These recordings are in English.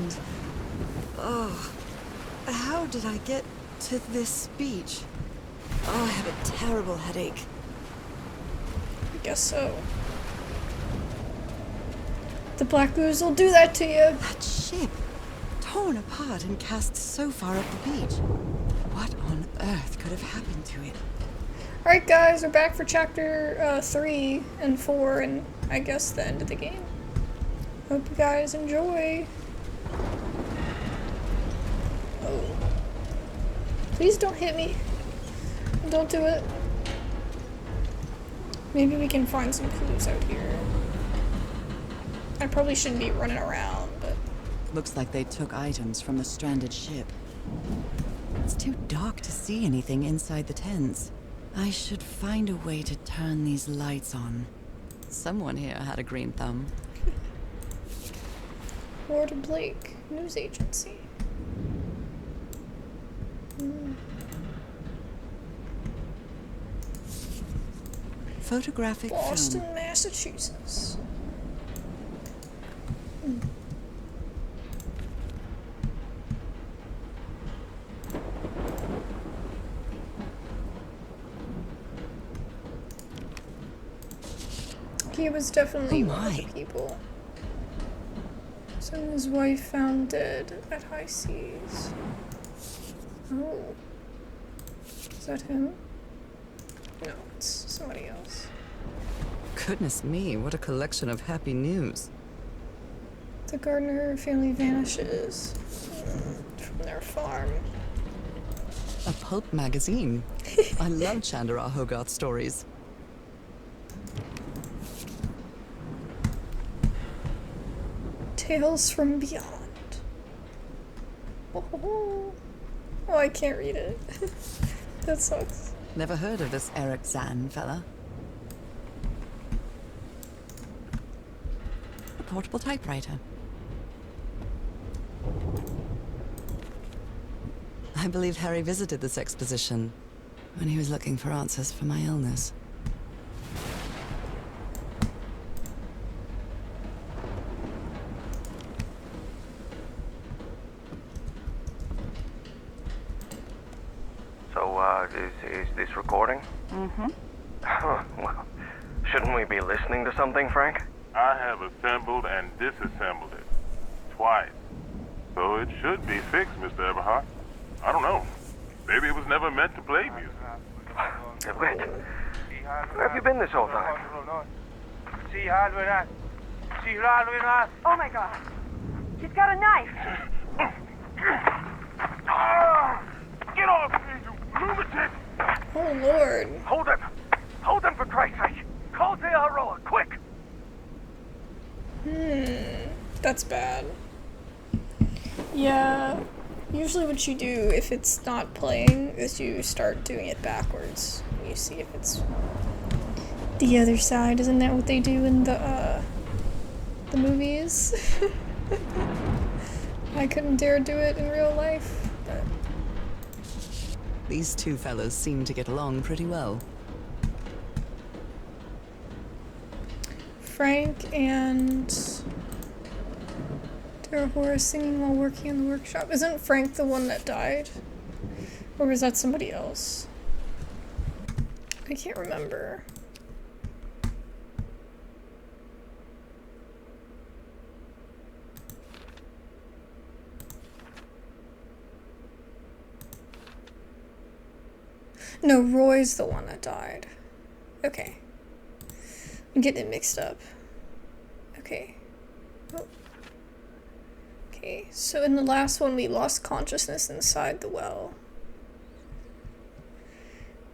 and... oh, how did I get to this beach? Oh, I have a terrible headache. I guess so. The Black Ooze will do that to you. That ship, torn apart and cast so far up the beach. What on earth could have happened to it? Alright guys, we're back for chapter 3 and 4 and I guess the end of the game. Hope you guys enjoy. Oh. Please don't hit me. Don't do it. Maybe we can find some clues out here. I probably shouldn't be running around, but... Looks like they took items from the stranded ship. It's too dark to see anything inside the tents. I should find a way to turn these lights on. Someone here had a green thumb. Ward Blake, news agency. Photographic Boston, film. Massachusetts. He was definitely one of the people. So his wife found dead at high seas. Oh. Is that him? No, it's somebody else. Goodness me, what a collection of happy news. The Gardner family vanishes from their farm. A pulp magazine. I love Chandra Hogarth stories. Tales from Beyond. Oh, I can't read it. That sucks. Never heard of this Eric Zahn fella. A portable typewriter. I believe Harry visited this exposition when he was looking for answers for my illness. Is this recording? Mm-hmm. Well, shouldn't we be listening to something, Frank? I have assembled and disassembled it. Twice. So it should be fixed, Mr. Eberhardt. I don't know. Maybe it was never meant to play music. Wait. Where have you been this whole time? Oh my god. He's got a knife. Get off me, you lunatic! Oh lord. Hold him! Hold him for Christ's sake! Call De Aroa, quick! That's bad. Yeah. Usually what you do if it's not playing is you start doing it backwards. You see if it's the other side. Isn't that what they do in the movies? I couldn't dare do it in real life, but... These two fellas seem to get along pretty well. Frank and Terahora singing while working in the workshop. Isn't Frank the one that died? Or was that somebody else? I can't remember. No, Roy's the one that died. Okay. I'm getting it mixed up. Okay. Oh. Okay, so in the last one we lost consciousness inside the well.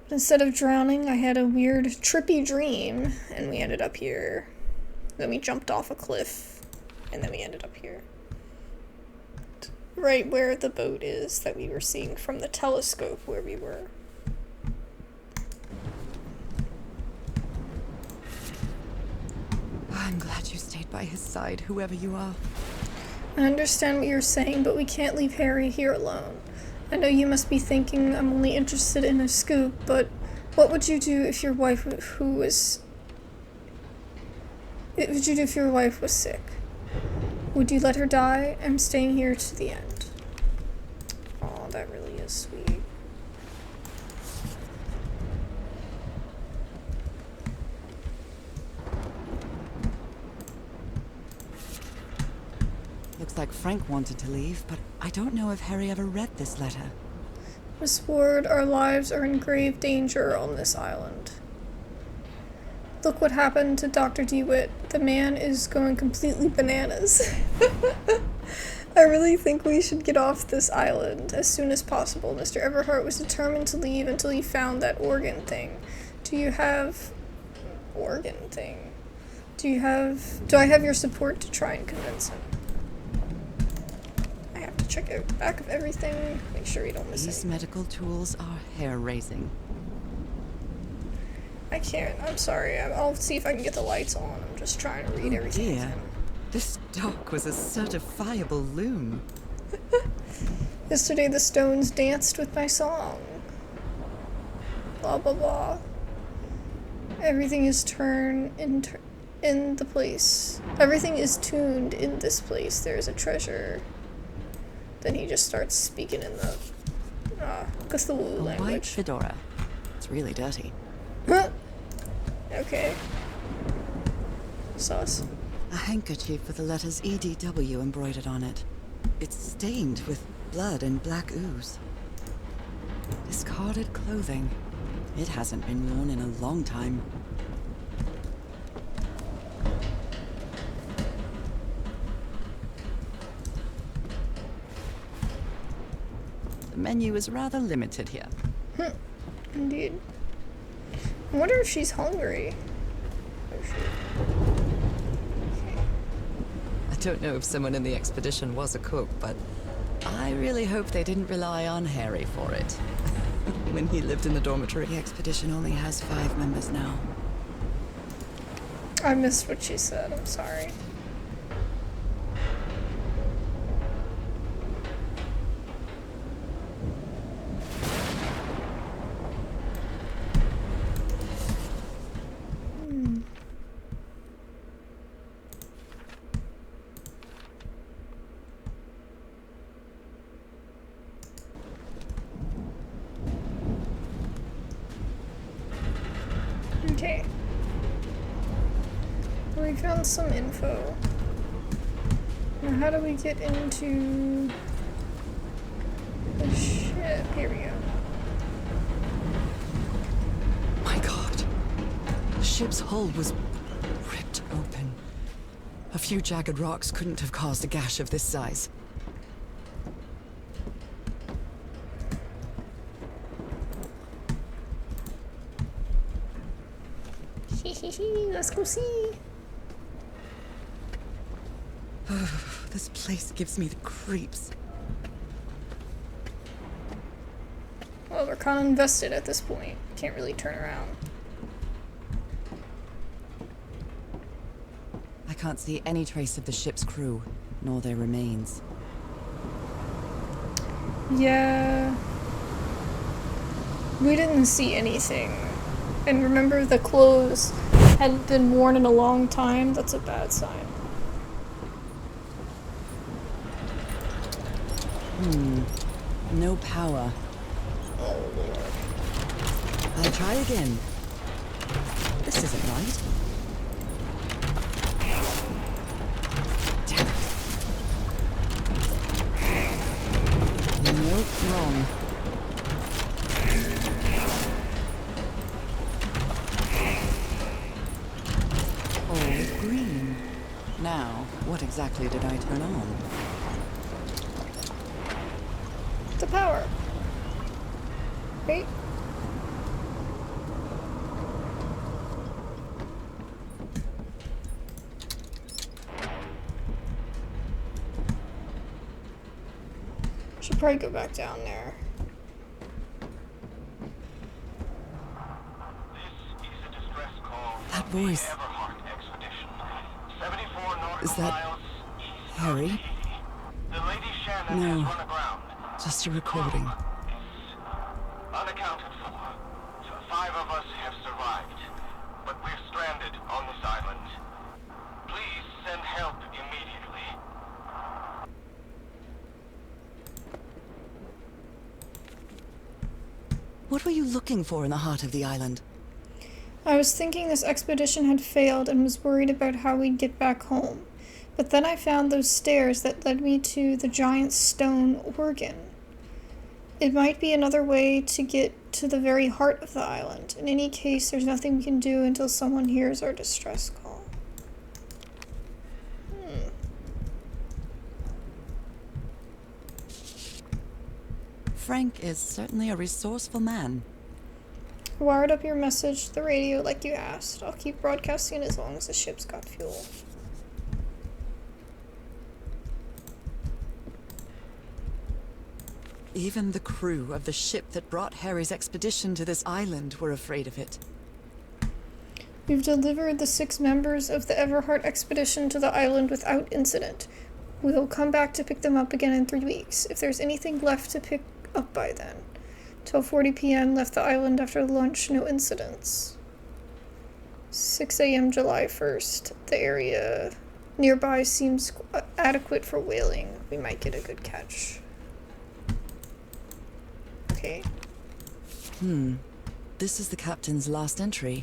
But instead of drowning, I had a weird trippy dream, and we ended up here. Then we jumped off a cliff, and then we ended up here. Right where the boat is that we were seeing from the telescope where we were. I'm glad you stayed by his side, whoever you are. I understand what you're saying, but we can't leave Harry here alone. I know you must be thinking I'm only interested in a scoop, but what would you do if your wife was sick? Would you let her die? I'm staying here to the end. Oh, that really is sweet. Looks like Frank wanted to leave, but I don't know if Harry ever read this letter. Miss Ward, our lives are in grave danger on this island. Look what happened to Dr. DeWitt. The man is going completely bananas. I really think we should get off this island as soon as possible. Mr. Everhart was determined to leave until he found that organ thing. Do you have... organ thing? Do I have your support to try and convince him? I have to check out the back of everything, make sure we don't miss These anything. medical tools are hair-raising. I can't, I'm sorry. I'll see if I can get the lights on. I'm just trying to read everything. Dear, this dock was a certifiable loom. Yesterday the stones danced with my song. Blah blah blah. Everything is turned in the place. Everything is tuned in this place. There is a treasure. Then he just starts speaking in the Cthulhu A white language. fedora. It's really dirty. Huh? Okay. Sus. A handkerchief with the letters EDW embroidered on it. It's stained with blood and black ooze. Discarded clothing. It hasn't been worn in a long time. The menu is rather limited here. Indeed. I wonder if she's hungry. Oh, shit. I don't know if someone in the expedition was a cook, but I really hope they didn't rely on Harry for it. When he lived in the dormitory. The expedition only has 5 members now. I missed what she said. I'm sorry. Okay. We found some info. Now how do we get into the ship? Here we go. My God. The ship's hull was ripped open. A few jagged rocks couldn't have caused a gash of this size. Let's go see. This place gives me the creeps. Well, we're kind of invested at this point. Can't really turn around. I can't see any trace of the ship's crew, nor their remains. Yeah. We didn't see anything. And remember, the clothes hadn't been worn in a long time. That's a bad sign. No power. Oh, Lord. I'll try again. This isn't right. Damn it. Nope, wrong. All green. Now, what exactly did I turn on? The power. Right? Should probably go back down there. That voice. Is that Harry? No, just a recording. Unaccounted for. 5 of us have survived, but we're stranded on this island. Please send help immediately. What were you looking for in the heart of the island? I was thinking this expedition had failed and was worried about how we'd get back home. But then I found those stairs that led me to the giant stone organ. It might be another way to get to the very heart of the island. In any case, there's nothing we can do until someone hears our distress call. Frank is certainly a resourceful man. I wired up your message to the radio like you asked. I'll keep broadcasting as long as the ship's got fuel. Even the crew of the ship that brought Harry's expedition to this island were afraid of it. We've delivered the 6 members of the Everhart expedition to the island without incident. We'll come back to pick them up again in 3 weeks, if there's anything left to pick up by then. 12:40 p.m. left the island after lunch, no incidents. 6 a.m. July 1st. The area nearby seems adequate for whaling. We might get a good catch. Okay. This is the captain's last entry.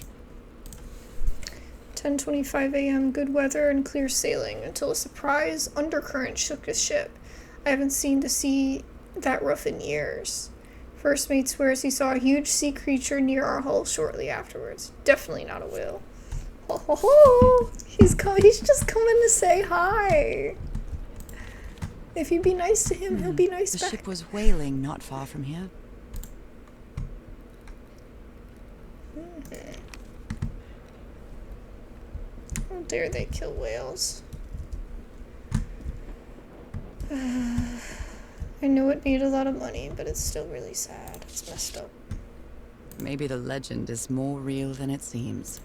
10:25 a.m. Good weather and clear sailing until a surprise undercurrent shook the ship. I haven't seen the sea that rough in years. First mate swears he saw a huge sea creature near our hull shortly afterwards. Definitely not a whale. Ho ho ho! He's just coming to say hi. If you be nice to him, he'll be nice The back. ship was whaling not far from here. How dare they kill whales? I know it made a lot of money, but it's still really sad. It's messed up. Maybe the legend is more real than it seems.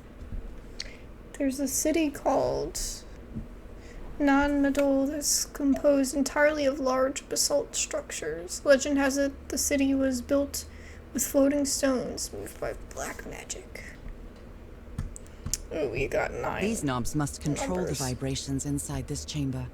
There's a city called Nan-Madol that's composed entirely of large basalt structures. Legend has it the city was built with floating stones moved by black magic. Ooh, we got 9. These knobs must control numbers. the vibrations inside this chamber.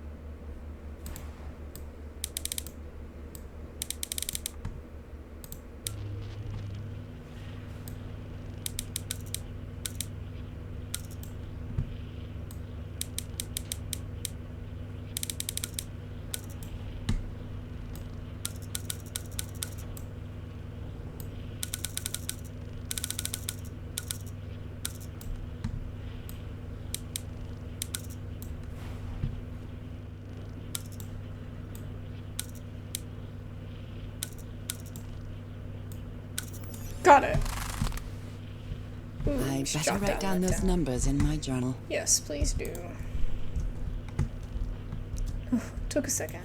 Got it. Ooh, we I'd should better jot write down that those numbers in my journal. Yes, please do. Took a second.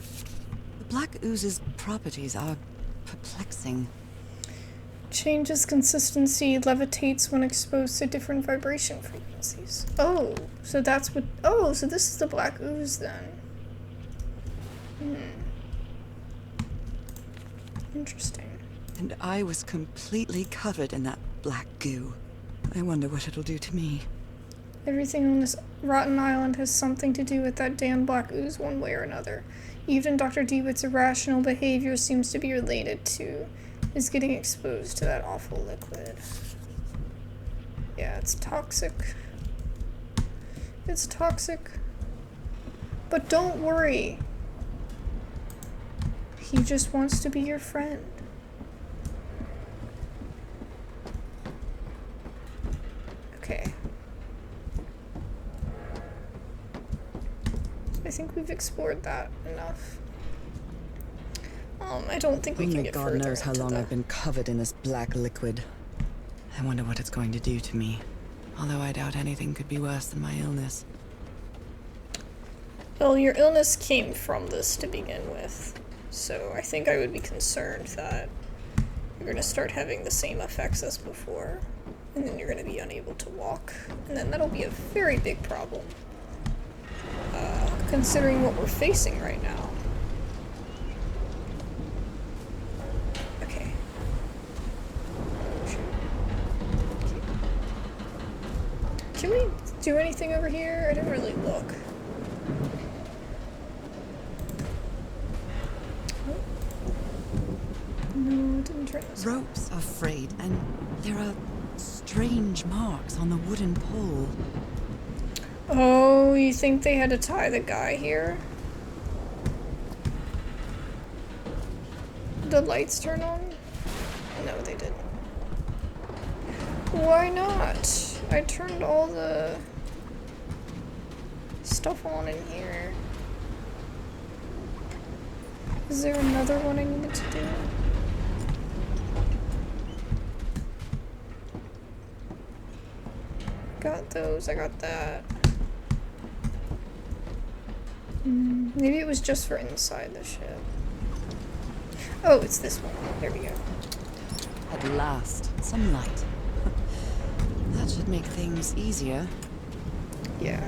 The black ooze's properties are perplexing. Changes consistency, levitates when exposed to different vibration frequencies. Oh, so that's what... Oh, so this is the black ooze then. Interesting. And I was completely covered in that black goo. I wonder what it'll do to me. Everything on this rotten island has something to do with that damn black ooze one way or another. Even Dr. DeWitt's irrational behavior seems to be related to his getting exposed to that awful liquid. Yeah, it's toxic. It's toxic. But don't worry. He just wants to be your friend. Okay. I think we've explored that enough. I don't think we can Only get God further knows how into long the... I've been covered in this black liquid. I wonder what it's going to do to me. Although I doubt anything could be worse than my illness. Well, your illness came from this to begin with, so I think I would be concerned that you're going to start having the same effects as before, and then you're going to be unable to walk, and then that'll be a very big problem, considering what we're facing right now. Okay. Can we do anything over here? I didn't really look. No, it didn't turn this. Ropes are frayed, and there are strange marks on the wooden pole. Oh, you think they had to tie the guy here? Did the lights turn on? No, they didn't. Why not? I turned all the stuff on in here. Is there another one I needed to do? Got those, I got that. Maybe it was just for inside the ship. Oh, it's this one. There we go. At last, some light. That should make things easier. Yeah.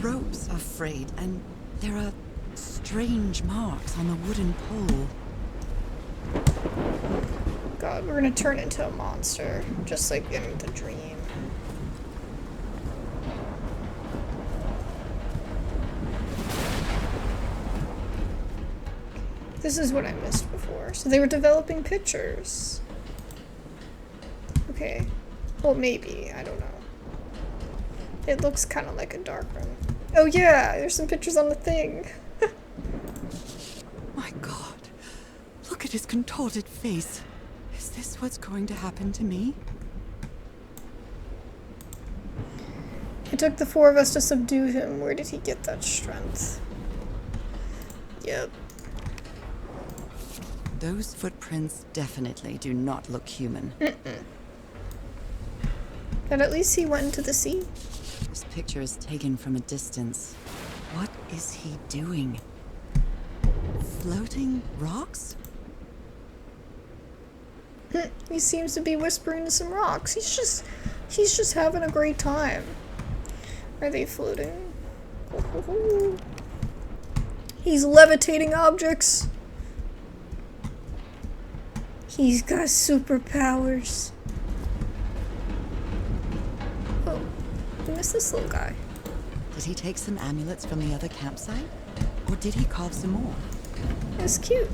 Ropes are frayed, and there are strange marks on the wooden pole. God, we're gonna turn into a monster, just like in the dream. This is what I missed before. So they were developing pictures. Okay. Well, maybe. I don't know. It looks kind of like a dark room. Oh yeah, there's some pictures on the thing. My God, look at his contorted face. Is this what's going to happen to me? It took the 4 of us to subdue him. Where did he get that strength? Yep. Those footprints definitely do not look human. But at least he went into the sea. This picture is taken from a distance. What is he doing? Floating rocks? He seems to be whispering to some rocks. He's just having a great time. Are they floating? He's levitating objects. He's got superpowers. Oh, I missed this little guy. Did he take some amulets from the other campsite? Or did he carve some more? It's cute.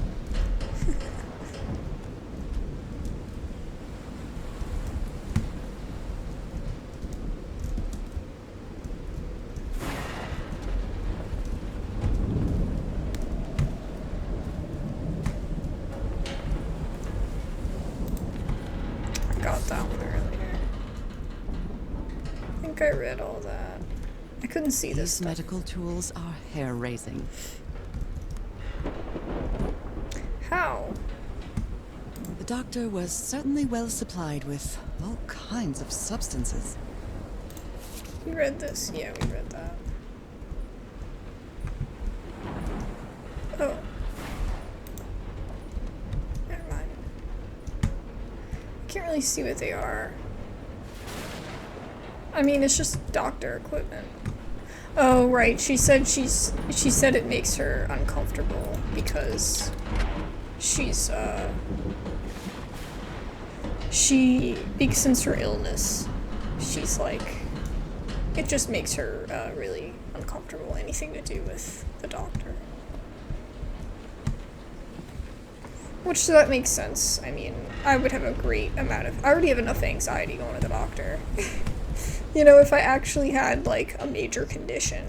I got that one earlier. I think I read all that. I couldn't see this These stuff. medical tools are hair-raising. How? The doctor was certainly well supplied with all kinds of substances. We read this? Yeah, we read that. Oh. Never mind. I can't really see what they are. I mean, it's just doctor equipment. Oh, right. She said it makes her uncomfortable because she's since her illness, she's like, it just makes her really uncomfortable, anything to do with the doctor. Which, that makes sense. I mean, I would have a great amount of, I already have enough anxiety going to the doctor. You know, if I actually had, like, a major condition.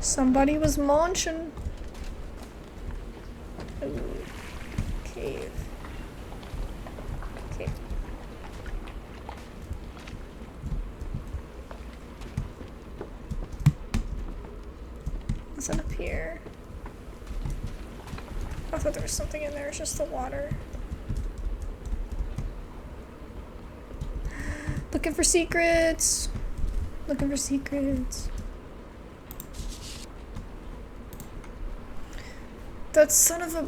Somebody was munching. Ooh. Cave. Okay. What's up here? I thought there was something in there. It's just the water. Looking for secrets. Looking for secrets. That son of a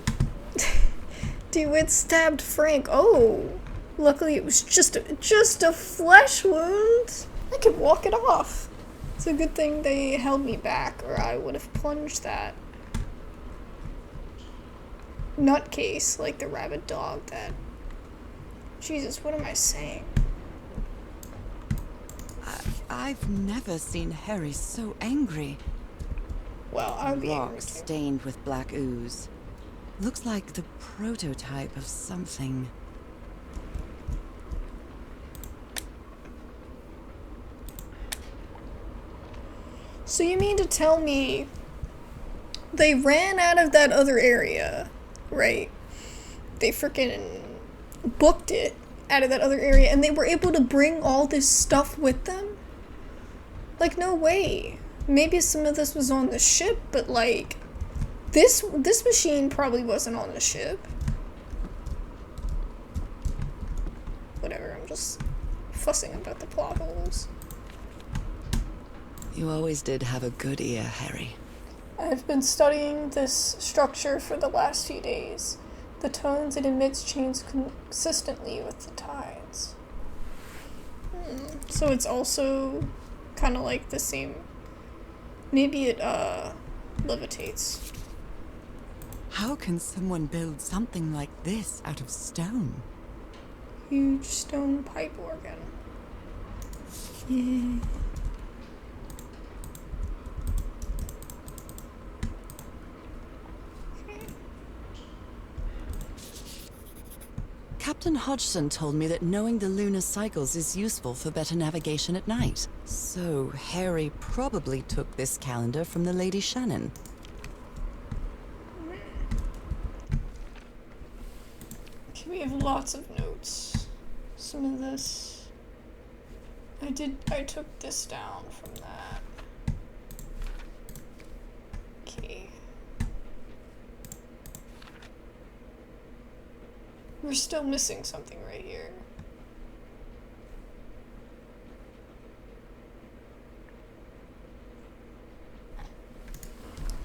DeWitt stabbed Frank. Oh, luckily it was just a flesh wound. I could walk it off. It's a good thing they held me back, or I would have plunged that nutcase like the rabid dog that. Jesus, what am I saying? I've never seen Harry so angry. Well, I'll be angry Rock too. stained with black ooze. Looks like the prototype of something. So you mean to tell me they ran out of that other area, right? They freaking booked it out of that other area and they were able to bring all this stuff with them? Like, no way. Maybe some of this was on the ship, but like, this machine probably wasn't on the ship. Whatever, I'm just fussing about the plot holes. You always did have a good ear, Harry. I've been studying this structure for the last few days. The tones it emits change consistently with the tides. So it's also kind of like the same. Maybe it levitates. How can someone build something like this out of stone? Huge stone pipe organ. Yeah. Captain Hodgson told me that knowing the lunar cycles is useful for better navigation at night. So Harry probably took this calendar from the Lady Shannon. Okay, we have lots of notes. Some of this... I took this down from that. Okay. We're still missing something right here.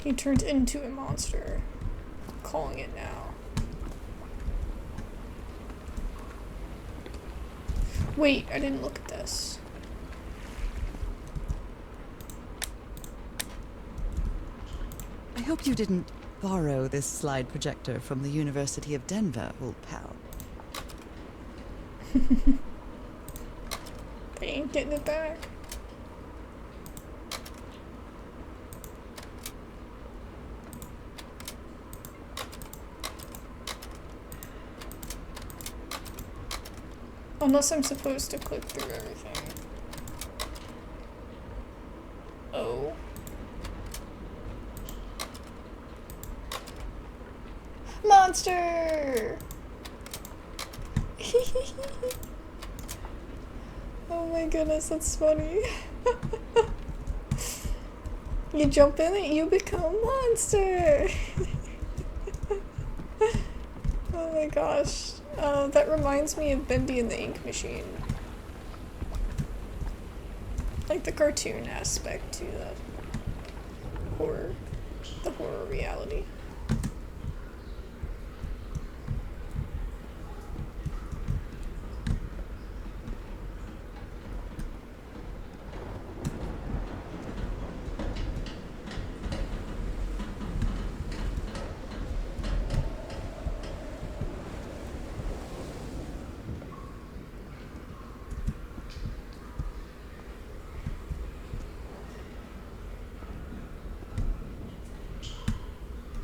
He turned into a monster. I'm calling it now. Wait, I didn't look at this. I hope you didn't borrow this slide projector from the University of Denver, old pal. They ain't getting it back. Unless I'm supposed to click through everything. Oh. Monster! Oh my goodness, that's funny. You jump in it, you become monster! Oh my gosh. That reminds me of Bendy and the Ink Machine. Like the cartoon aspect to the horror reality.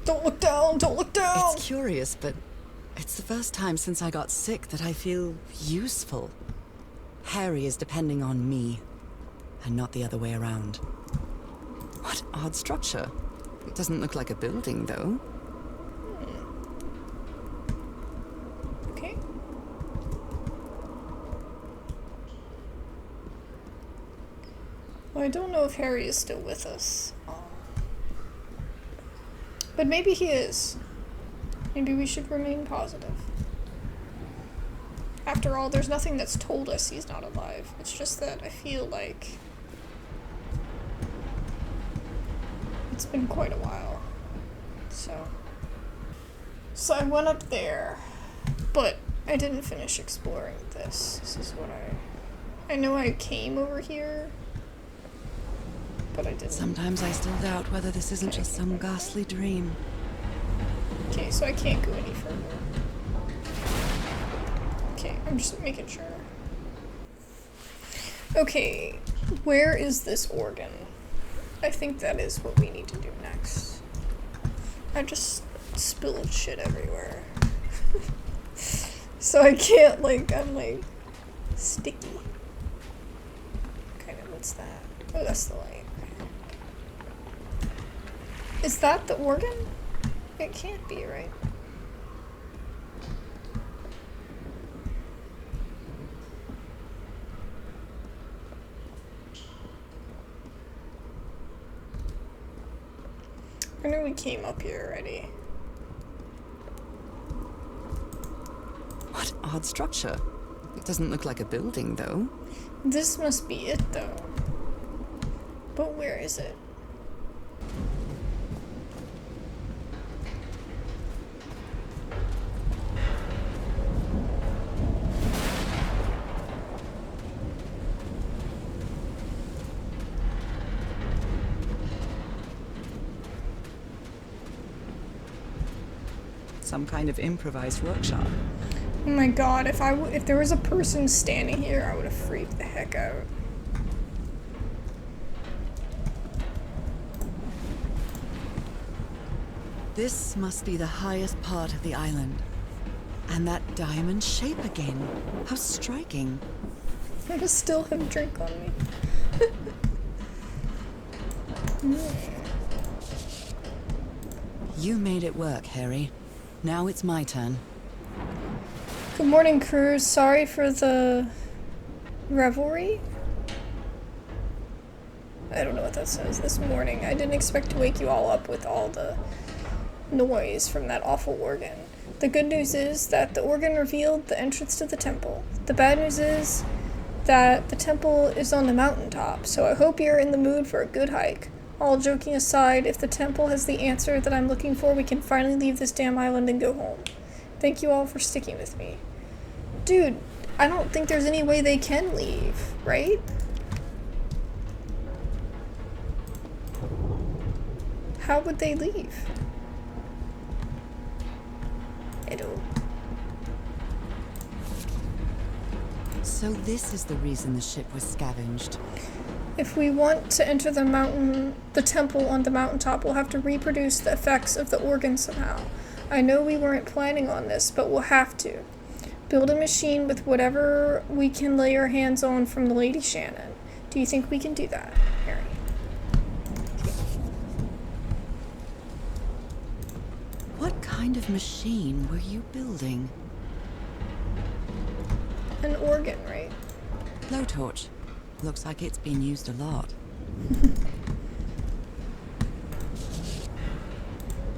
Don't look down! Don't look down! It's curious, but it's the first time since I got sick that I feel useful. Harry is depending on me, and not the other way around. What odd structure. It doesn't look like a building, though. Okay. Well, I don't know if Harry is still with us. But maybe he is. Maybe we should remain positive. After all, there's nothing that's told us he's not alive. It's just that I feel like it's been quite a while. So I went up there, but I didn't finish exploring this. This is what I know I came over here, but I didn't. Sometimes I still doubt whether this isn't just some ghastly dream. Okay, so I can't go any further. Okay, I'm just making sure. Okay, where is this organ? I think that is what we need to do next. I just spilled shit everywhere. So I can't, like, I'm like sticky. Okay, what's that? Oh, that's the light. Is that the organ? It can't be, right? I know we came up here already. What odd structure. It doesn't look like a building, though. This must be it, though. But where is it? Some kind of improvised workshop. Oh my god, if there was a person standing here, I would have freaked the heck out. This must be the highest part of the island. And that diamond shape again. How striking. I still have a drink on me. You made it work, Harry. Now it's my turn. Good morning, crew. Sorry for the revelry. I don't know what that says. This morning, I didn't expect to wake you all up with all the noise from that awful organ. The good news is that the organ revealed the entrance to the temple. The bad news is that the temple is on the mountaintop, so I hope you're in the mood for a good hike. All joking aside, if the temple has the answer that I'm looking for, we can finally leave this damn island and go home. Thank you all for sticking with me. Dude, I don't think there's any way they can leave, right? How would they leave? I don't. So this is the reason the ship was scavenged. If we want to enter the temple on the mountaintop, we'll have to reproduce the effects of the organ somehow. I know we weren't planning on this, but we'll have to. Build a machine with whatever we can lay our hands on from the Lady Shannon. Do you think we can do that, Harry? What kind of machine were you building? An organ, right? Blowtorch. Looks like it's been used a lot.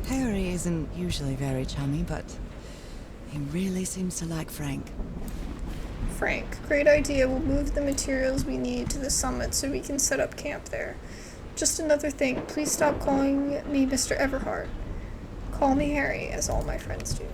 Harry isn't usually very chummy, but he really seems to like Frank. Frank, great idea. We'll move the materials we need to the summit so we can set up camp there. Just another thing, please stop calling me Mr. Everhart. Call me Harry, as all my friends do.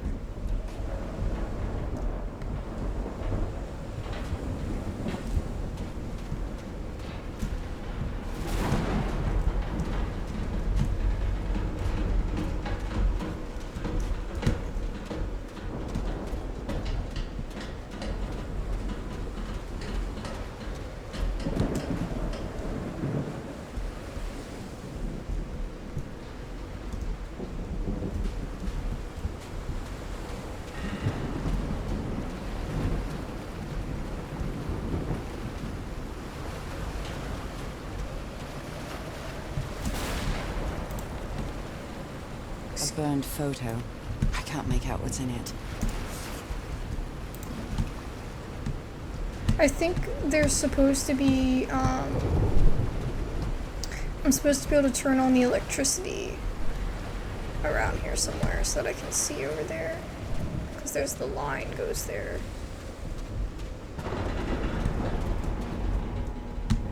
A burned photo. I can't make out what's in it. I think there's supposed to be, I'm supposed to be able to turn on the electricity around here somewhere so that I can see over there. Because there's the line goes there.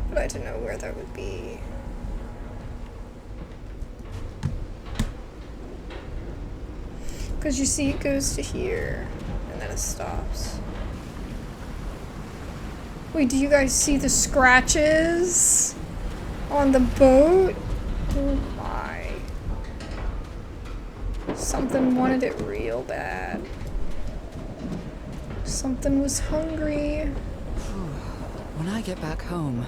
But I don't know where that would be. Because you see it goes to here, and then it stops. Wait, do you guys see the scratches on the boat? Oh my. Something wanted it real bad. Something was hungry. When I get back home,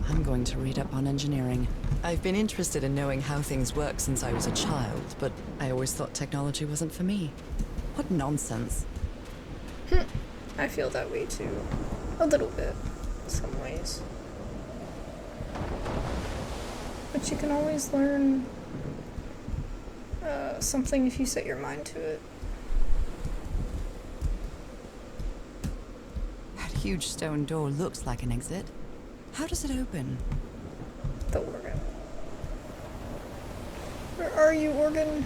I'm going to read up on engineering. I've been interested in knowing how things work since I was a child, but I always thought technology wasn't for me. What nonsense. I feel that way too. A little bit, in some ways. But you can always learn something if you set your mind to it. That huge stone door looks like an exit. How does it open? The organ. Where are you, organ?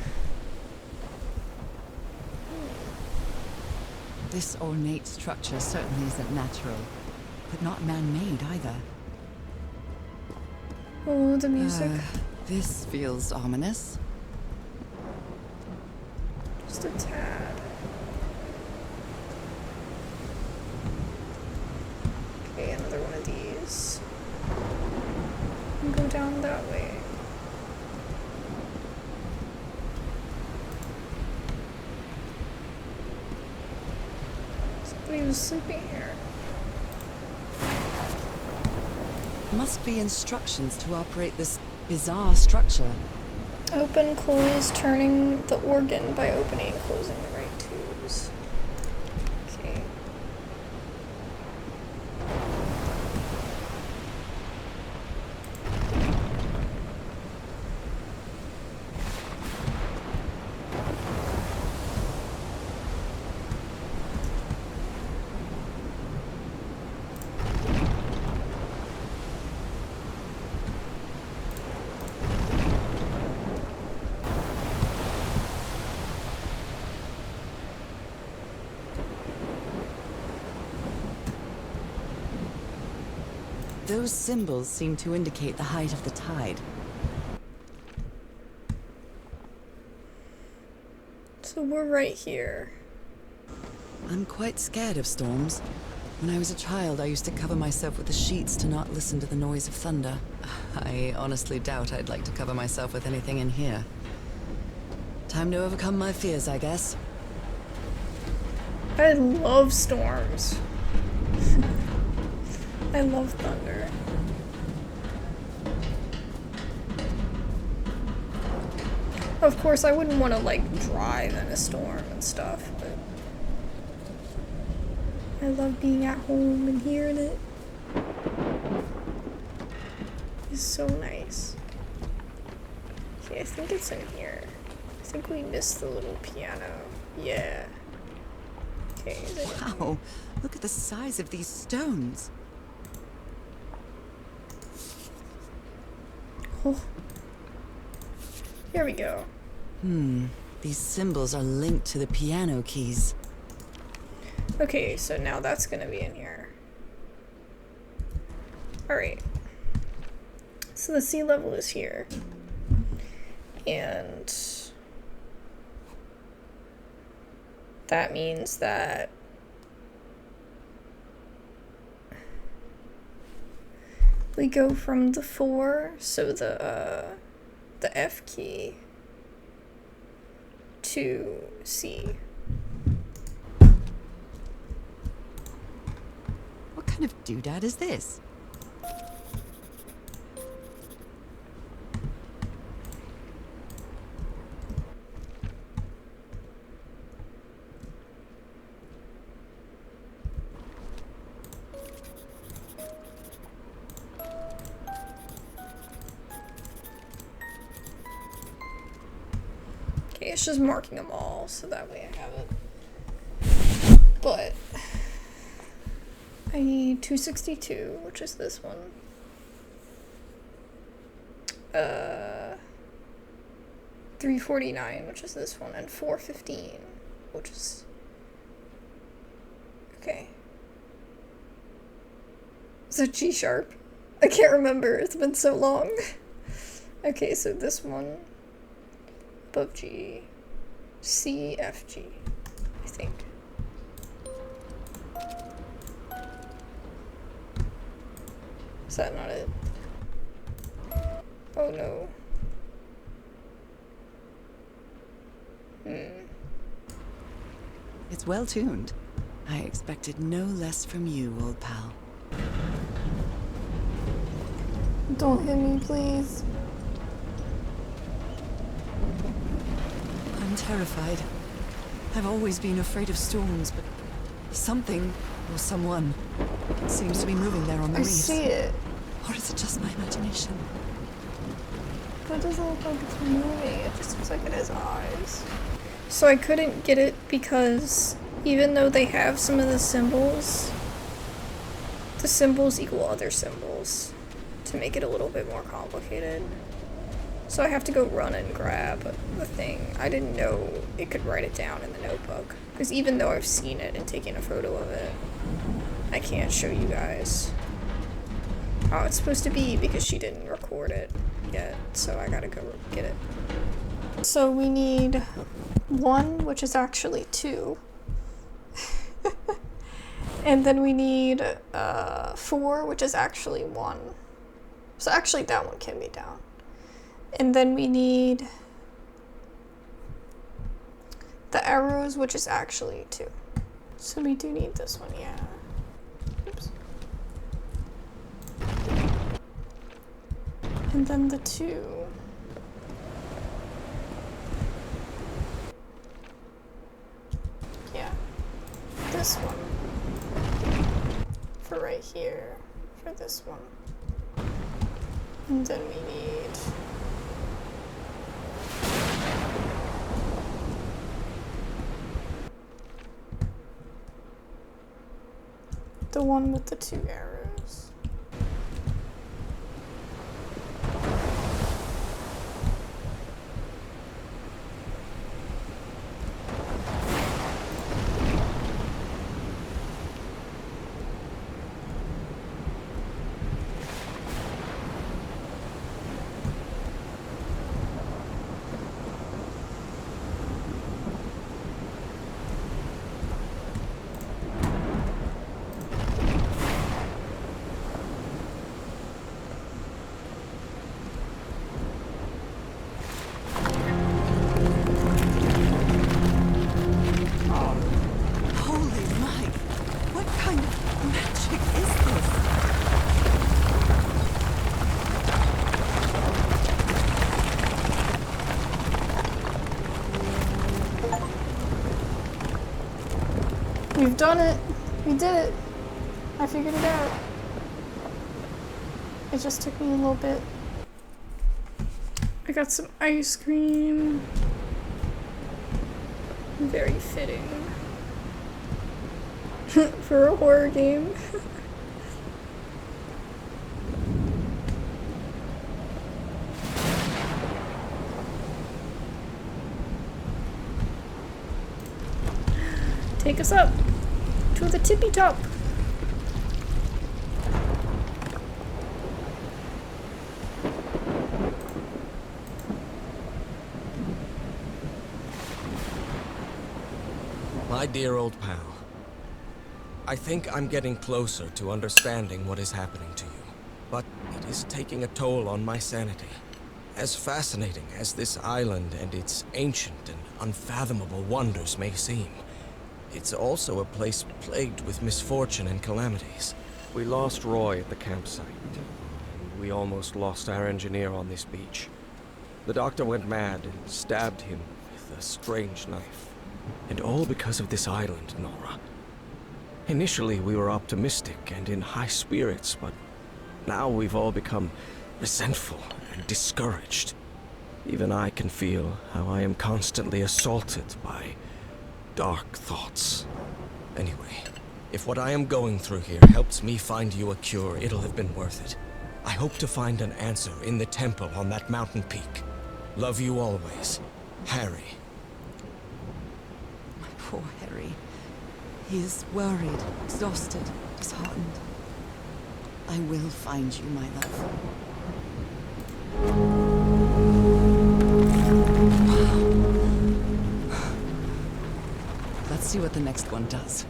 This ornate structure certainly isn't natural, but not man-made either. Oh, the music. This feels ominous. Just a tad. Okay, another one of these. And go down that way. Somebody was sleeping here. Must be instructions to operate this bizarre structure. Open, close, turning the organ by opening and closing the right tubes. Okay. Those symbols seem to indicate the height of the tide. So we're right here. I'm quite scared of storms. When I was a child, I used to cover myself with the sheets to not listen to the noise of thunder. I honestly doubt I'd like to cover myself with anything in here. Time to overcome my fears, I guess. I love storms. I love thunder. Of course, I wouldn't want to, like, drive in a storm and stuff, but I love being at home and hearing it. It's so nice. Okay, I think it's in here. I think we missed the little piano. Yeah. Okay, is it in here? Wow, look at the size of these stones. Oh. Here we go. These symbols are linked to the piano keys. Okay, so now that's gonna be in here. Alright. So the sea level is here. And that means that we go from the 4, so the F key, to C. What kind of doodad is this? Okay, it's just marking them all, so that way I have it. But I need 262, which is this one. 349, which is this one, and 415, which is... Okay. Is that G sharp? I can't remember, it's been so long. Okay, so this one, above G, C, F, G, I think. Is that not it? Oh no. It's well tuned. I expected no less from you, old pal. Don't hit me, please. I'm terrified. I've always been afraid of storms, but something, or someone, seems to be moving there on the I reefs. see it. Or is it just my imagination? But it doesn't look like it's moving. It just looks like it has eyes. So I couldn't get it because even though they have some of the symbols equal other symbols to make it a little bit more complicated. So I have to go run and grab the thing. I didn't know it could write it down in the notebook. Because even though I've seen it and taken a photo of it, I can't show you guys how it's supposed to be because she didn't record it yet. So I gotta go get it. So we need 1, which is actually 2. And then we need 4, which is actually 1. So actually that one can be down. And then we need the arrows, which is actually 2. So we do need this one, yeah. Oops. And then the 2. Yeah. This one. For right here. For this one. And then we need the one with the 2 arrows. Holy Mike! What kind of magic is this? We've done it! We did it! I figured it out. It just took me a little bit. I got some ice cream. Very fitting. For a horror game. Take us up to the tippy top. My dear old pal, I think I'm getting closer to understanding what is happening to you, but it is taking a toll on my sanity. As fascinating as this island and its ancient and unfathomable wonders may seem, it's also a place plagued with misfortune and calamities. We lost Roy at the campsite, and we almost lost our engineer on this beach. The doctor went mad and stabbed him with a strange knife. And all because of this island, Nora. Initially, we were optimistic and in high spirits, but now we've all become resentful and discouraged. Even I can feel how I am constantly assaulted by dark thoughts. Anyway, if what I am going through here helps me find you a cure, it'll have been worth it. I hope to find an answer in the temple on that mountain peak. Love you always, Harry. Poor Harry. He is worried, exhausted, disheartened. I will find you, my love. Let's see what the next one does.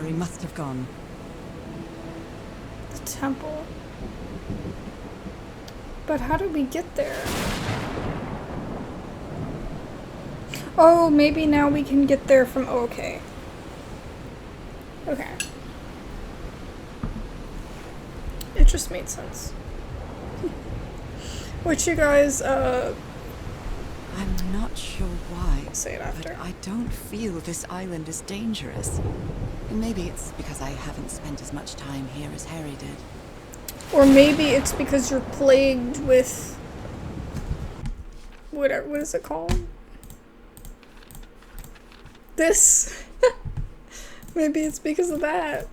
he must have gone. The temple. But how did we get there? Oh, maybe now we can get there from... Oh, okay. Okay. It just made sense. Which you guys, I'm not sure why, say it after. but I don't feel this island is dangerous. Maybe it's because I haven't spent as much time here as Harry did. Or maybe it's because you're plagued with... what is it called? This. Maybe it's because of that.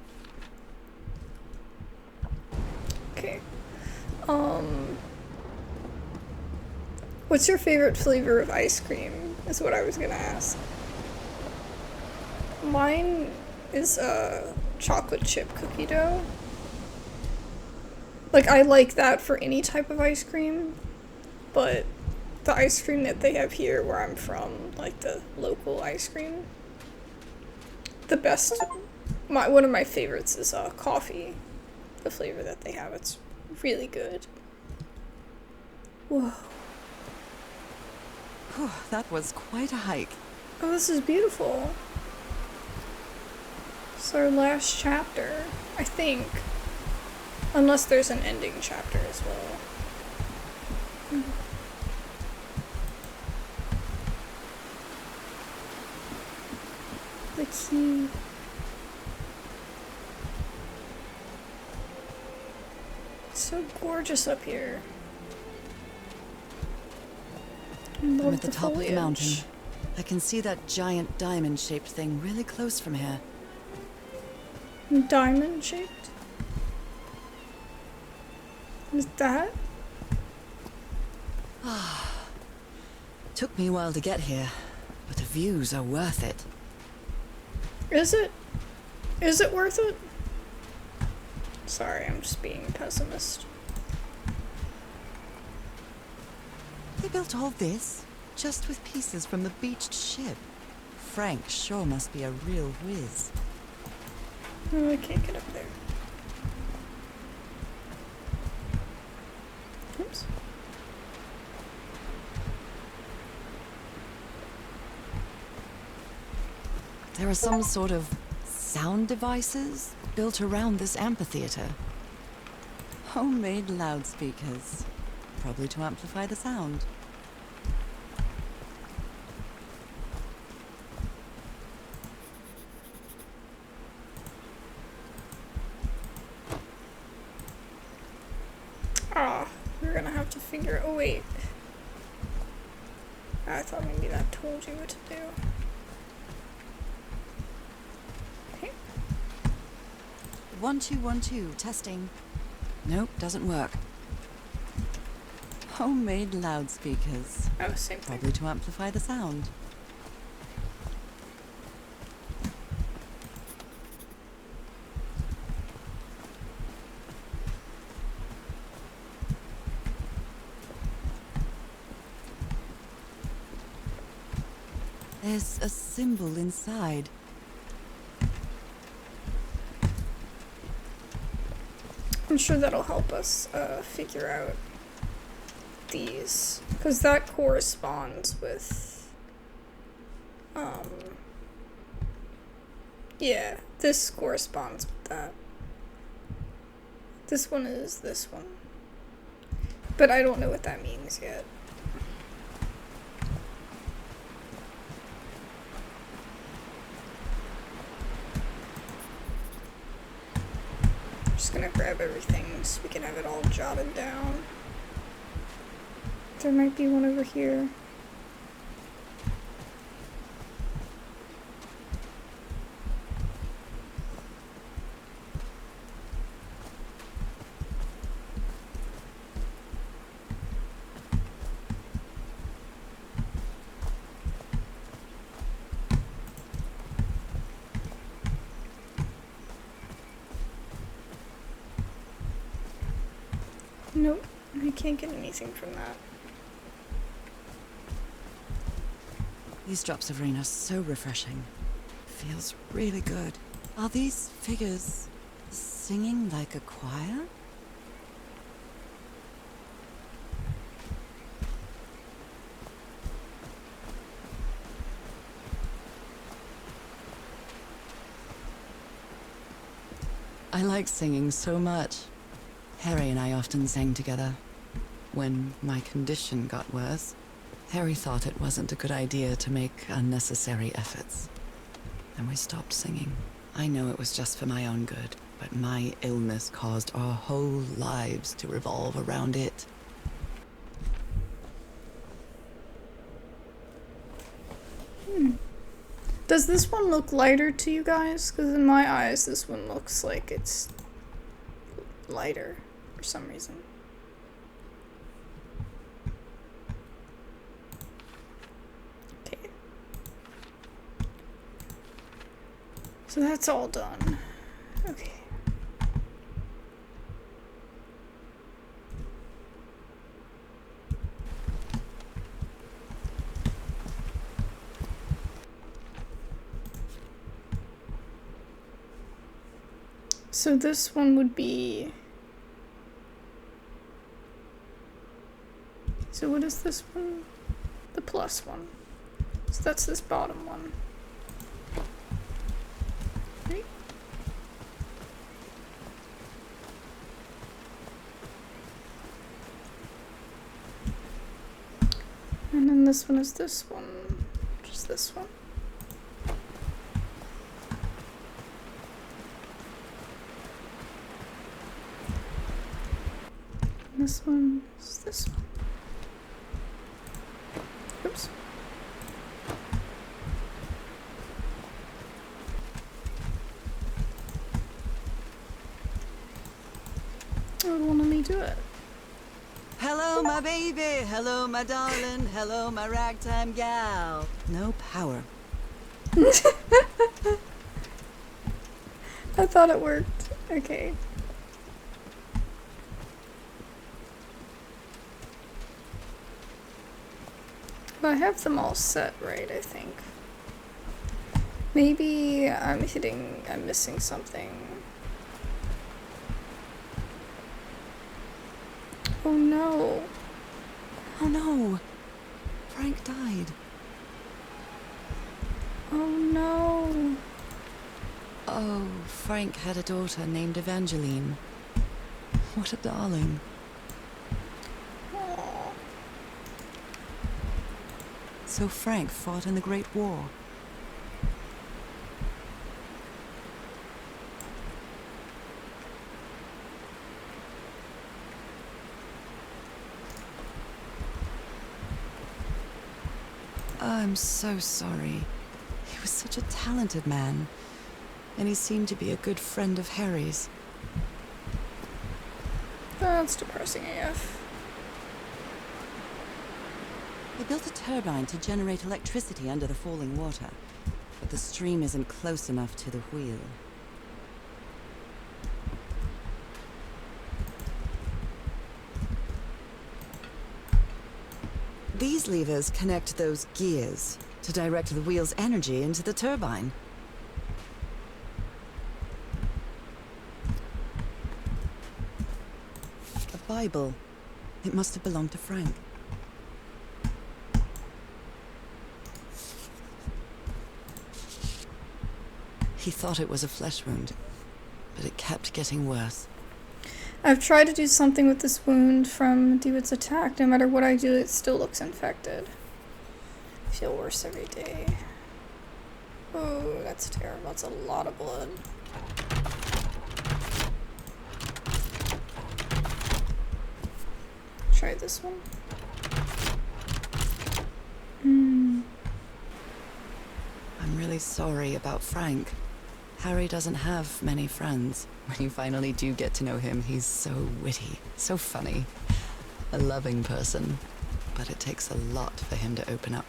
Okay. What's your favorite flavor of ice cream? Is what I was gonna ask. Mine is chocolate chip cookie dough. Like, I like that for any type of ice cream, but the ice cream that they have here where I'm from, like the local ice cream, the best, one of my favorites is coffee. The flavor that they have, it's really good. Whoa. Whew, that was quite a hike. Oh, this is beautiful. It's our last chapter, I think. Unless there's an ending chapter as well. The key. It's so gorgeous up here. I'm at the top of the mountain. I can see that giant diamond-shaped thing really close from here. Diamond shaped? Is that? Took me a while to get here, but the views are worth it. Is it? Is it worth it? Sorry, I'm just being a pessimist. They built all this just with pieces from the beached ship. Frank sure must be a real whiz. Oh, I can't get up there. Oops. There are some sort of sound devices built around this amphitheater. Homemade loudspeakers, probably to amplify the sound. Ah, we're gonna have to figure. Oh wait, I thought maybe that told you what to do. Okay. 1 2 1 2 testing. Nope, doesn't work. Homemade loudspeakers, Oh, same thing. probably to amplify the sound. There's a symbol inside. I'm sure that'll help us figure out these, because that corresponds with, yeah, this corresponds with that. This one is this one, but I don't know what that means yet. Just gonna grab everything so we can have it all jotted down. There might be one over here. Nope, I can't get anything from that. These drops of rain are so refreshing. Feels really good. Are these figures singing like a choir? I like singing so much. Harry and I often sang together. When my condition got worse, Harry thought it wasn't a good idea to make unnecessary efforts. And we stopped singing. I know it was just for my own good, but my illness caused our whole lives to revolve around it. Does this one look lighter to you guys? Because in my eyes, this one looks like it's lighter for some reason. Okay. So that's all done. Okay. So this one would be... So what is this one? The plus one. So that's this bottom one. Right? And then this one is this one. Just this one. This one is this one. Oops. Oh, won't let me do it. Hello, my baby. Hello, my darling. Hello, my ragtime gal. No power. I thought it worked. Okay. I have them all set right, I think. Maybe I'm missing something. Oh no. Oh no. Frank died. Oh no. Oh, Frank had a daughter named Evangeline. What a darling. Aw. So Frank fought in the Great War. I'm so sorry. He was such a talented man, and he seemed to be a good friend of Harry's. That's depressing AF. They built a turbine to generate electricity under the falling water, but the stream isn't close enough to the wheel. These levers connect those gears to direct the wheel's energy into the turbine. A Bible. It must have belonged to Frank. He thought it was a flesh wound, but it kept getting worse. I've tried to do something with this wound from David's attack. No matter what I do, it still looks infected. I feel worse every day. Oh, that's terrible. That's a lot of blood. Try this one. I'm really sorry about Frank. Harry doesn't have many friends. When you finally do get to know him, he's so witty, so funny. A loving person. But it takes a lot for him to open up.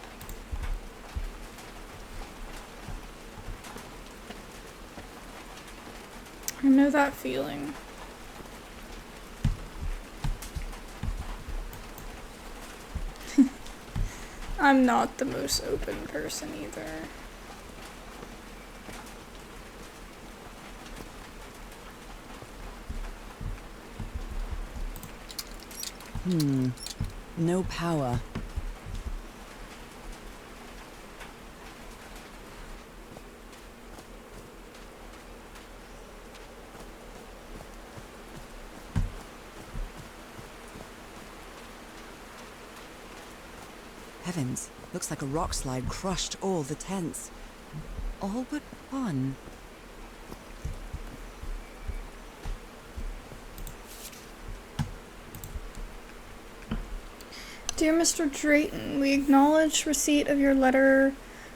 I know that feeling. I'm not the most open person either. No power. Heavens, looks like a rock slide crushed all the tents. All but one. Dear Mr. Drayton, we acknowledge receipt of your letter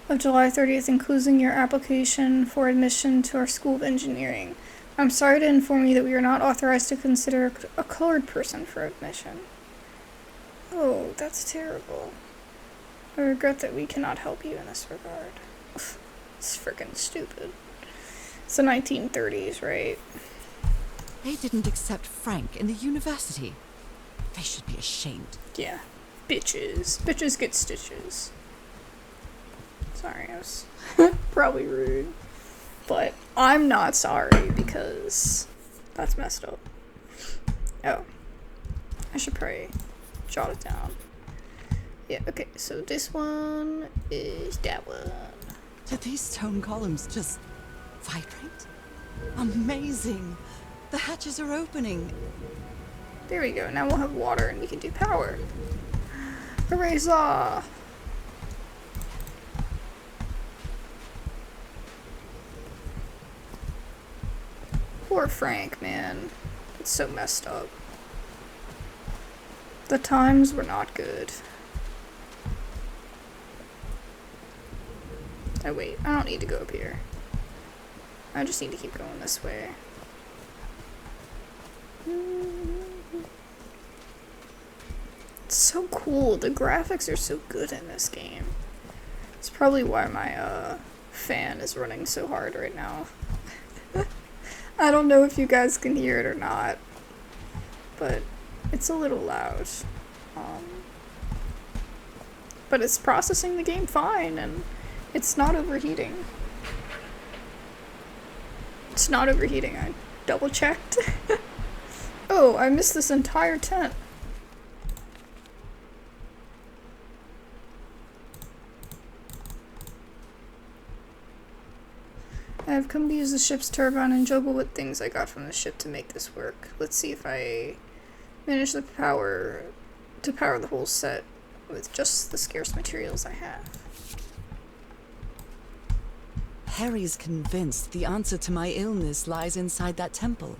of July 30th, including your application for admission to our School of Engineering. I'm sorry to inform you that we are not authorized to consider a colored person for admission. Oh, that's terrible. I regret that we cannot help you in this regard. It's freaking stupid. It's the 1930s, right? They didn't accept Frank in the university. They should be ashamed. Yeah. Bitches. Bitches get stitches. Sorry, I was probably rude. But I'm not sorry because that's messed up. Oh. I should probably jot it down. Yeah, okay, so this one is that one. Did these stone columns just vibrate? Amazing! The hatches are opening. There we go, now we'll have water and we can do power. Hurrah! Poor Frank, man. It's so messed up. The times were not good. Oh wait, I don't need to go up here. I just need to keep going this way. It's so cool. The graphics are so good in this game. It's probably why my fan is running so hard right now. I don't know if you guys can hear it or not, but it's a little loud. But it's processing the game fine, and it's not overheating. It's not overheating, I double checked. Oh, I missed this entire tent. I have come to use the ship's turbine and juggle with things I got from the ship to make this work. Let's see if I manage to power the whole set with just the scarce materials I have. Harry's convinced the answer to my illness lies inside that temple.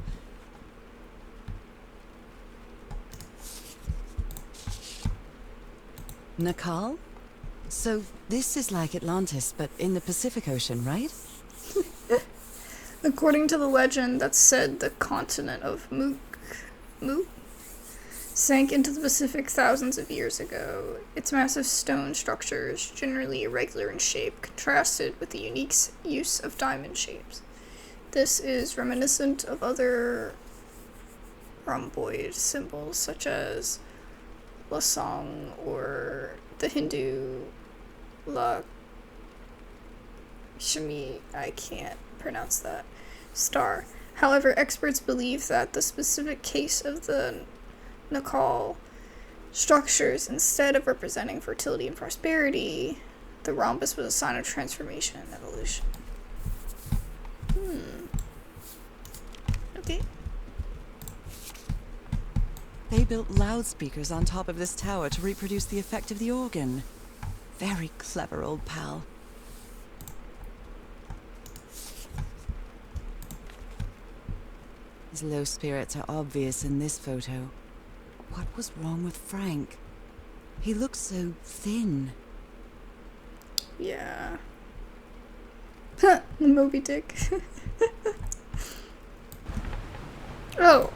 Nakal? So this is like Atlantis, but in the Pacific Ocean, right? According to the legend that said the continent of Mook sank into the Pacific thousands of years ago. Its massive stone structures, generally irregular in shape, contrasted with the unique use of diamond shapes. This is reminiscent of other rhomboid symbols such as Lasong or the Hindu Lakshmi, I can't pronounce that, star. However, experts believe that the specific case of the Nakal structures, instead of representing fertility and prosperity, the rhombus was a sign of transformation and evolution. Okay. They built loudspeakers on top of this tower to reproduce the effect of the organ. Very clever, old pal. His low spirits are obvious in this photo. What was wrong with Frank? He looked so thin. Yeah. The Moby Dick. Oh.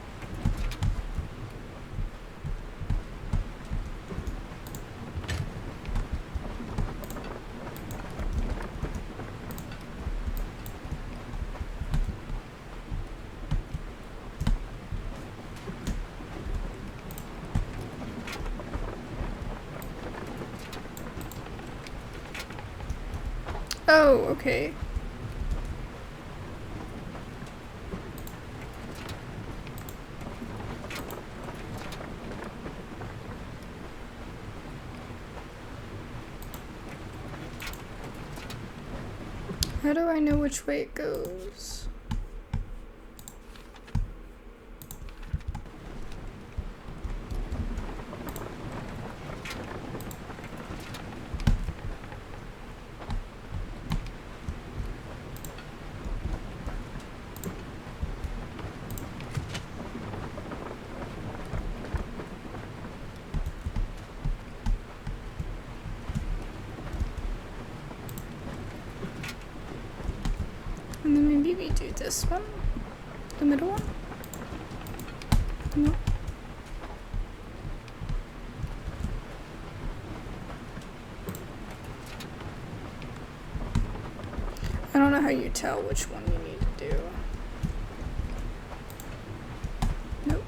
Oh, okay. How do I know which way it goes? And then maybe we do this one? The middle one? No. I don't know how you tell which one you need to do. Nope.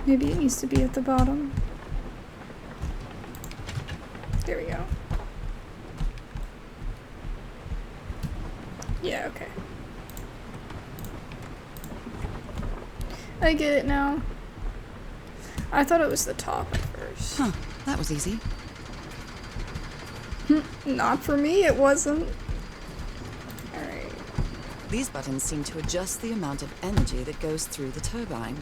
Maybe it needs to be at the bottom. There we go. Yeah, okay. I get it now. I thought it was the top at first. Huh, that was easy. Not for me, it wasn't. Alright. These buttons seem to adjust the amount of energy that goes through the turbine.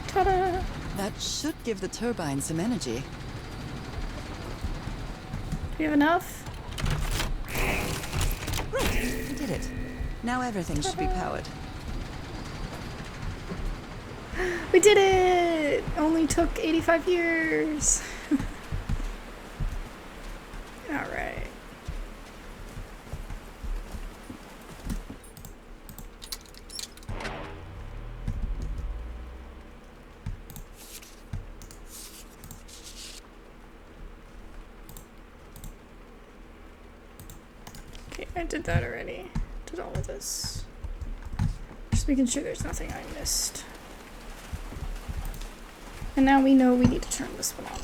Ta-da! That should give the turbine some energy. Do you have enough? Right, we did it. Now everything should be powered. We did it! Only took 85 years. Alright. Okay, I did that already. Did all of this. Just making sure there's nothing I missed. And now we know we need to turn this one on.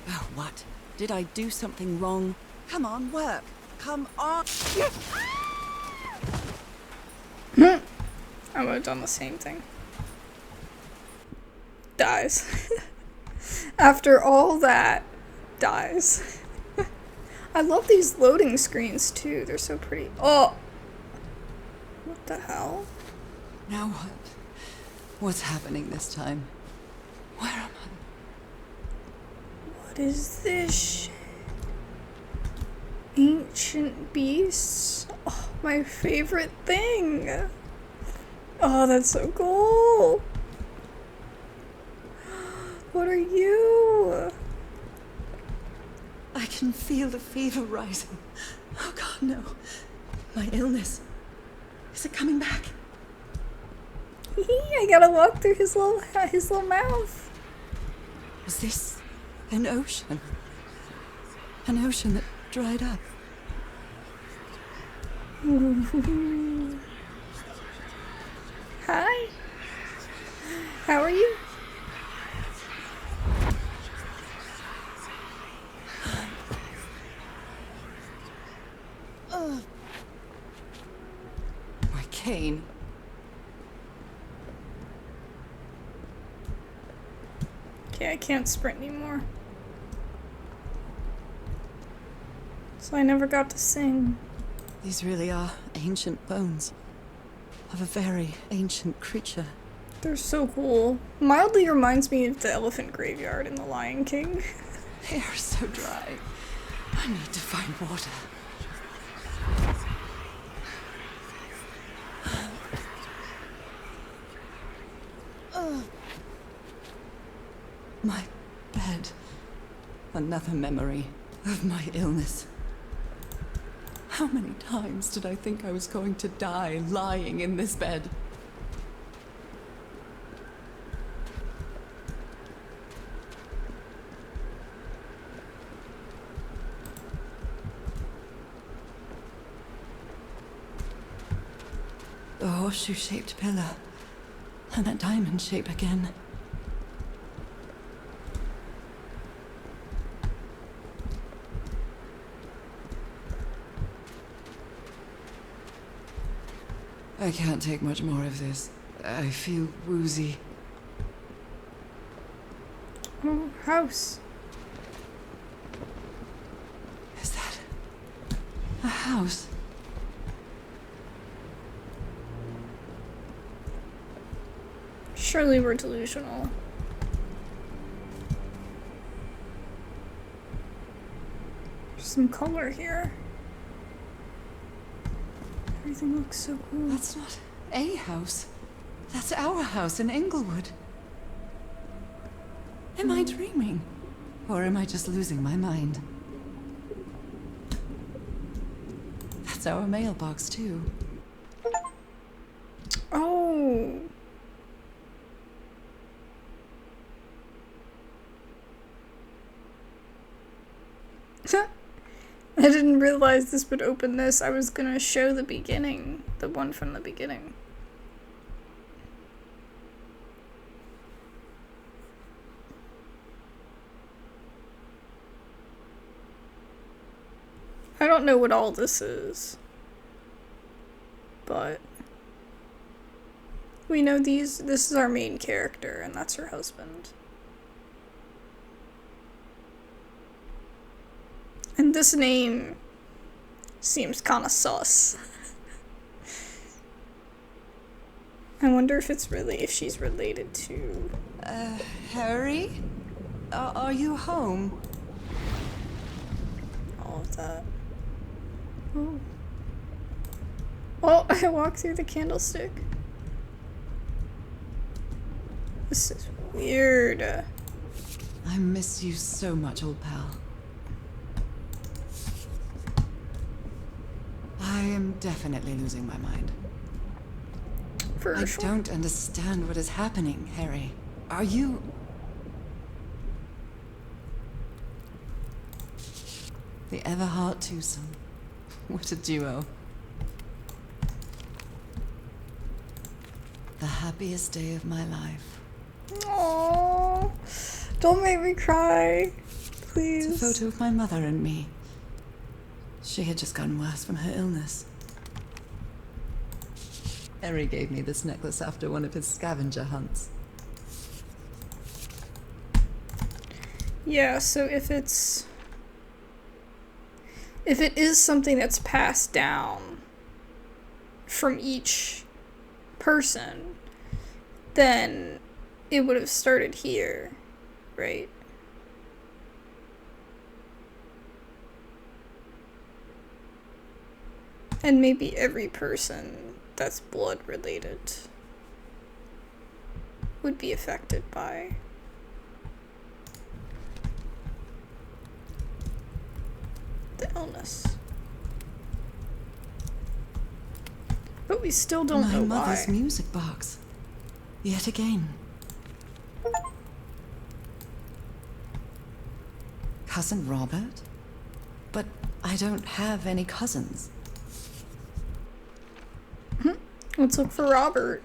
Oh, what? Did I do something wrong? Come on, work. Come on. I would have done the same thing. Dies. After all that, dies. I love these loading screens too. They're so pretty. Oh! What the hell? Now what? What's happening this time? Where am I? What is this shit? Ancient beasts? Oh, my favorite thing. Oh, that's so cool. What are you? I can feel the fever rising. Oh God, no. My illness. Is it coming back? I gotta walk through his little mouth. Was this an ocean? An ocean that dried up? Hi. How are you? My cane. Okay, I can't sprint anymore. So I never got to sing. These really are ancient bones of a very ancient creature. They're so cool. Mildly reminds me of the elephant graveyard in The Lion King. They are so dry. I need to find water. My bed. Another memory of my illness. How many times did I think I was going to die lying in this bed? The horseshoe-shaped pillar. And that diamond shape again. I can't take much more of this. I feel woozy. Oh, house. Is that a house? Surely we're delusional. There's some color here. Everything looks so cool. That's not a house. That's our house in Englewood. Am I dreaming? Or am I just losing my mind? That's our mailbox, too. Oh. I didn't realize this would open this. I was gonna show the beginning. The one from the beginning. I don't know what all this is. But we know this is our main character, and that's her husband. And this name seems kinda sus. I wonder if she's related to... Harry? Are you home? all of that. Oh. Oh, I walked through the candlestick. This is weird. I miss you so much, old pal. I am definitely losing my mind. For I sure. don't understand what is happening, Harry. Are you... The Everhart twosome. What a duo. The happiest day of my life. Aww. Don't make me cry. It's a Please. photo of my mother and me. She had just gotten worse from her illness. Harry gave me this necklace after one of his scavenger hunts. Yeah, so if it is something that's passed down from each person, then it would have started here, right? And maybe every person that's blood related would be affected by the illness. But we still don't know My mother's why. music box. Yet again. Cousin Robert? But I don't have any cousins. Let's look for Robert.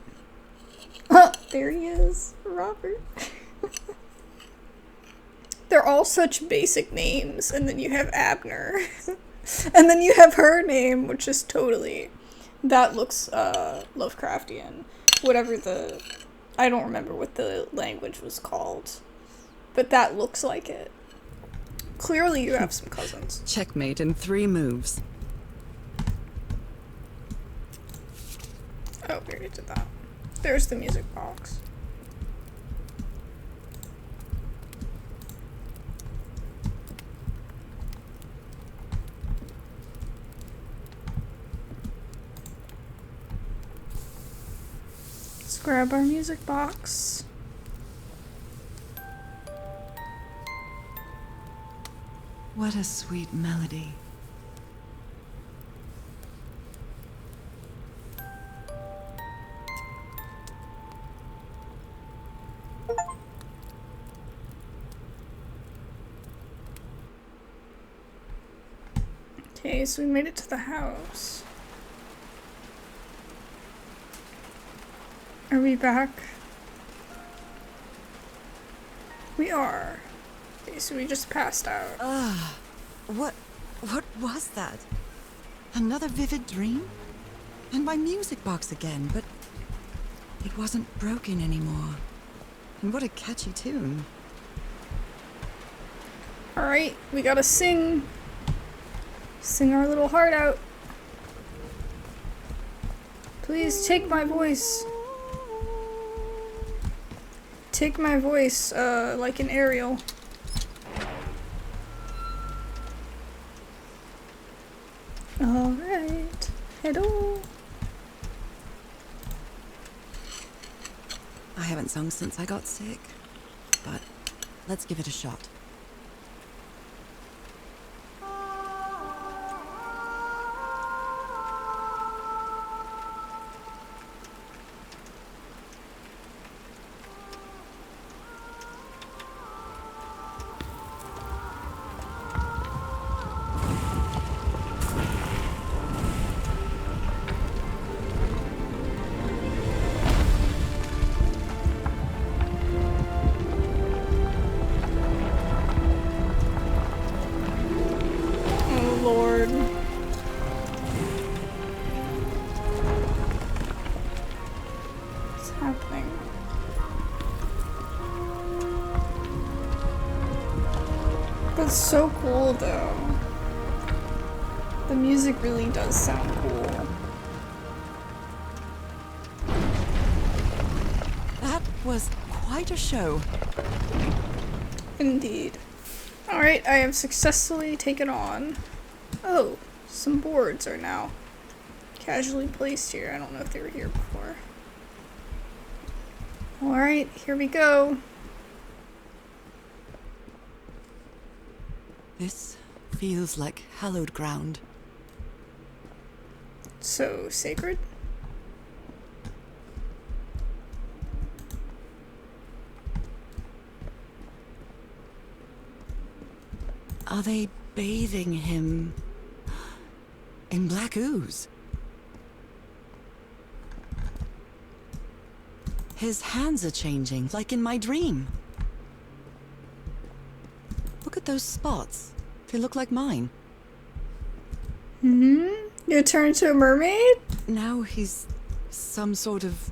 Oh, there he is. Robert. They're all such basic names. And then you have Abner. And then you have her name, which is totally... That looks Lovecraftian. Whatever the... I don't remember what the language was called. But that looks like it. Clearly you have some cousins. Checkmate in 3 moves. Oh, we already did that. There's the music box. Let's grab our music box. What a sweet melody. Okay, so we made it to the house. Are we back? We are. Okay, so we just passed out. What was that? Another vivid dream? And my music box again, but it wasn't broken anymore. And what a catchy tune. Alright, we gotta sing. Sing our little heart out. Please take my voice. Take my voice, like an Ariel. Alright. Hello. I haven't sung since I got sick, but let's give it a shot. Oh Lord. What's happening? That's so cool though. The music really does sound cool. That was quite a show. Indeed. Alright, I have successfully taken on. Oh, some boards are now casually placed here. I don't know if they were here before. Alright, here we go. This feels like hallowed ground. So sacred? Are they bathing him in black ooze? His hands are changing, like in my dream. Look at those spots. They look like mine. You turned to a mermaid? Now he's some sort of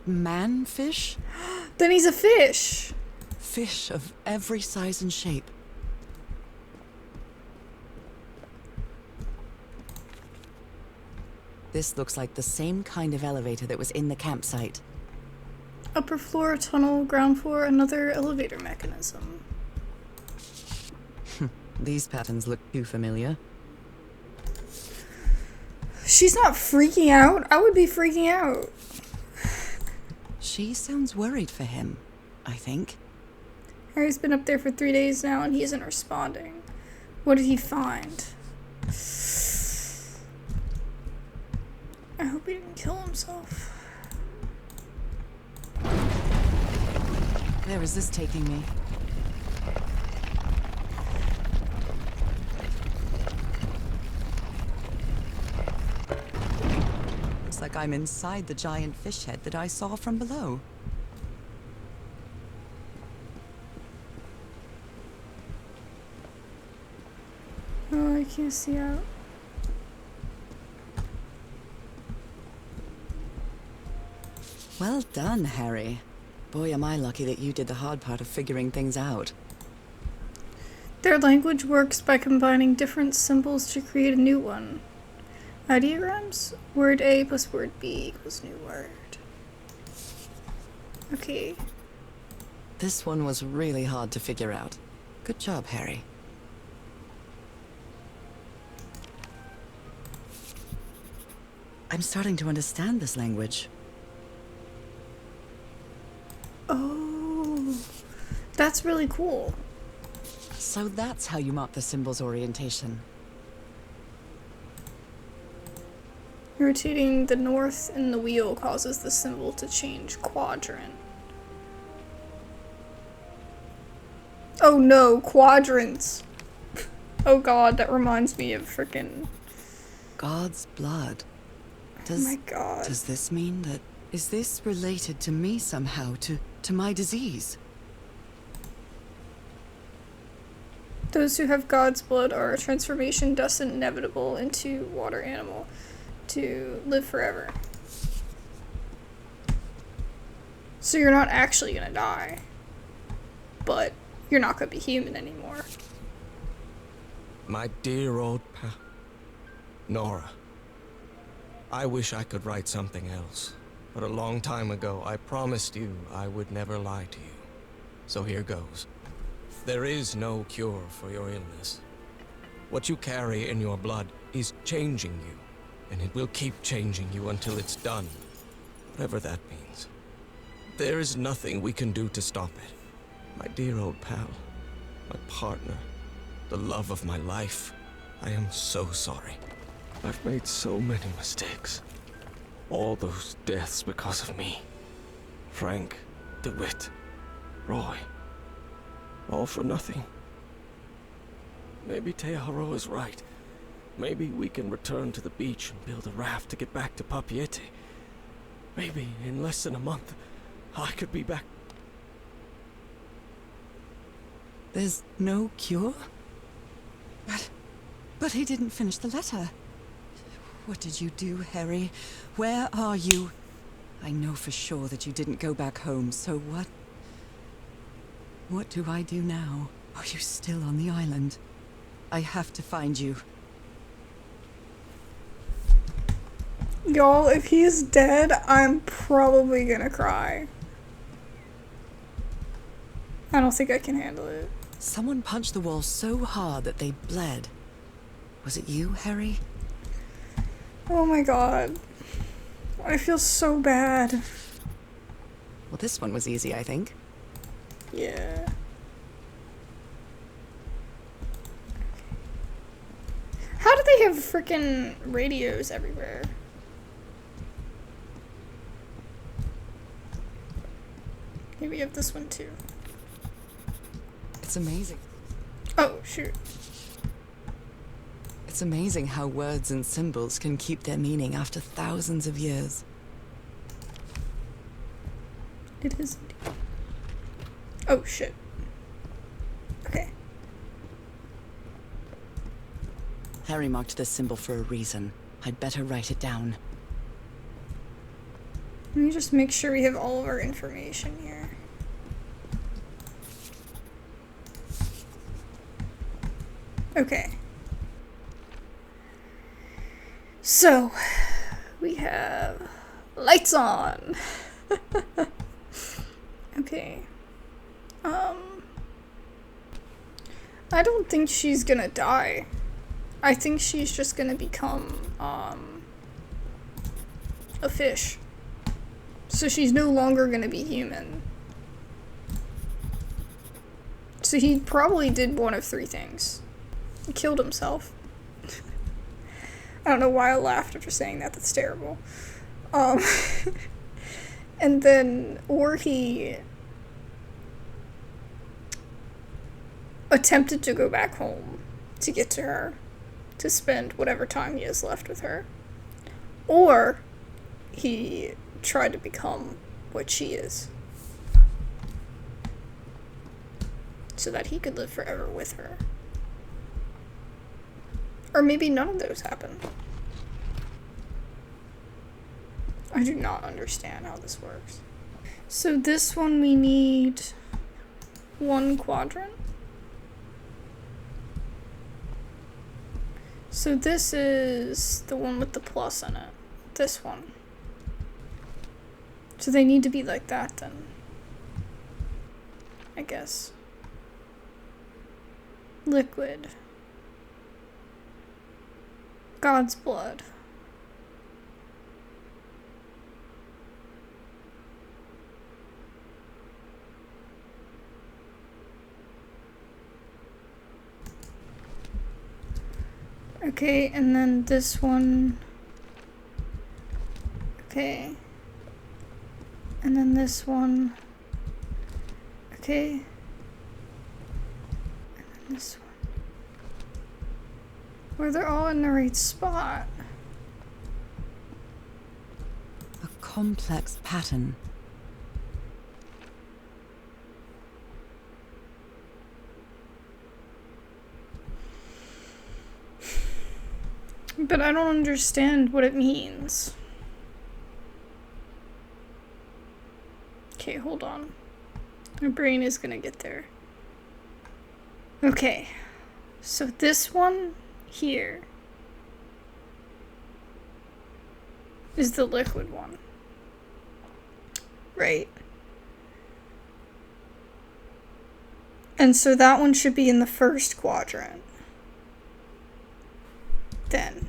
man-fish? Then he's a fish. Fish of every size and shape. This looks like the same kind of elevator that was in the campsite. Upper floor, tunnel, ground floor, another elevator mechanism. These patterns look too familiar. She's not freaking out. I would be freaking out. She sounds worried for him, I think. Harry's been up there for 3 days now and he isn't responding. What did he find? I hope he didn't kill himself. Where is this taking me? Looks like I'm inside the giant fish head that I saw from below. Oh, I can't see out. Well done, Harry. Boy, am I lucky that you did the hard part of figuring things out. Their language works by combining different symbols to create a new one. Ideograms? Word A plus word B equals new word. Okay. This one was really hard to figure out. Good job, Harry. I'm starting to understand this language. Oh, that's really cool. So that's how you mark the symbol's orientation. Rotating the north in the wheel causes the symbol to change quadrant. Oh no, quadrants. Oh god, that reminds me of frickin'... God's blood. Oh my god. Does this mean that... Is this related to me somehow, to my disease? Those who have God's blood are a transformation destined inevitable into water animal. to live forever. So you're not actually gonna die, but you're not gonna be human anymore. My dear old Nora. I wish I could write something else, but a long time ago I promised you I would never lie to you. So here goes. There is no cure for your illness. What you carry in your blood is changing you, and it will keep changing you until it's done, whatever that means. There is nothing we can do to stop it. My dear old pal, my partner, the love of my life, I am so sorry. I've made so many mistakes. All those deaths because of me. Frank, DeWitt, Roy. All for nothing. Maybe Teodoro is right. Maybe we can return to the beach and build a raft to get back to Papeete. Maybe in less than a month, I could be back. There's no cure? But he didn't finish the letter. What did you do, Harry? Where are you? I know for sure that you didn't go back home, so what? What do I do now? Are you still on the island? I have to find you. Y'all, if he's dead, I'm probably gonna cry. I don't think I can handle it. Someone punched the wall so hard that they bled. Was it you, Harry? Oh my god. I feel so bad. Well, this one was easy, I think. Yeah. How do they have freaking radios everywhere? Maybe we have this one too. It's amazing. Oh, shoot. It's amazing how words and symbols can keep their meaning after thousands of years. It is indeed. Oh, shit. Okay. Harry marked this symbol for a reason. I'd better write it down. Let me just make sure we have all of our information here. Okay. So, we have lights on. Okay. I don't think she's gonna die. I think she's just gonna become, a fish. So she's no longer gonna be human. So he probably did one of three things. He killed himself. I don't know why I laughed after saying that, that's terrible. And then, or he attempted to go back home to get to her, to spend whatever time he has left with her. Or he tried to become what she is, so that he could live forever with her. Or maybe none of those happened. I do not understand how this works. So this one we need one quadrant. So this is the one with the plus in it. This one. So they need to be like that then, I guess. Liquid. God's blood. Okay, and then this one. Okay. And then this one. Okay. And then this one. Where they're all in the right spot. A complex pattern. But I don't understand what it means. Okay, hold on. My brain is gonna get there. Okay. So this one here is the liquid one. Right. And so that one should be in the first quadrant. Then.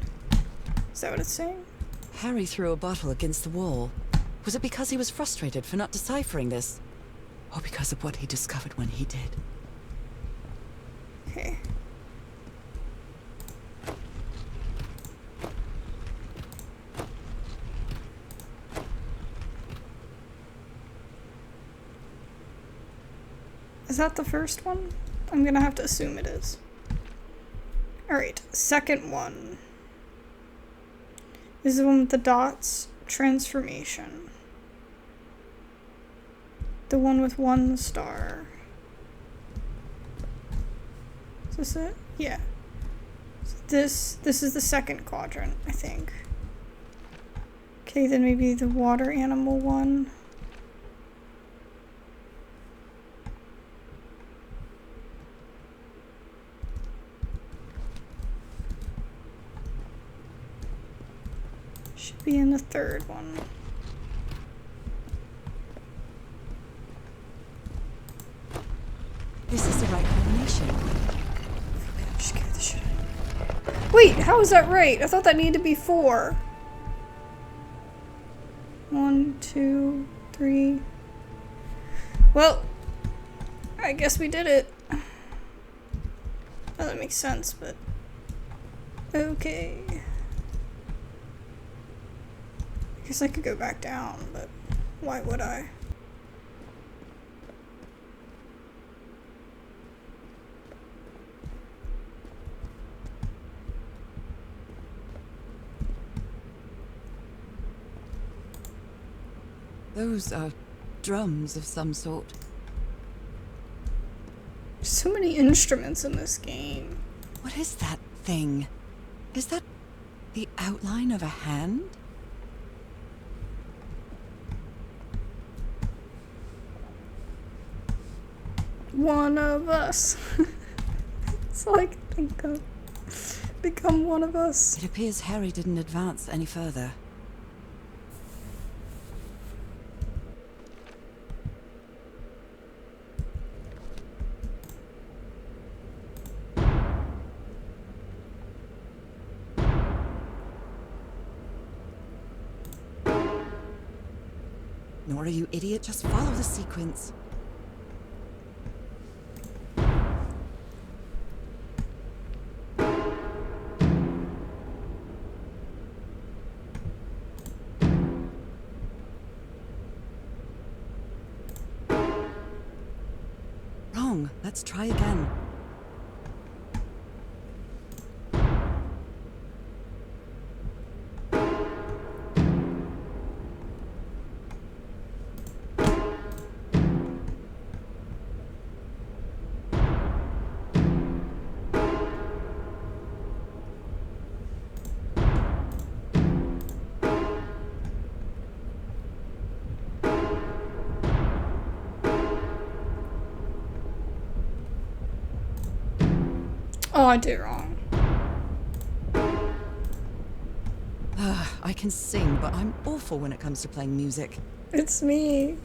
Is that what it's saying? Harry threw a bottle against the wall. Was it because he was frustrated for not deciphering this? Or because of what he discovered when he did? Okay. Is that the first one? I'm gonna have to assume it is. Alright, second one. Is the one with the dots. Transformation. The one with 1 star. Is this it? Yeah. So this is the second quadrant, I think. Okay, then maybe the water animal one. Should be in the third one. This is the right combination. I'm scared the shit out of me. Wait, how is that right? I thought that needed to be 4. 1, 2, 3. Well, I guess we did it. Well, that makes sense, but okay. I guess I could go back down, but why would I? Those are drums of some sort. So many instruments in this game. What is that thing? Is that the outline of a hand? One of us. That's all I can think of. Become one of us. It appears Harry didn't advance any further. Nora, you idiot, just follow the sequence. Wrong. Let's try again. Oh, I did wrong. I can sing, but I'm awful when it comes to playing music. It's me.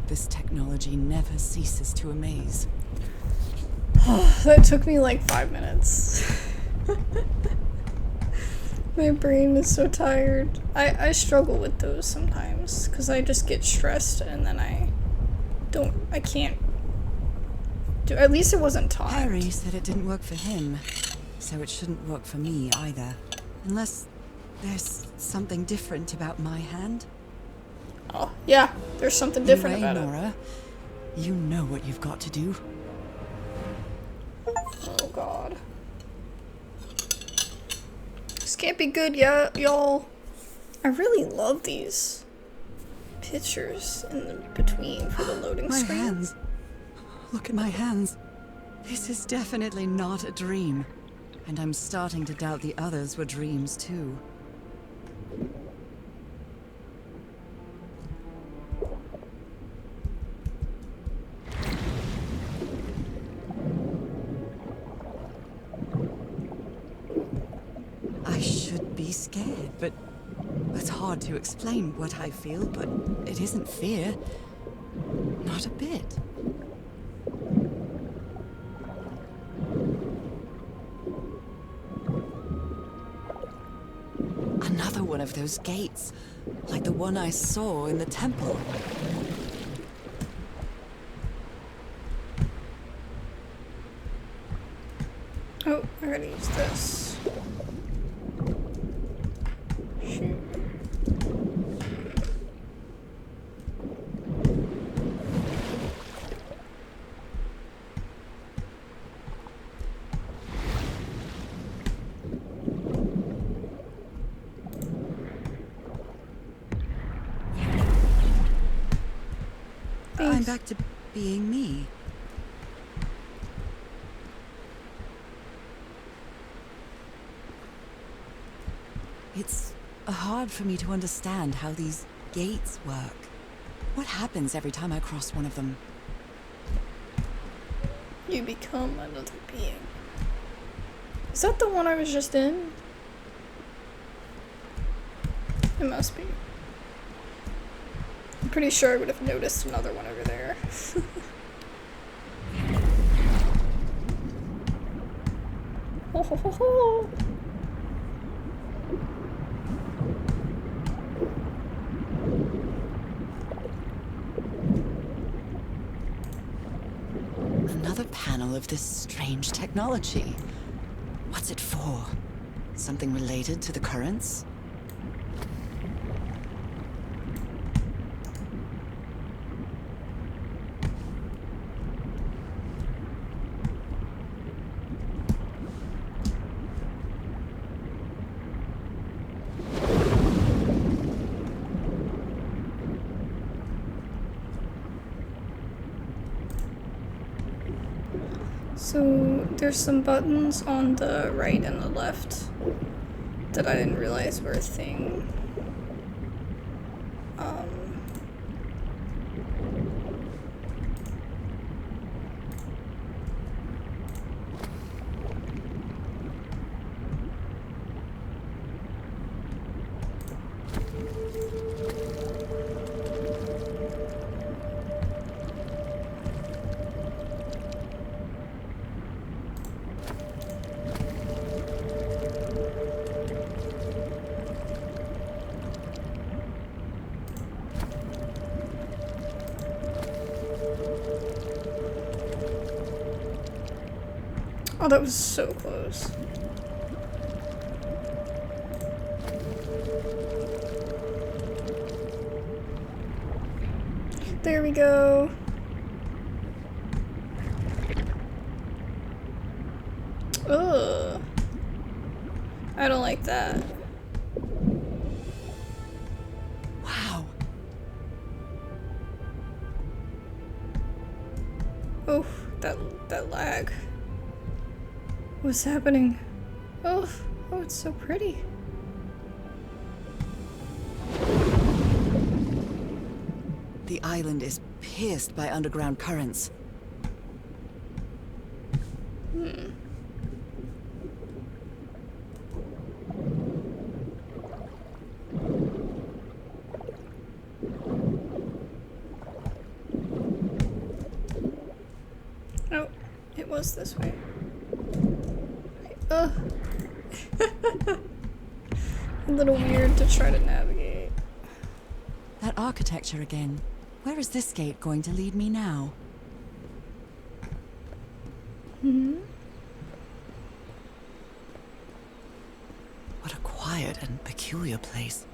This technology never ceases to amaze. That took me like 5 minutes. My brain is so tired. I struggle with those sometimes because I just get stressed and then I can't do. At least it wasn't timed. Harry said it didn't work for him. so it shouldn't work for me either. Unless there's something different about my hand. Oh, yeah, there's something different Anyway, about Nora, you know what you've got to do. it. Oh god. This can't be good yet, y'all. I really love these pictures in the between for the loading My screen. hands. Look at my hands. This is definitely not a dream. And I'm starting to doubt the others were dreams too. I should be scared, but it's hard to explain what I feel, but it isn't fear. Not a bit. Another one of those gates, like the one I saw in the temple. Oh, I gotta use this. Shoot. I'm Thanks. back to being me. It's hard for me to understand how these gates work. What happens every time I cross one of them? You become another being. Is that the one I was just in? It must be. I'm pretty sure I would have noticed another one over there. Ho ho ho ho! Another panel of this strange technology. What's it for? Something related to the currents? So there's some buttons on the right and the left that I didn't realize were a thing. Oh, that was so close. There we go. Ugh. I don't like that. Wow. Oh, that lag. What's happening? Oh, it's so pretty. The island is pierced by underground currents. Oh, it was this way. Ugh. A little weird to try to navigate. That architecture again. Where is this gate going to lead me now? quiet and peculiar place.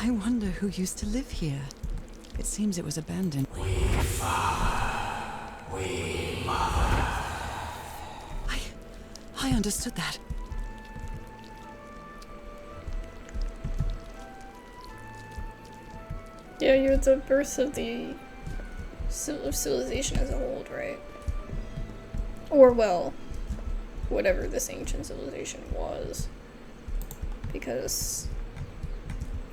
I wonder who used to live here. It seems it was abandoned. I understood that. Yeah, you're the birth of the civilization as a whole, right? Or, well, whatever this ancient civilization was. Because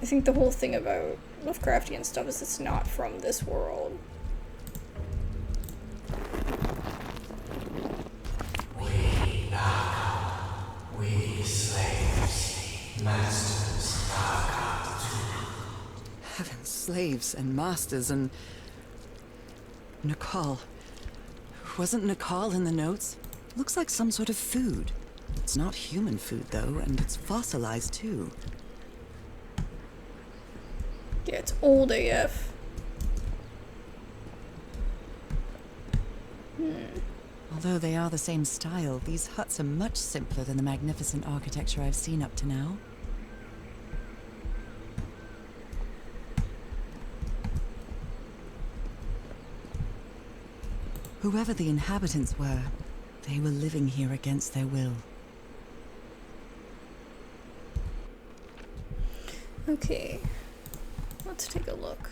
I think the whole thing about Lovecraftian stuff is it's not from this world. We slaves, masters, Heaven, slaves and masters and... Nakal. Wasn't Nakal in the notes? Looks like some sort of food. It's not human food, though, and it's fossilized, too. Yeah, it's old AF. Although they are the same style, these huts are much simpler than the magnificent architecture I've seen up to now. Whoever the inhabitants were, they were living here against their will. Okay. Let's take a look.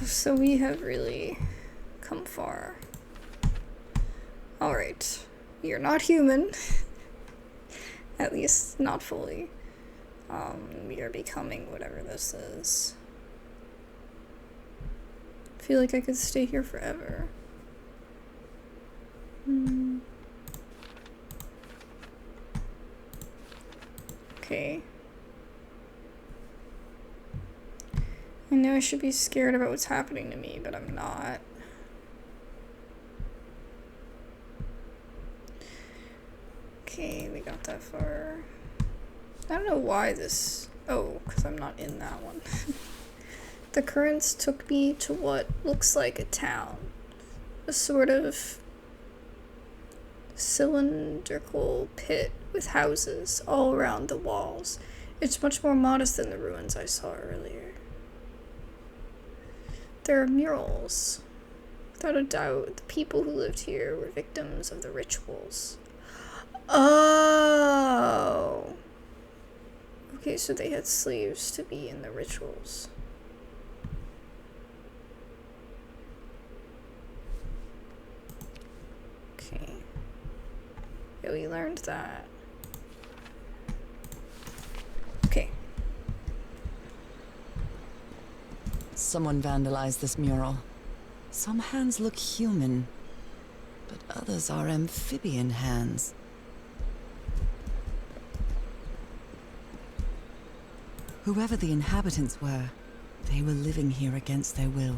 So we have really come far. Alright. You're not human. At least not fully. We are becoming whatever this is. I feel like I could stay here forever. Okay. I know I should be scared about what's happening to me, but I'm not. Okay, we got that far. I don't know why this... Oh, because I'm not in that one. The currents took me to what looks like a town. A sort of cylindrical pit with houses all around the walls. It's much more modest than the ruins I saw earlier. There are murals. Without a doubt, the people who lived here were victims of the rituals. Oh! Okay, so they had slaves to be in the rituals. Okay. Yeah, we learned that. Okay. Someone vandalized this mural. Some hands look human, but others are amphibian hands. Whoever the inhabitants were, they were living here against their will.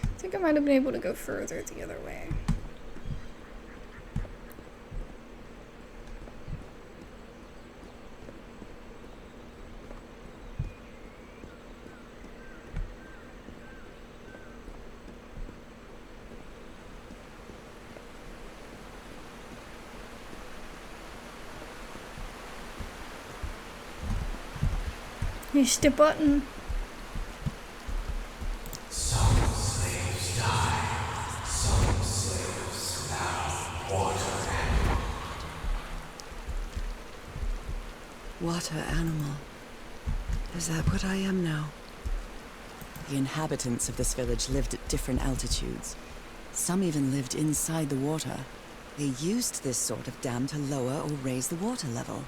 I think I might have been able to go further the other way. Here's the button. Some slaves die, some slaves now water animal. Water animal. Is that what I am now? The inhabitants of this village lived at different altitudes. Some even lived inside the water. They used this sort of dam to lower or raise the water level.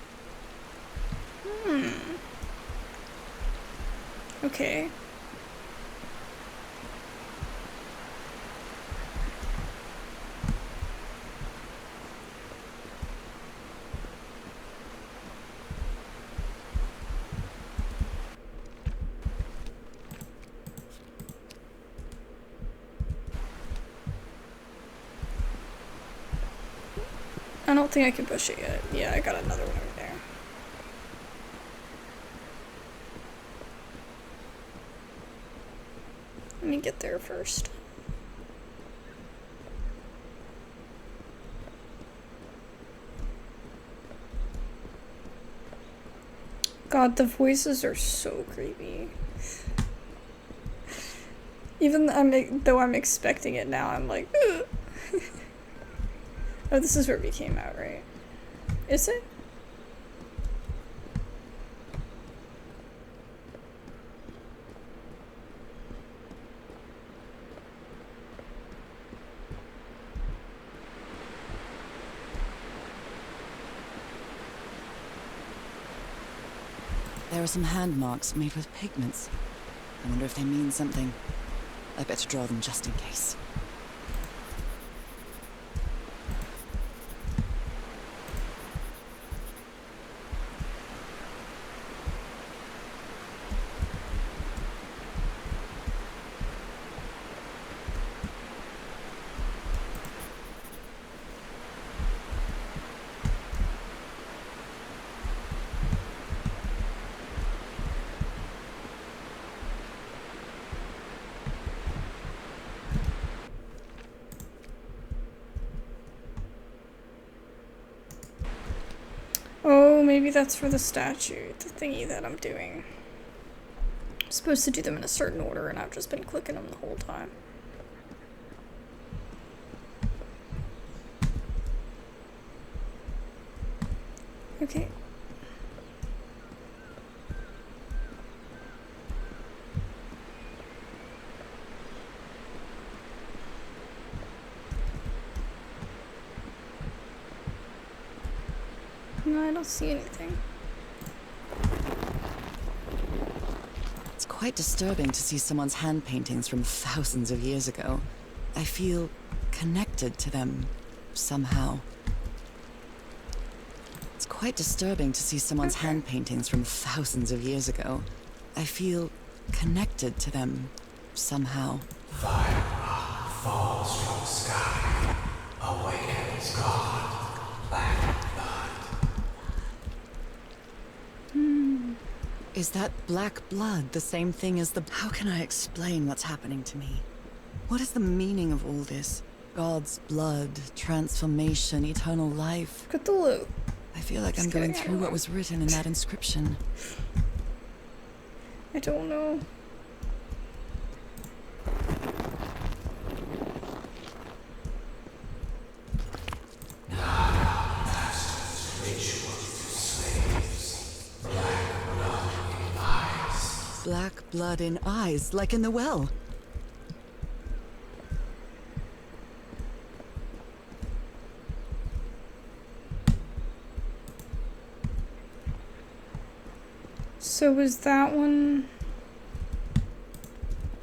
Okay. I don't think I can push it yet. Yeah, I got another one over there. Let me get there first. God, the voices are so creepy. Even though I'm expecting it now, I'm like, ugh. Oh, this is where we came out, right? Is it? There are some hand marks made with pigments. I wonder if they mean something. I better draw them just in case. Oh, maybe that's for the statue, the thingy that I'm doing. I'm supposed to do them in a certain order, and I've just been clicking them the whole time. Okay. No, I don't see anything. It's quite disturbing to see someone's hand paintings from thousands of years ago. I feel connected to them somehow. It's quite disturbing to see someone's hand paintings from thousands of years ago. I feel connected to them somehow. Fire falls from the sky, awakens God, black blood. Is that black blood the same thing as the... How can I explain what's happening to me? What is the meaning of all this? God's blood, transformation, eternal life. Cthulhu. I feel like I'm Just going kidding, I through don't what know. was written in that inscription. I don't know. Black blood in eyes, like in the well. So was that one...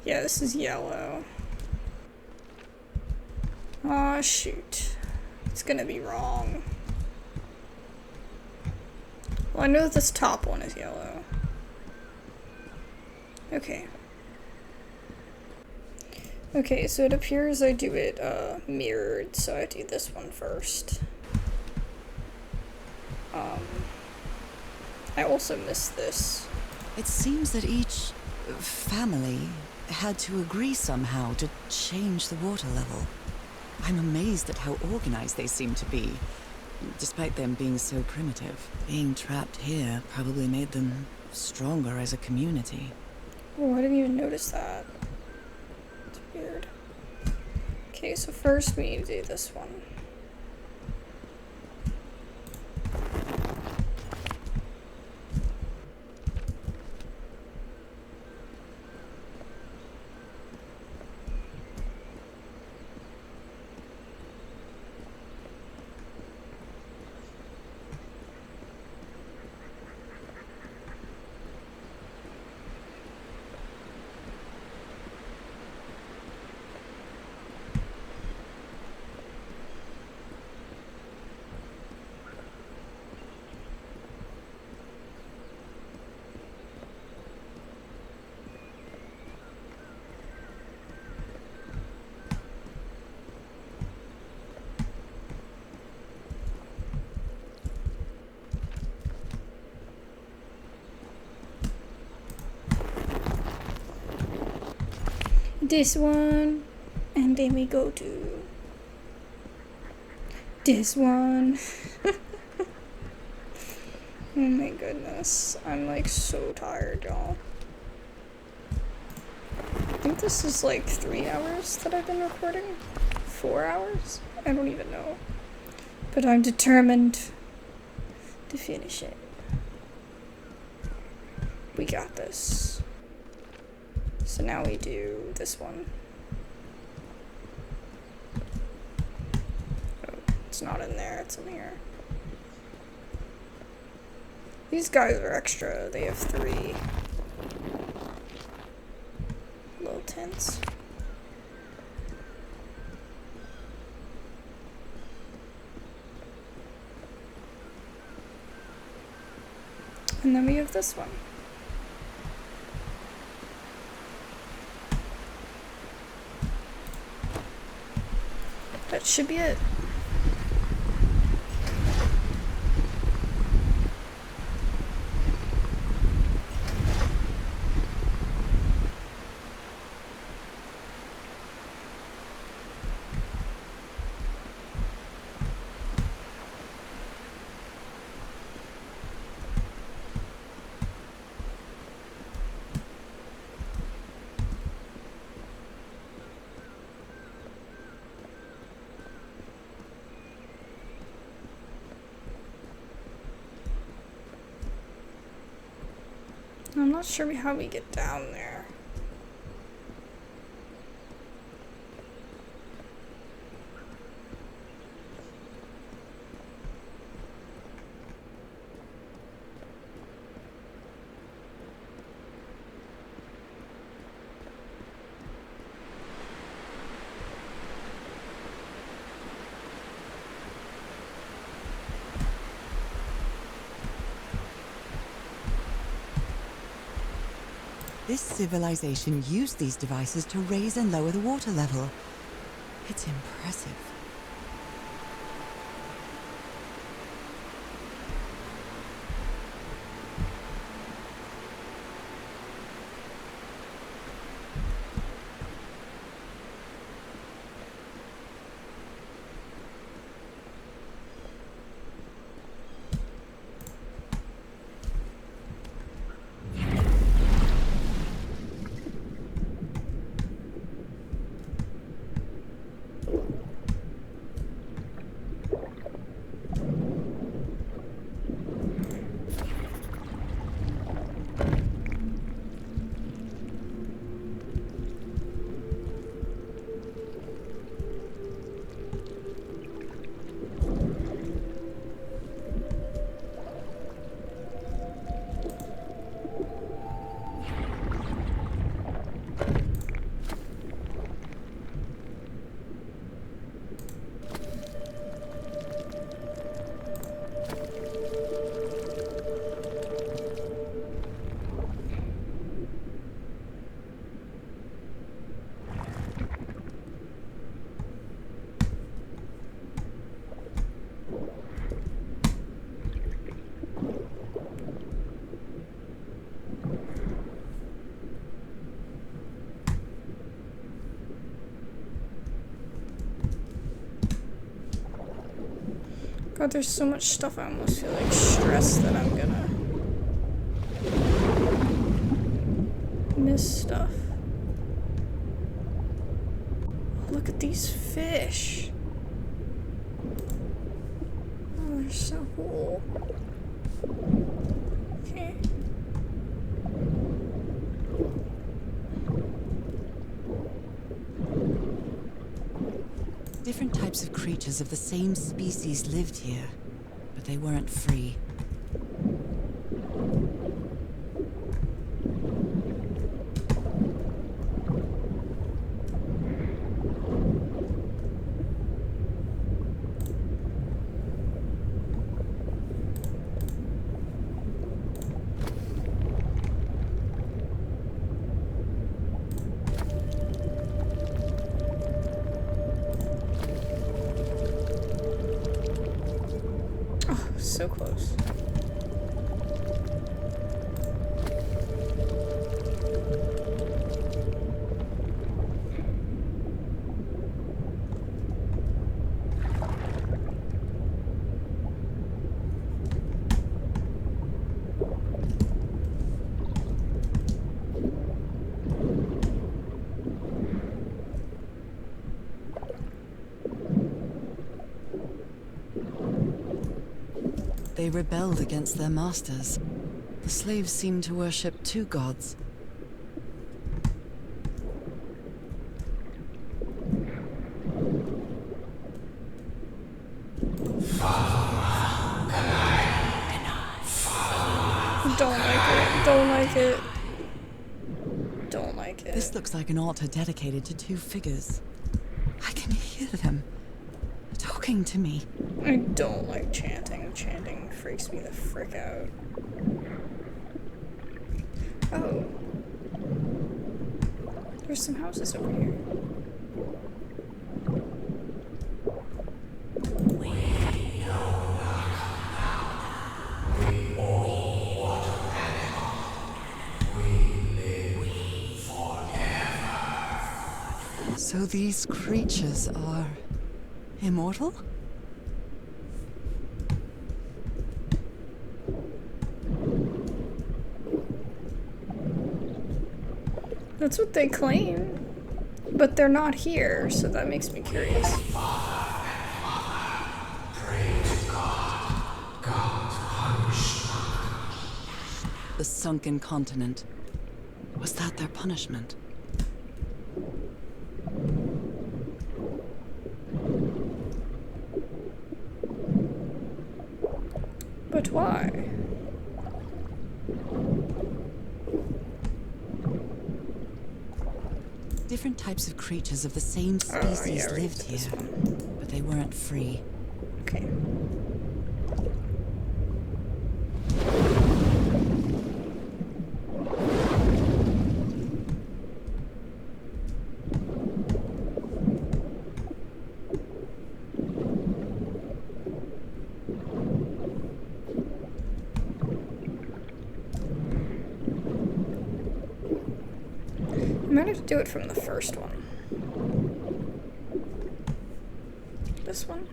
Yeah, this is yellow. Aw, shoot. It's gonna be wrong. Well, I know that this top one is yellow. Okay. Okay, so it appears I do it mirrored, so I do this one first. I also missed this. It seems that each family had to agree somehow to change the water level. I'm amazed at how organized they seem to be, despite them being so primitive. Being trapped here probably made them stronger as a community. Oh, I didn't even notice that. It's weird. Okay, so first we need to do this one. this one, and then we go to this one. Oh my goodness, I'm like so tired, y'all. I think this is like 3 hours that I've been recording. 4 hours? I don't even know. But I'm determined to finish it. We got this. So now we do this one. Oh, it's not in there, it's in here. These guys are extra. They have 3 little tents. And then we have this one. That should be it. I'm not sure how we get down there. This civilization used these devices to raise and lower the water level. It's impressive. God, there's so much stuff, I almost feel like stressed that I'm gonna miss stuff. Look at these fish. Oh, they're so cool. Okay. Different types of creatures of the same species lived here, but they weren't free. So close. They rebelled against their masters. The slaves seemed to worship two gods. Don't like it. Don't like it. Don't like it. This looks like an altar dedicated to two figures. I can hear them talking to me. I don't like chanting. Chanting freaks me the frick out. Oh. There's some houses over here. So these creatures are immortal? That's what they claim. But they're not here, so that makes me curious. The sunken continent. Was that their punishment? But why? Different types of creatures of the same species yeah, lived here, but they weren't free. Okay. I might have to do it from the first one. This one?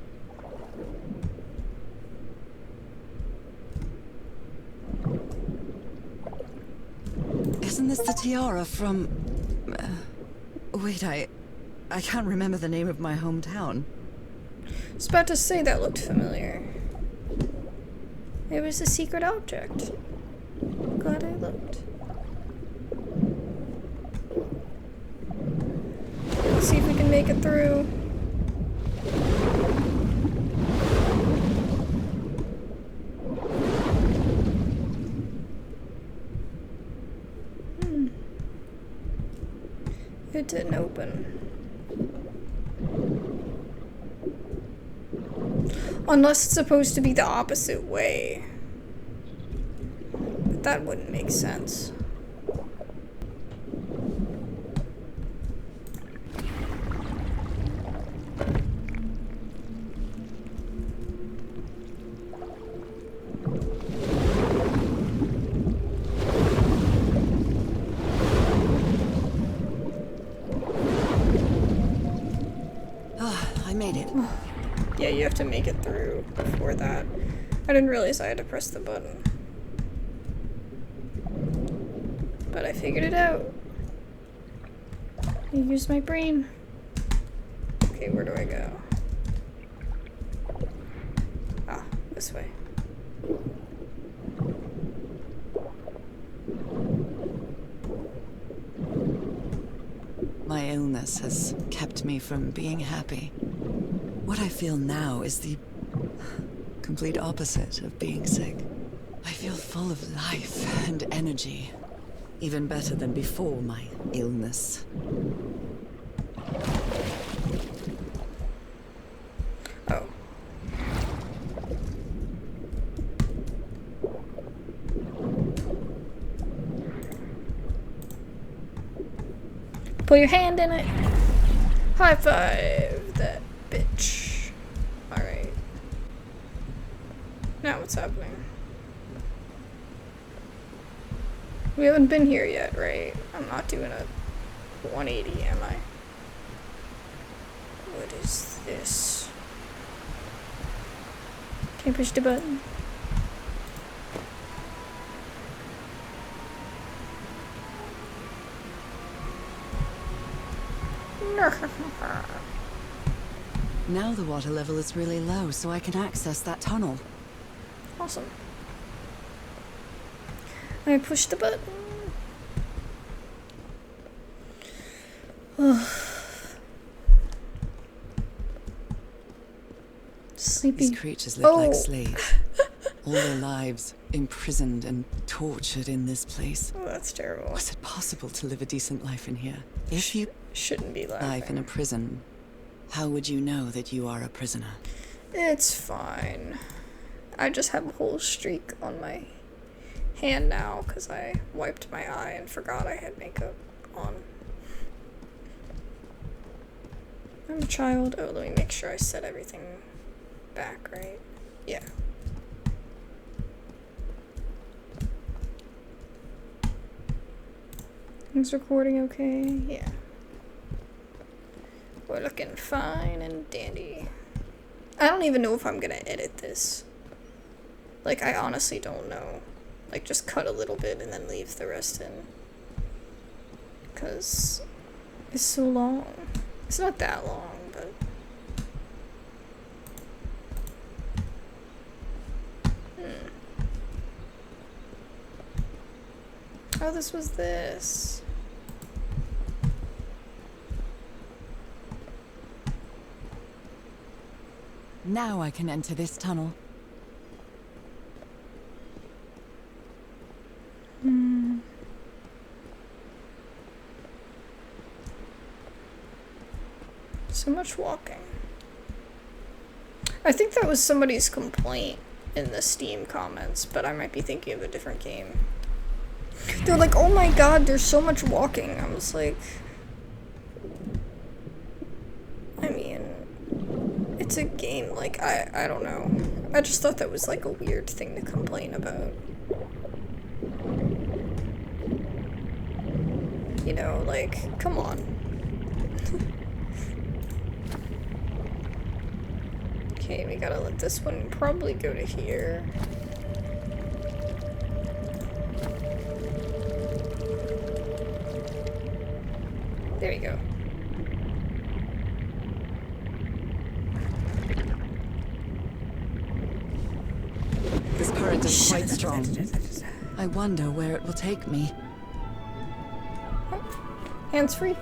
Isn't this the tiara from... wait, I can't remember the name of my hometown. I was about to say that looked familiar. It was a secret object. Glad I looked. Let's see if we can make it through. It didn't open. Unless it's supposed to be the opposite way. But that wouldn't make sense. I made it. Yeah, you have to make it through before that. I didn't realize I had to press the button. But I figured it out. I used my brain. Okay, where do I go? Ah, this way. My illness has kept me from being happy. What I feel now is the complete opposite of being sick. I feel full of life and energy. Even better than before my illness. Oh. Put your hand in it. High five that bitch. Alright. Now what's happening? We haven't been here yet, right? I'm not doing a 180, am I? What is this? Can I push the button? Now the water level is really low, so I can access that tunnel. Oh, Awesome. I pushed the button. Sleepy. These creatures live like slaves. All their lives imprisoned and tortured in this place. Oh, that's terrible. Was it possible to live a decent life in here? If you Shouldn't be laughing. live in a prison, how would you know that you are a prisoner? It's fine. I just have a whole streak on my hand now because I wiped my eye and forgot I had makeup on. I'm a child. Oh, let me make sure I set everything back right. Yeah. Things recording okay? Yeah. We're looking fine and dandy. I don't even know if I'm gonna edit this. Like, I honestly don't know. Like, just cut a little bit and then leave the rest in. Because it's so long. It's not that long, but... Oh, this was this. Now I can enter this tunnel. So much walking. I think that was somebody's complaint in the Steam comments, but I might be thinking of a different game. They're like, oh my god, there's so much walking. I was like... I mean... It's a game, like, I don't know. I just thought that was like a weird thing to complain about. You know, like, come on. Okay, we gotta let this one probably go to here. There we go. This current is quite strong. I wonder where it will take me. Hands free.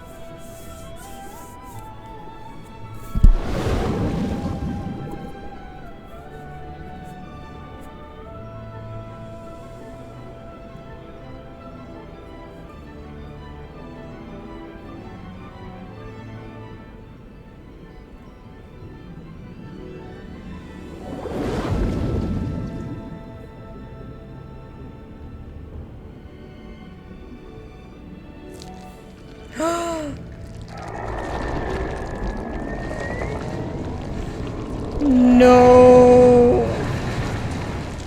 No.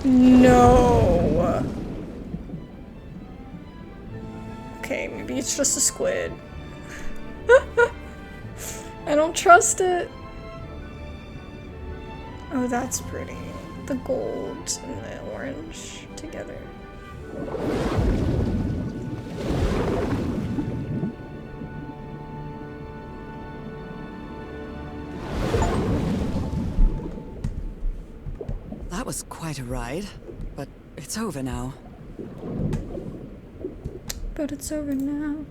No. Okay, maybe it's just a squid. I don't trust it. Oh, that's pretty. The gold and the orange together. That was quite a ride, but it's over now. But it's over now.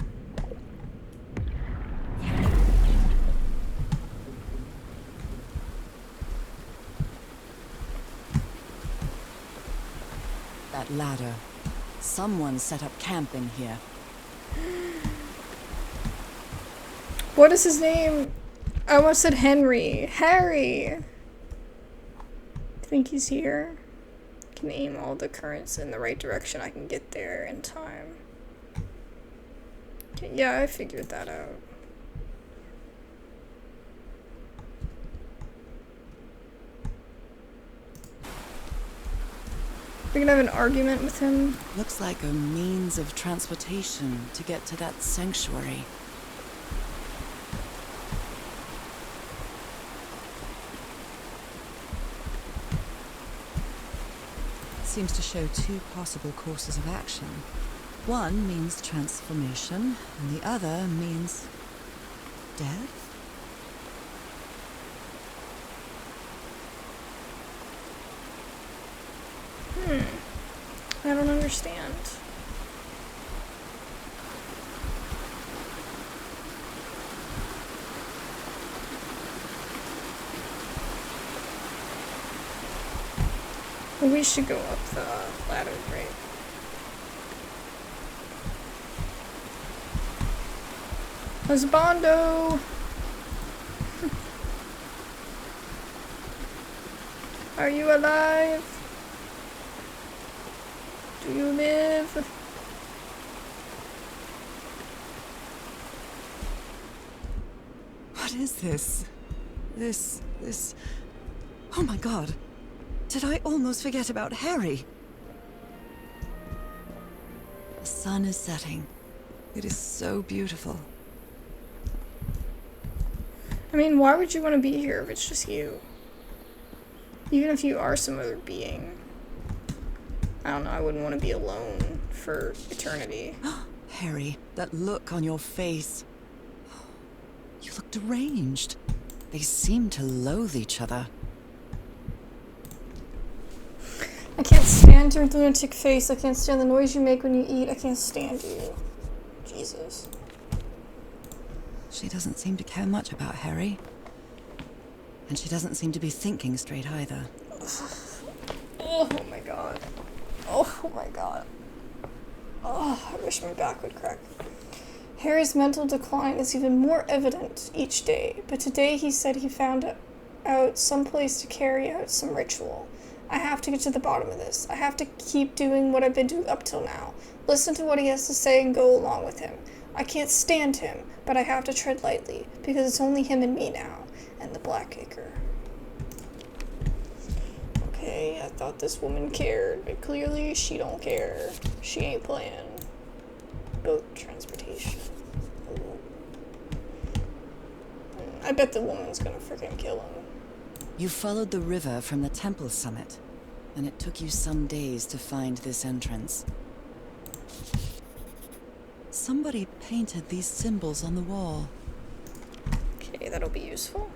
That ladder. Someone set up camp in here. What is his name? I almost said Henry. Harry! I think he's here. I can aim all the currents in the right direction. I can get there in time. Okay, yeah, I figured that out. We're gonna have an argument with him. Looks like a means of transportation to get to that sanctuary. Seems to show two possible courses of action. One means transformation, and the other means death? I don't understand. Well, we should go up the ladder, right? Husbando! Are you alive? Do you live? What is this? This... Oh my god. Did I almost forget about Harry? The sun is setting. It is so beautiful. I mean, why would you want to be here if it's just you? Even if you are some other being. I don't know, I wouldn't want to be alone for eternity. Harry, that look on your face. You look deranged. They seem to loathe each other. I can't stand your lunatic face. I can't stand the noise you make when you eat. I can't stand you. Jesus. She doesn't seem to care much about Harry. And she doesn't seem to be thinking straight either. Oh my god. Oh my god. Oh, I wish my back would crack. Harry's mental decline is even more evident each day, but today he said he found out some place to carry out some ritual. I have to get to the bottom of this. I have to keep doing what I've been doing up till now. Listen to what he has to say and go along with him. I can't stand him, but I have to tread lightly, because it's only him and me now, and the Blackacre. Okay, I thought this woman cared, but clearly she don't care. She ain't playing. Boat transportation. Ooh. I bet the woman's gonna freaking kill him. You followed the river from the temple summit, and it took you some days to find this entrance. Somebody painted these symbols on the wall. Okay, that'll be useful.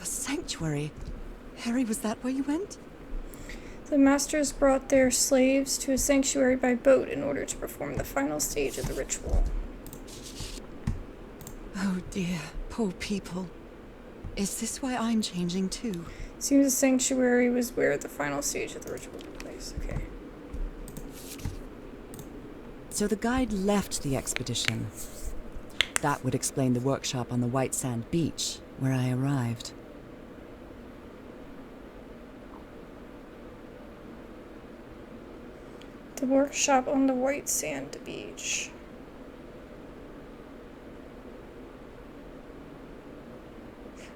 A sanctuary. Harry, was that where you went? The masters brought their slaves to a sanctuary by boat in order to perform the final stage of the ritual. Oh dear, poor people. Is this why I'm changing too? Seems the sanctuary was where the final stage of the ritual took place. Okay. So the guide left the expedition. That would explain the workshop on the White Sand Beach, where I arrived. The workshop on the White Sand Beach.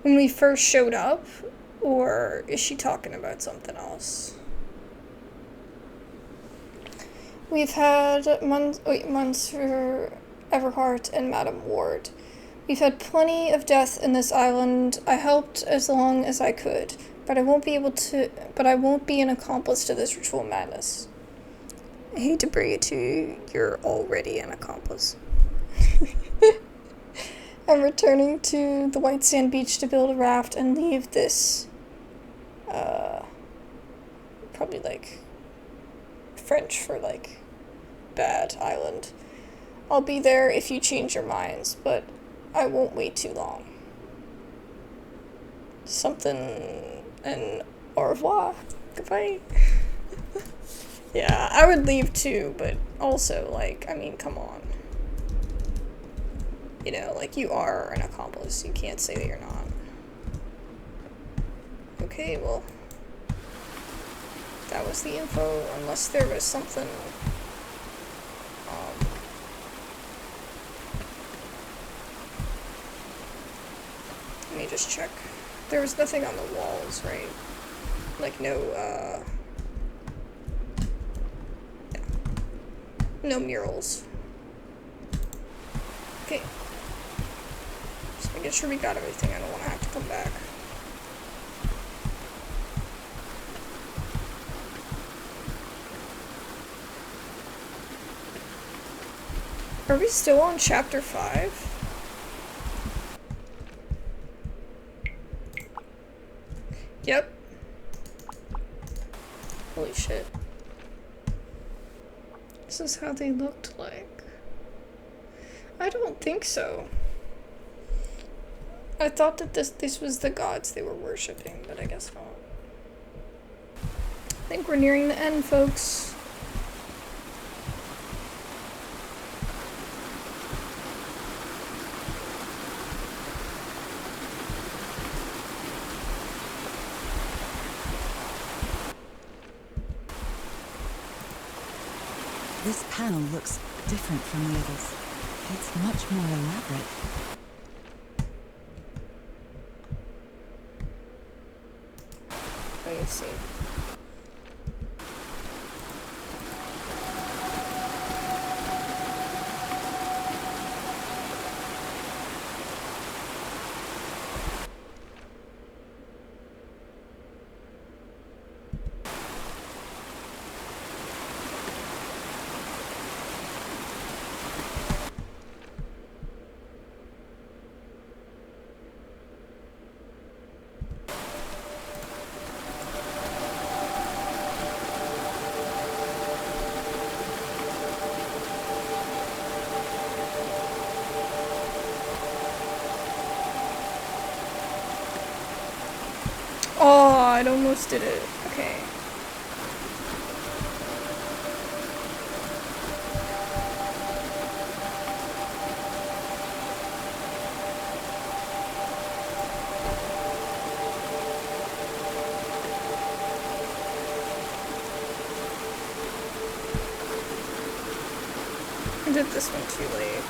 When we first showed up, or is she talking about something else? We've had Monsieur Everhart and Madame Ward. We've had plenty of death in this island. I helped as long as I could, but I won't be an accomplice to this ritual madness. I hate to bring it to you, you're already an accomplice. I'm returning to the White Sand Beach to build a raft and leave this, probably like French for like bad island. I'll be there if you change your minds, but I won't wait too long. Something and au revoir. Goodbye. Yeah, I would leave too, but also, like, I mean, come on. You know, like, you are an accomplice. You can't say that you're not. Okay, well, that was the info, unless there was something, let me just check. There was nothing on the walls, right? Like, no, no murals. Okay. Just making sure we got everything. I don't want to have to come back. Are we still on chapter 5? Yep. Holy shit. This is how they looked like. I don't think so. I thought that this was the gods they were worshipping, but I guess not. I think we're nearing the end, folks. This panel looks different from the others. It's much more elaborate. Let me see. Oh, I almost did it. Okay. I did this one too late.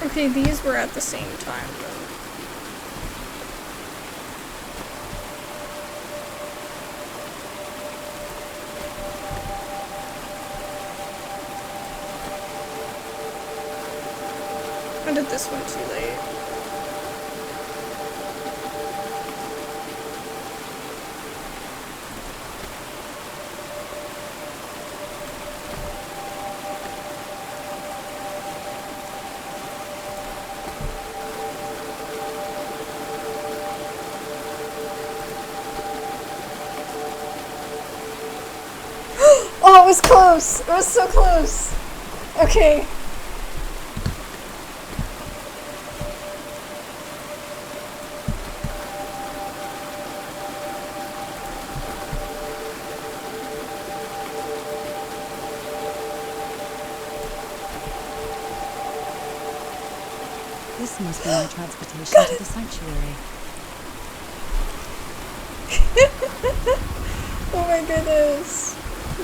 Okay, these were at the same time though. I did this one too late. Oh, it was close! It was so close! Okay. This must be my transportation to the sanctuary. Oh my goodness.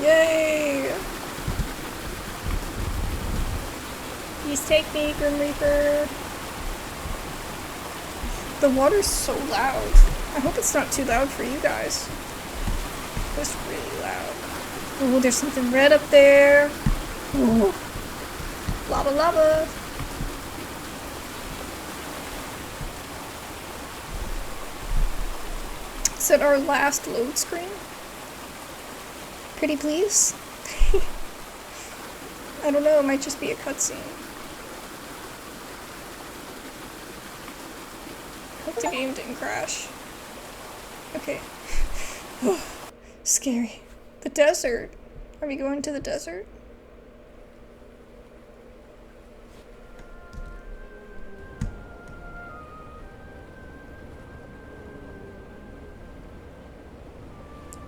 Yay! Please take me, Grim Reaper. The water's so loud. I hope it's not too loud for you guys. It's really loud. Oh, there's something red up there. Ooh. Lava lava. Is it our last load screen? Pretty please? I don't know, it might just be a cutscene. Hope the game didn't crash. Okay. Scary. The desert. Are we going to the desert?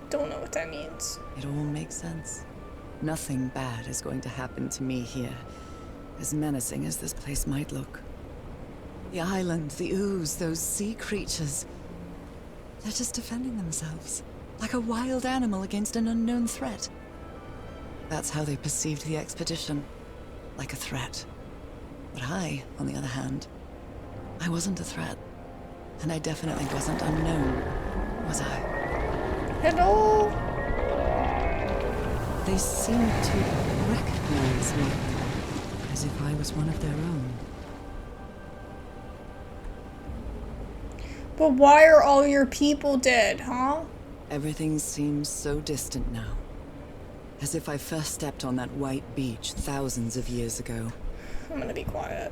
Don't know what that means. It all makes sense. Nothing bad is going to happen to me here, as menacing as this place might look. The island, the ooze, those sea creatures. They're just defending themselves, like a wild animal against an unknown threat. That's how they perceived the expedition, like a threat. But I, on the other hand, I wasn't a threat. And I definitely wasn't unknown, was I? Hello? They seemed to recognize me, as if I was one of their own. But why are all your people dead, huh? Everything seems so distant now. As if I first stepped on that white beach thousands of years ago. I'm gonna be quiet.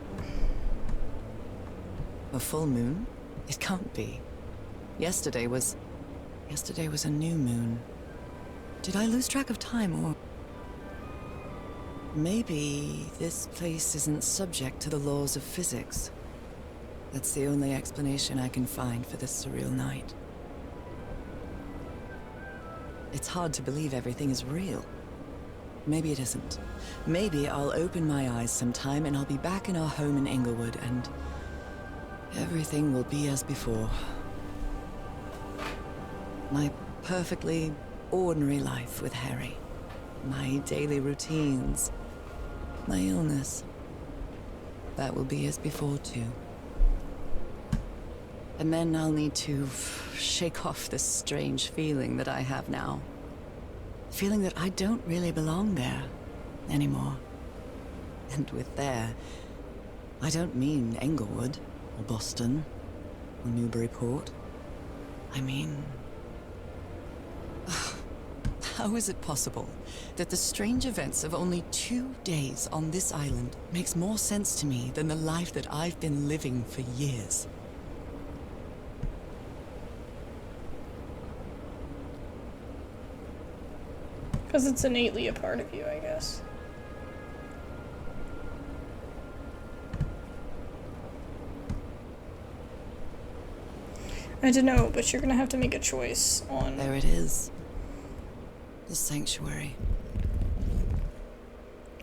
A full moon? It can't be. Yesterday was a new moon. Did I lose track of time, or... Maybe this place isn't subject to the laws of physics. That's the only explanation I can find for this surreal night. It's hard to believe everything is real. Maybe it isn't. Maybe I'll open my eyes sometime and I'll be back in our home in Inglewood and everything will be as before. My perfectly ordinary life with Harry. My daily routines. My illness. That will be as before too. And then I'll need to shake off this strange feeling that I have now. Feeling that I don't really belong there anymore. And with there, I don't mean Englewood, or Boston, or Newburyport. I mean... How is it possible that the strange events of only 2 days on this island makes more sense to me than the life that I've been living for years? Because it's innately a part of you, I guess. I don't know, but you're gonna have to make a choice on... There it is. The sanctuary.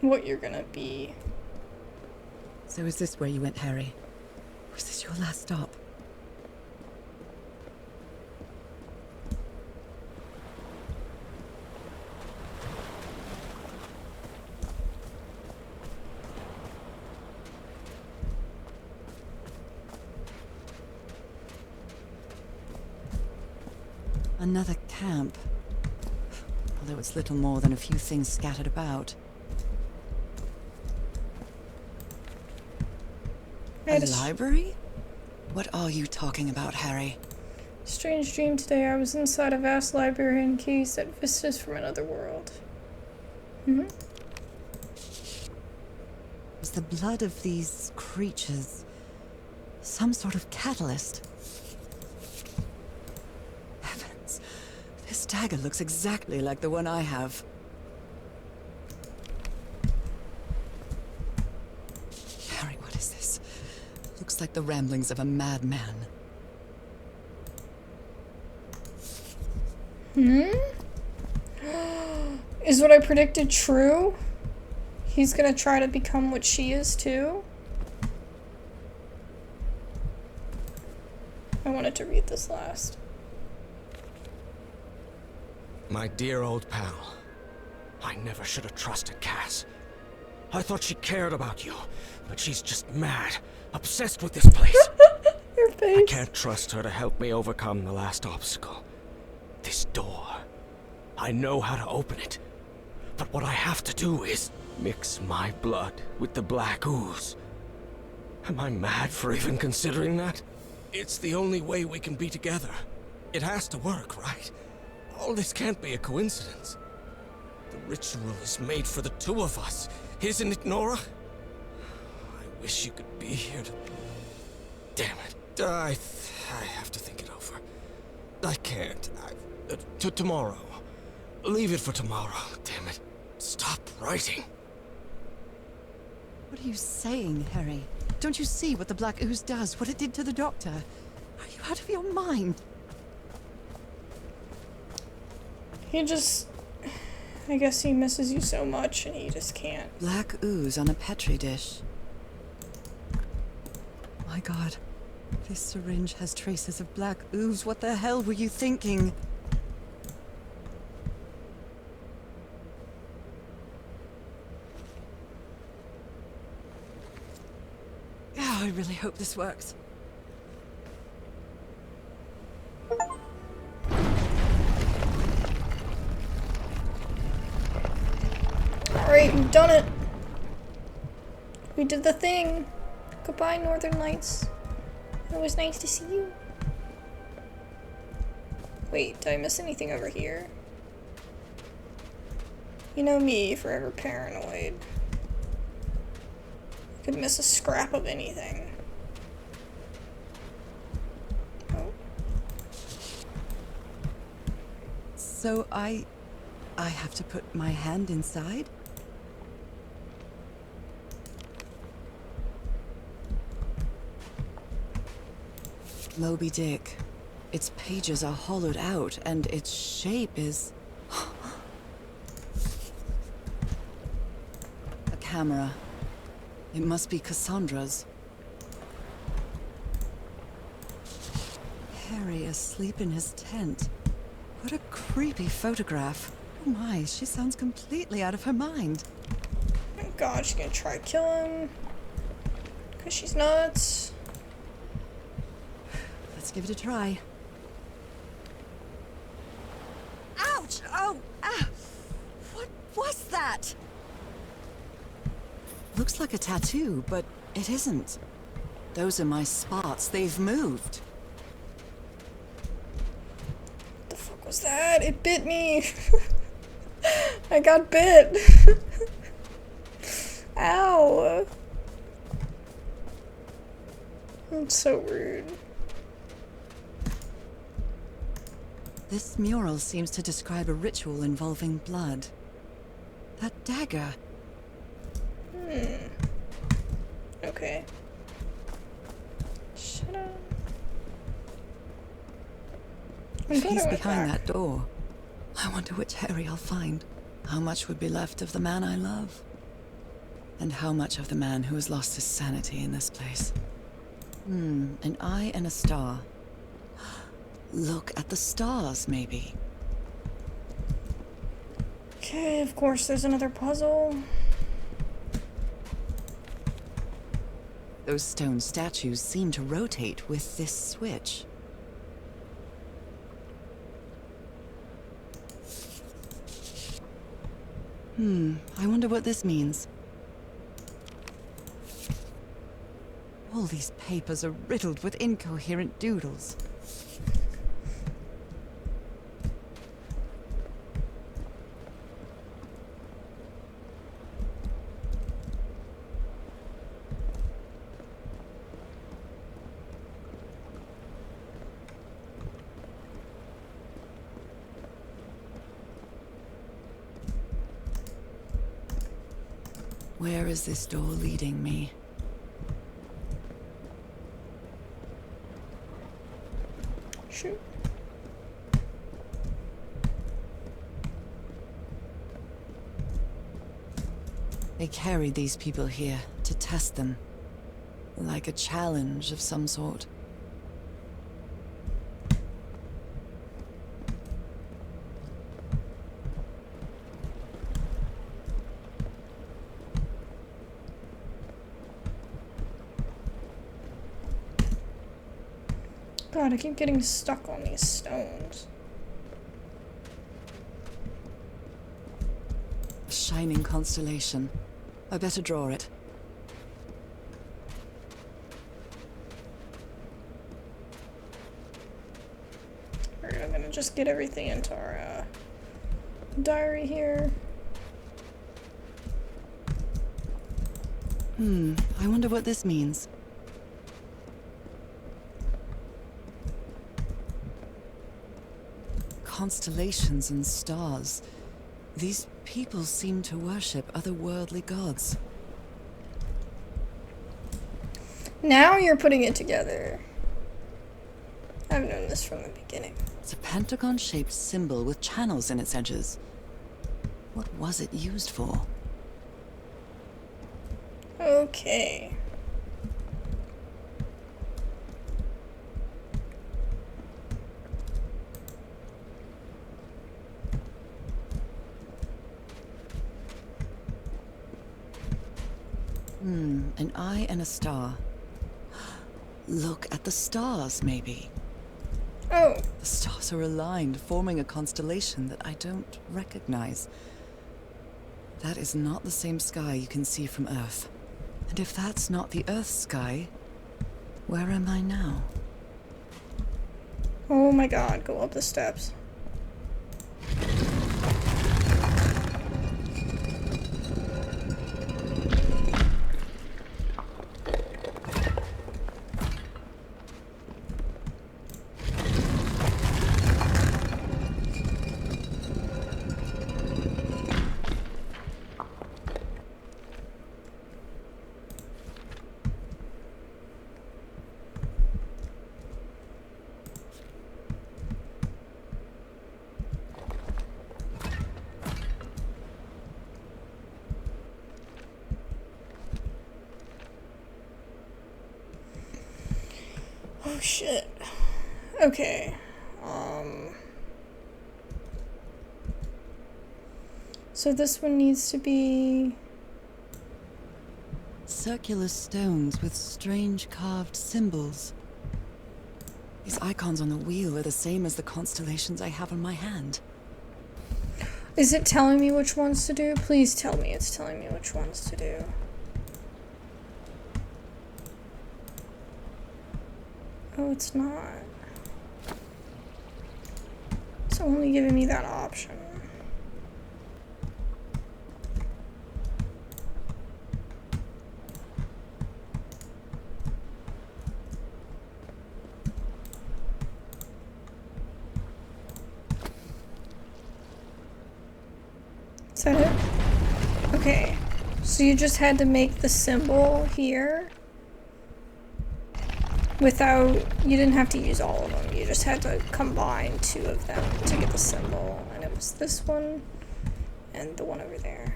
What you're gonna be. So is this where you went, Harry? Was this your last stop? Another camp. Although it's little more than a few things scattered about. A library? What are you talking about, Harry? Strange dream today. I was inside a vast library and gazed at vistas from another world. Was the blood of these creatures some sort of catalyst? Heavens, this dagger looks exactly like the one I have. Harry, what is this? Looks like the ramblings of a madman. Is what I predicted true? He's gonna try to become what she is too? I wanted to read this last. My dear old pal. I never should have trusted Cass. I thought she cared about you, but she's just mad, obsessed with this place. Your face. I can't trust her to help me overcome the last obstacle. This door. I know how to open it. But what I have to do is mix my blood with the black ooze. Am I mad for even considering that? It's the only way we can be together. It has to work, right? All this can't be a coincidence. The ritual is made for the two of us, isn't it, Nora? I wish you could be here to... Damn it. I have to think it over. I can't. Tomorrow. Leave it for tomorrow, damn it. Stop writing. What are you saying, Harry? Don't you see what the black ooze does? What it did to the doctor? Are you out of your mind? He just... I guess he misses you so much and he just can't. Black ooze on a petri dish. My God. This syringe has traces of black ooze. What the hell were you thinking? Oh, I really hope this works. Alright, we've done it. We did the thing. Goodbye, Northern Lights. It was nice to see you. Wait, did I miss anything over here? You know me, forever paranoid. Could miss a scrap of anything. Oh. So I have to put my hand inside? Moby Dick. Its pages are hollowed out, and its shape is... a camera. It must be Cassandra's. Harry asleep in his tent. What a creepy photograph. Oh my, she sounds completely out of her mind. Oh god, she's gonna try to kill him. Because she's nuts. Let's give it a try. Ouch! Oh! Ah! What was that? Looks like a tattoo, but it isn't. Those are my spots. They've moved. What the fuck was that? It bit me. I got bit. Ow. That's so rude. This mural seems to describe a ritual involving blood. That dagger. Okay. Shut up. I'm glad He's I went behind back. that door. I wonder which Harry I'll find. How much would be left of the man I love? And how much of the man who has lost his sanity in this place? An eye and a star. Look at the stars, maybe. Okay, of course there's another puzzle. Those stone statues seem to rotate with this switch. I wonder what this means. All these papers are riddled with incoherent doodles. Where is this door leading me? Shoot. They carried these people here to test them. Like a challenge of some sort. God, I keep getting stuck on these stones. A shining constellation. I better draw it. Alright, I'm gonna just get everything into our diary here. I wonder what this means. Constellations and stars. These people seem to worship otherworldly gods. Now you're putting it together. I've known this from the beginning. It's a pentagon-shaped symbol with channels in its edges. What was it used for? Okay. An eye and a star. Look at the stars, maybe. Oh, The stars are aligned, forming a constellation that I don't recognize. That is not the same sky you can see from Earth. And if that's not the Earth's sky, where am I now? Oh my god, go up the steps. Oh shit. Okay. So this one needs to be... Circular stones with strange carved symbols. These icons on the wheel are the same as the constellations I have on my hand. Is it telling me which ones to do? Please tell me it's telling me which ones to do. Oh, it's not. It's only giving me that option. Is that it? Okay. So you just had to make the symbol here without, you didn't have to use all of them. You just had to combine 2 of them to get the symbol. And it was this one and the one over there.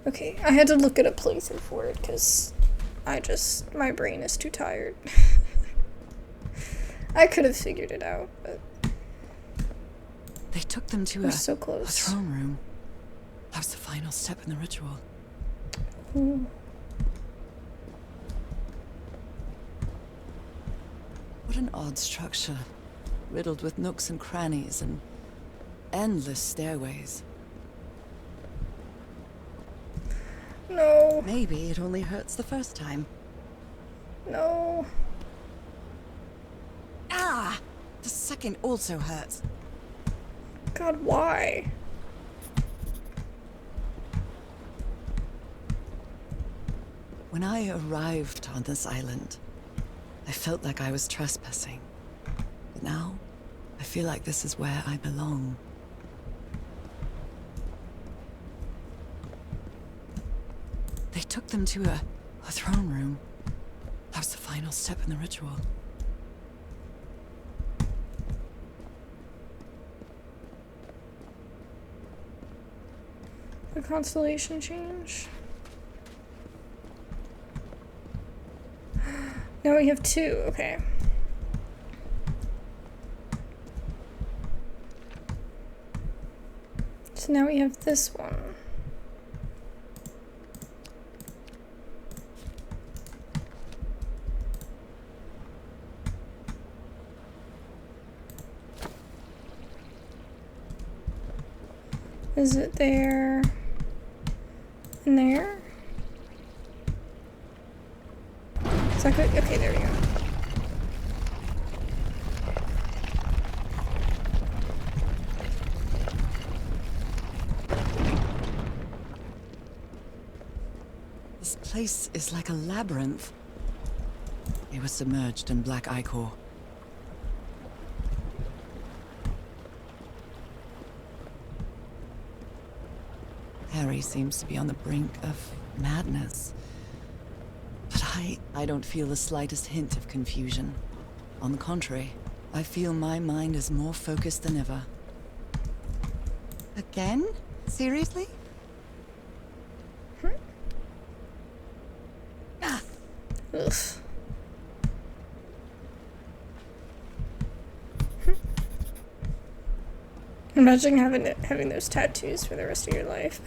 Okay, I had to look at a playthrough for it because my brain is too tired. I could have figured it out, but They took them to we're a so close. throne room. That was the final step in the ritual. Ooh. What an odd structure, riddled with nooks and crannies and endless stairways. No, Maybe it only hurts the first time. no. Ah! The second also hurts. God, why? When I arrived on this island, I felt like I was trespassing. But now, I feel like this is where I belong. They took them to a throne room. That was the final step in the ritual. The constellation change? Now we have 2, okay. So now we have this one. Is it there? In there? Is that good? Okay, there we go. This place is like a labyrinth. It was submerged in black ichor. Harry seems to be on the brink of madness. But I don't feel the slightest hint of confusion. On the contrary, I feel my mind is more focused than ever. Again? Seriously? Ah! Ugh. Imagine having those tattoos for the rest of your life.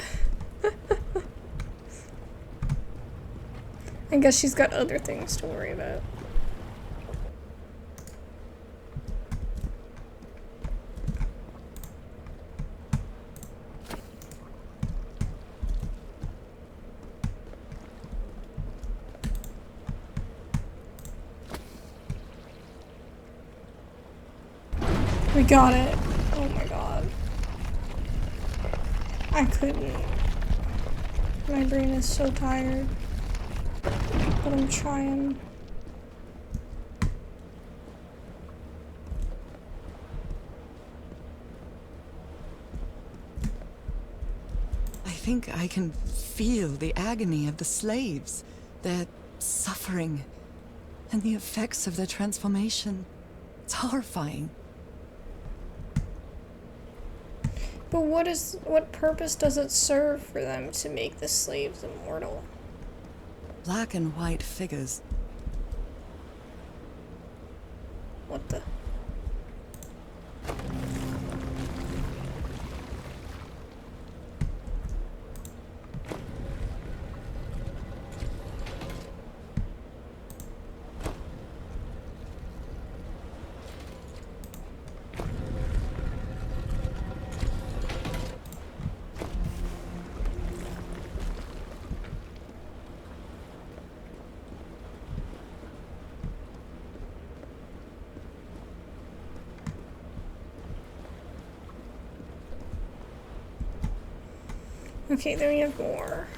I guess she's got other things to worry about. We got it. Oh my god. I couldn't. My brain is so tired. But I'm trying. I think I can feel the agony of the slaves, their suffering, and the effects of their transformation. It's horrifying. But what purpose does it serve for them to make the slaves immortal? Black and white figures. What the? Okay, then we have more.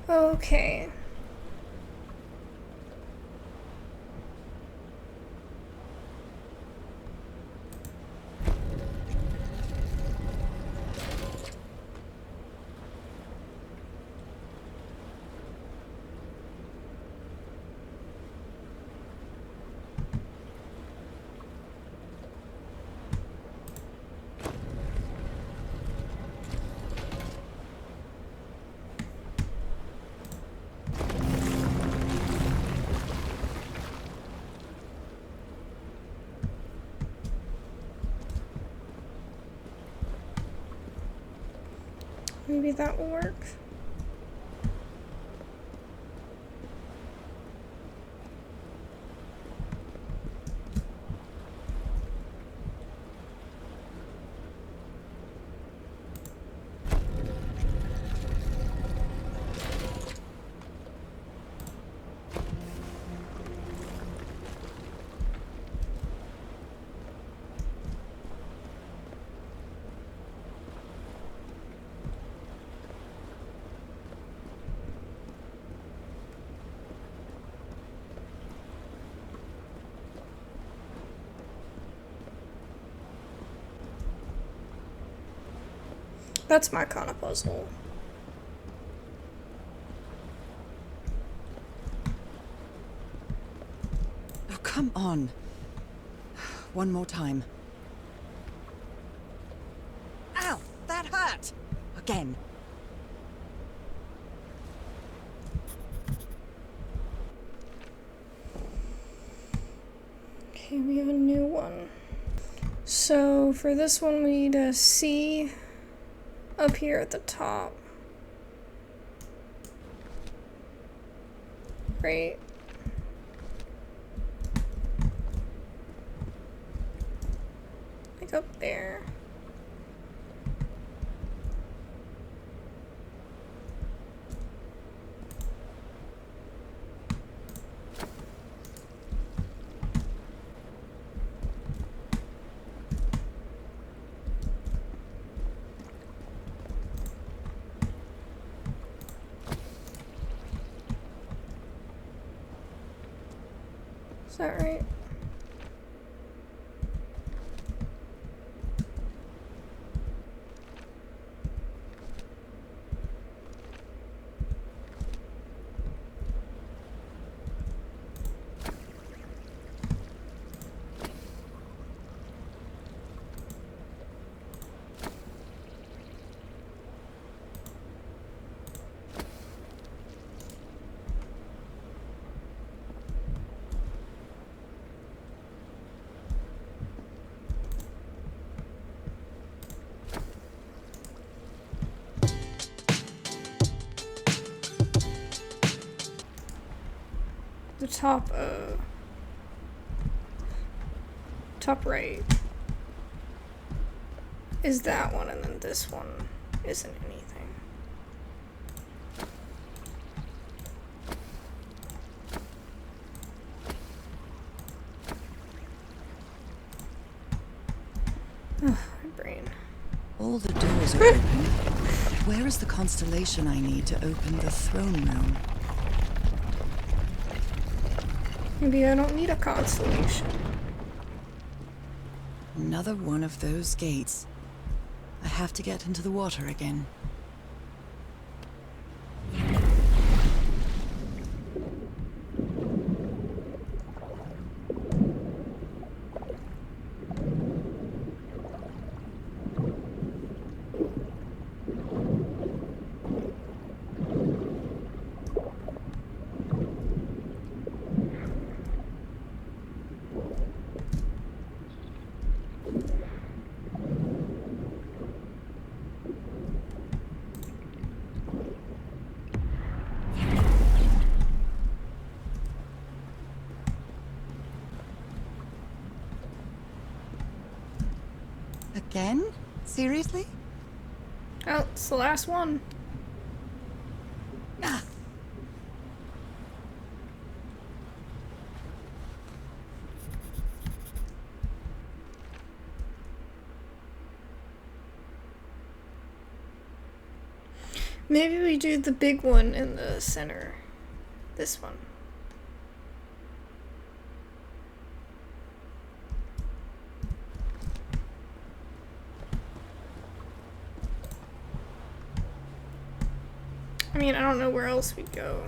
Okay. Maybe that will work. That's my kind of puzzle. Oh, come on. One more time. Ow! That hurt! Again. Okay, we have a new one. So for this one, we need a C up here at the top. Right? Like up there. Is that right? the top right is that one, and then this one isn't anything. Ugh, my brain. All the doors are open. Where is the constellation I need to open the throne room? Maybe I don't need a constellation. Another one of those gates. I have to get into the water again. Again? Seriously? Oh, it's the last one. Ah. Maybe we do the big one in the center. This one. I mean, I don't know where else we'd go.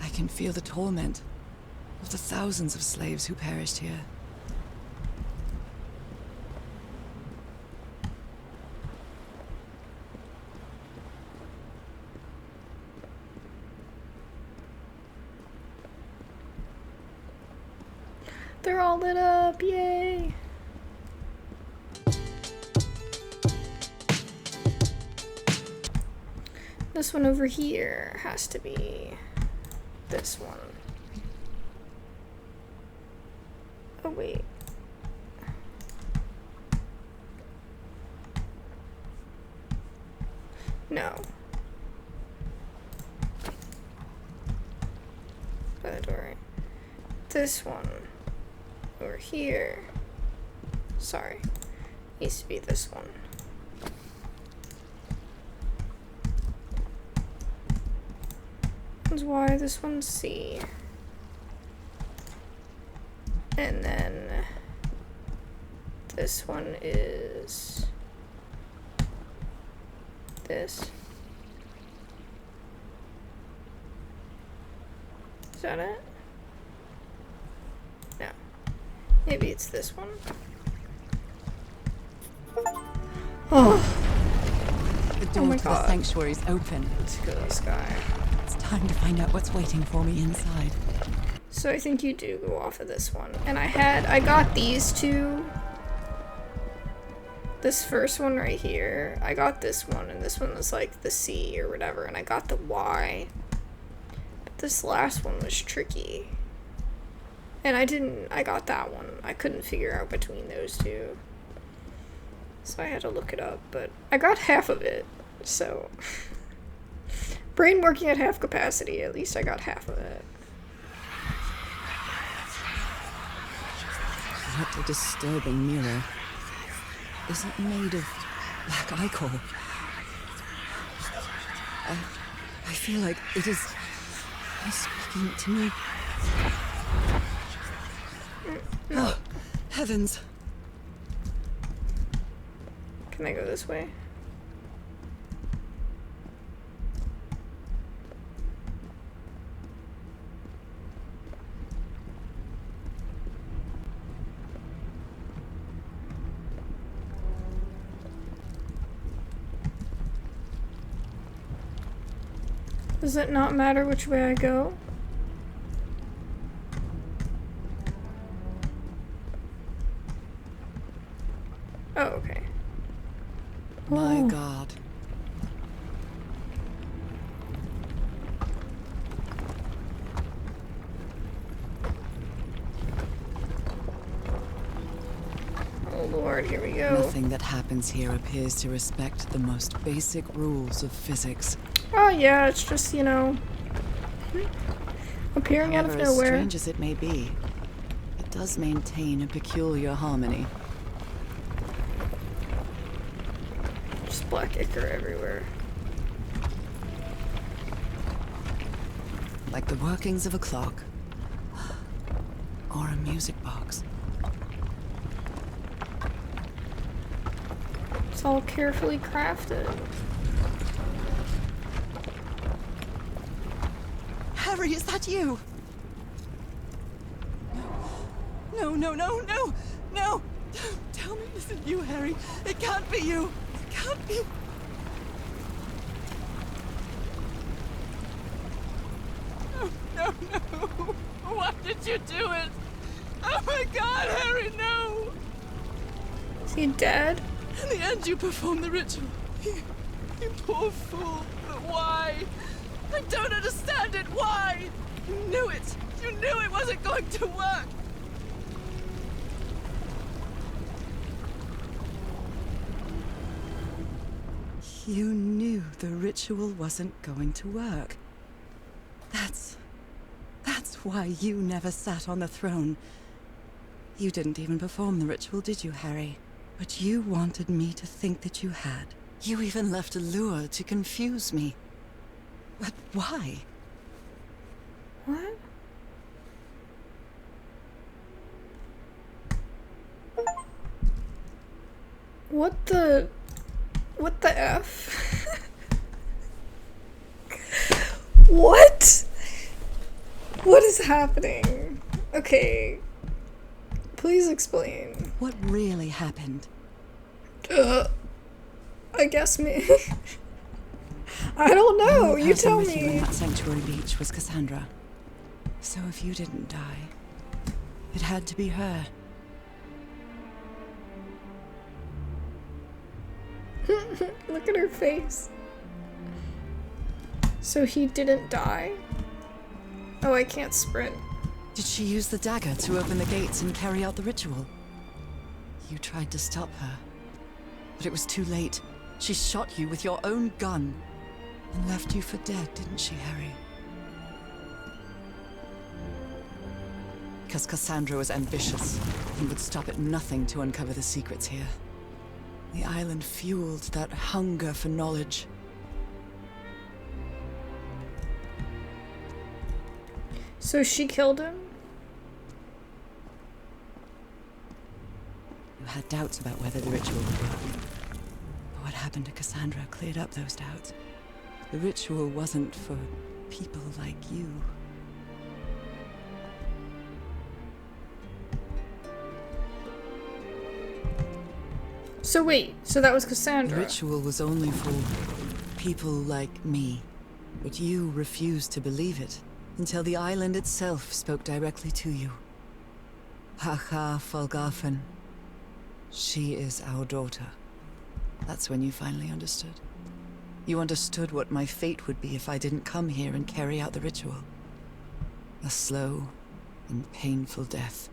I can feel the torment of the thousands of slaves who perished here. They're all lit up, yay! This one over here has to be this one. Oh wait. No. By the door. This one over here. Sorry. Needs to be this one. That's why this one's C. And then this one is this. Is that it? No. Maybe it's this one. Oh. The door my to the God. sanctuary is open. Let's go to this guy. It's time to find out what's waiting for me inside. So I think you do go off of this one. And I got these two. This first one right here. I got this one, and this one was like the C or whatever, and I got the Y. But this last one was tricky. And I got that one. I couldn't figure out between those two. So I had to look it up, but I got half of it, so. Brain working at half capacity, at least I got half of it. What a disturbing mirror. Is it made of black ichor? I feel like it is speaking to me. Oh, heavens. Can I go this way? Does it not matter which way I go? Oh, okay. My Oh. God. Oh lord, here we go. Nothing that happens here appears to respect the most basic rules of physics. Oh yeah, it's just, you know, appearing out of However, as nowhere. strange as it may be, it does maintain a peculiar harmony. Just black ichor everywhere. Like the workings of a clock. Or a music box. It's all carefully crafted. Harry, is that you? No, no, no, no, no! Don't tell me it isn't you, Harry. It can't be you. It can't be. No, no, no. Why did you do it? Oh my God, Harry, no! Is he dead? In the end, you performed the ritual. You poor fool. But why? I don't understand it. Why? You knew it. You knew it wasn't going to work. You knew the ritual wasn't going to work. That's why you never sat on the throne. You didn't even perform the ritual, did you, Harry? But you wanted me to think that you had. You even left a lure to confuse me. But why? What? What the F? What? What is happening? Okay. Please explain. What really happened? I guess me. I don't know. The only You person tell with you in me. that sanctuary beach was Cassandra. So if you didn't die, it had to be her. Look at her face. So he didn't die? Oh, I can't sprint. Did she use the dagger to open the gates and carry out the ritual? You tried to stop her, but it was too late. She shot you with your own gun and left you for dead, didn't she, Harry? Because Cassandra was ambitious and would stop at nothing to uncover the secrets here. The island fueled that hunger for knowledge. So she killed him? You had doubts about whether the ritual would work. But what happened to Cassandra cleared up those doubts. The ritual wasn't for people like you. So wait, so that was The Cassandra. ritual was only for people like me. But you refused to believe it until the island itself spoke directly to you. Hacha Falgafen. She is our daughter. That's when you finally understood. You understood what my fate would be if I didn't come here and carry out the ritual. A slow and painful death.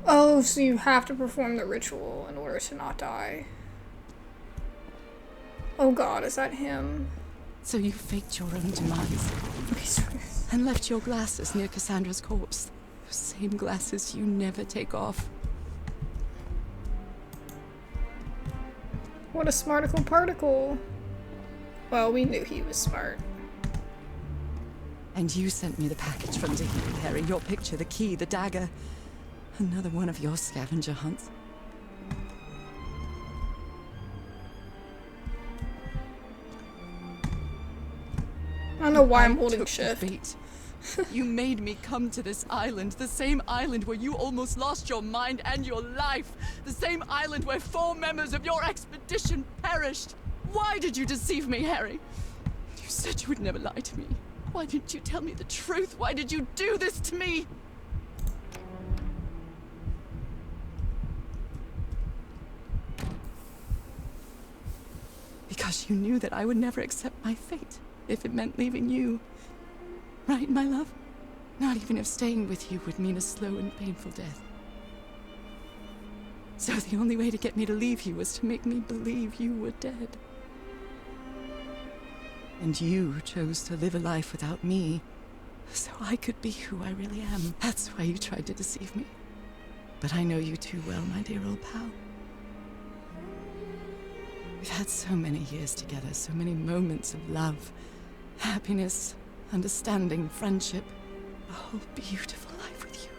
Oh, so you have to perform the ritual in order to not die. Oh god, is that him? So you faked your own demise and left your glasses near Cassandra's corpse. Those same glasses you never take off. What a smarticle particle. Well, we knew he was smart. And you sent me the package from Dignity, Harry. Your picture, the key, the dagger. Another one of your scavenger hunts. I don't know why I'm holding took the shift. bait. You made me come to this island, the same island where you almost lost your mind and your life, the same island where 4 members of your expedition perished. Why did you deceive me, Harry? You You said you would never lie to me. Why didn't you tell me the truth? Why did you do this to me? Because you knew that I would never accept my fate if it meant leaving you. Right, my love? Not even if staying with you would mean a slow and painful death. So the only way to get me to leave you was to make me believe you were dead. And you chose to live a life without me, so I could be who I really am. That's why you tried to deceive me. But I know you too well, my dear old pal. We've had so many years together, so many moments of love, happiness, understanding, friendship. A whole beautiful life with you.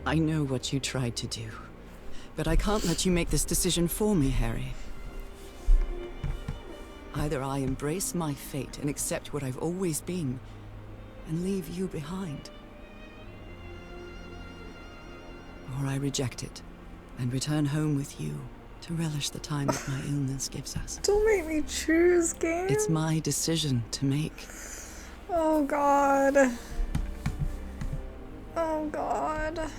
I know what you tried to do, but I can't let you make this decision for me, Harry. Either I embrace my fate and accept what I've always been, and leave you behind, or I reject it and return home with you to relish the time that my illness gives us. Don't make me choose, game. It's my decision to make. Oh god. Oh god.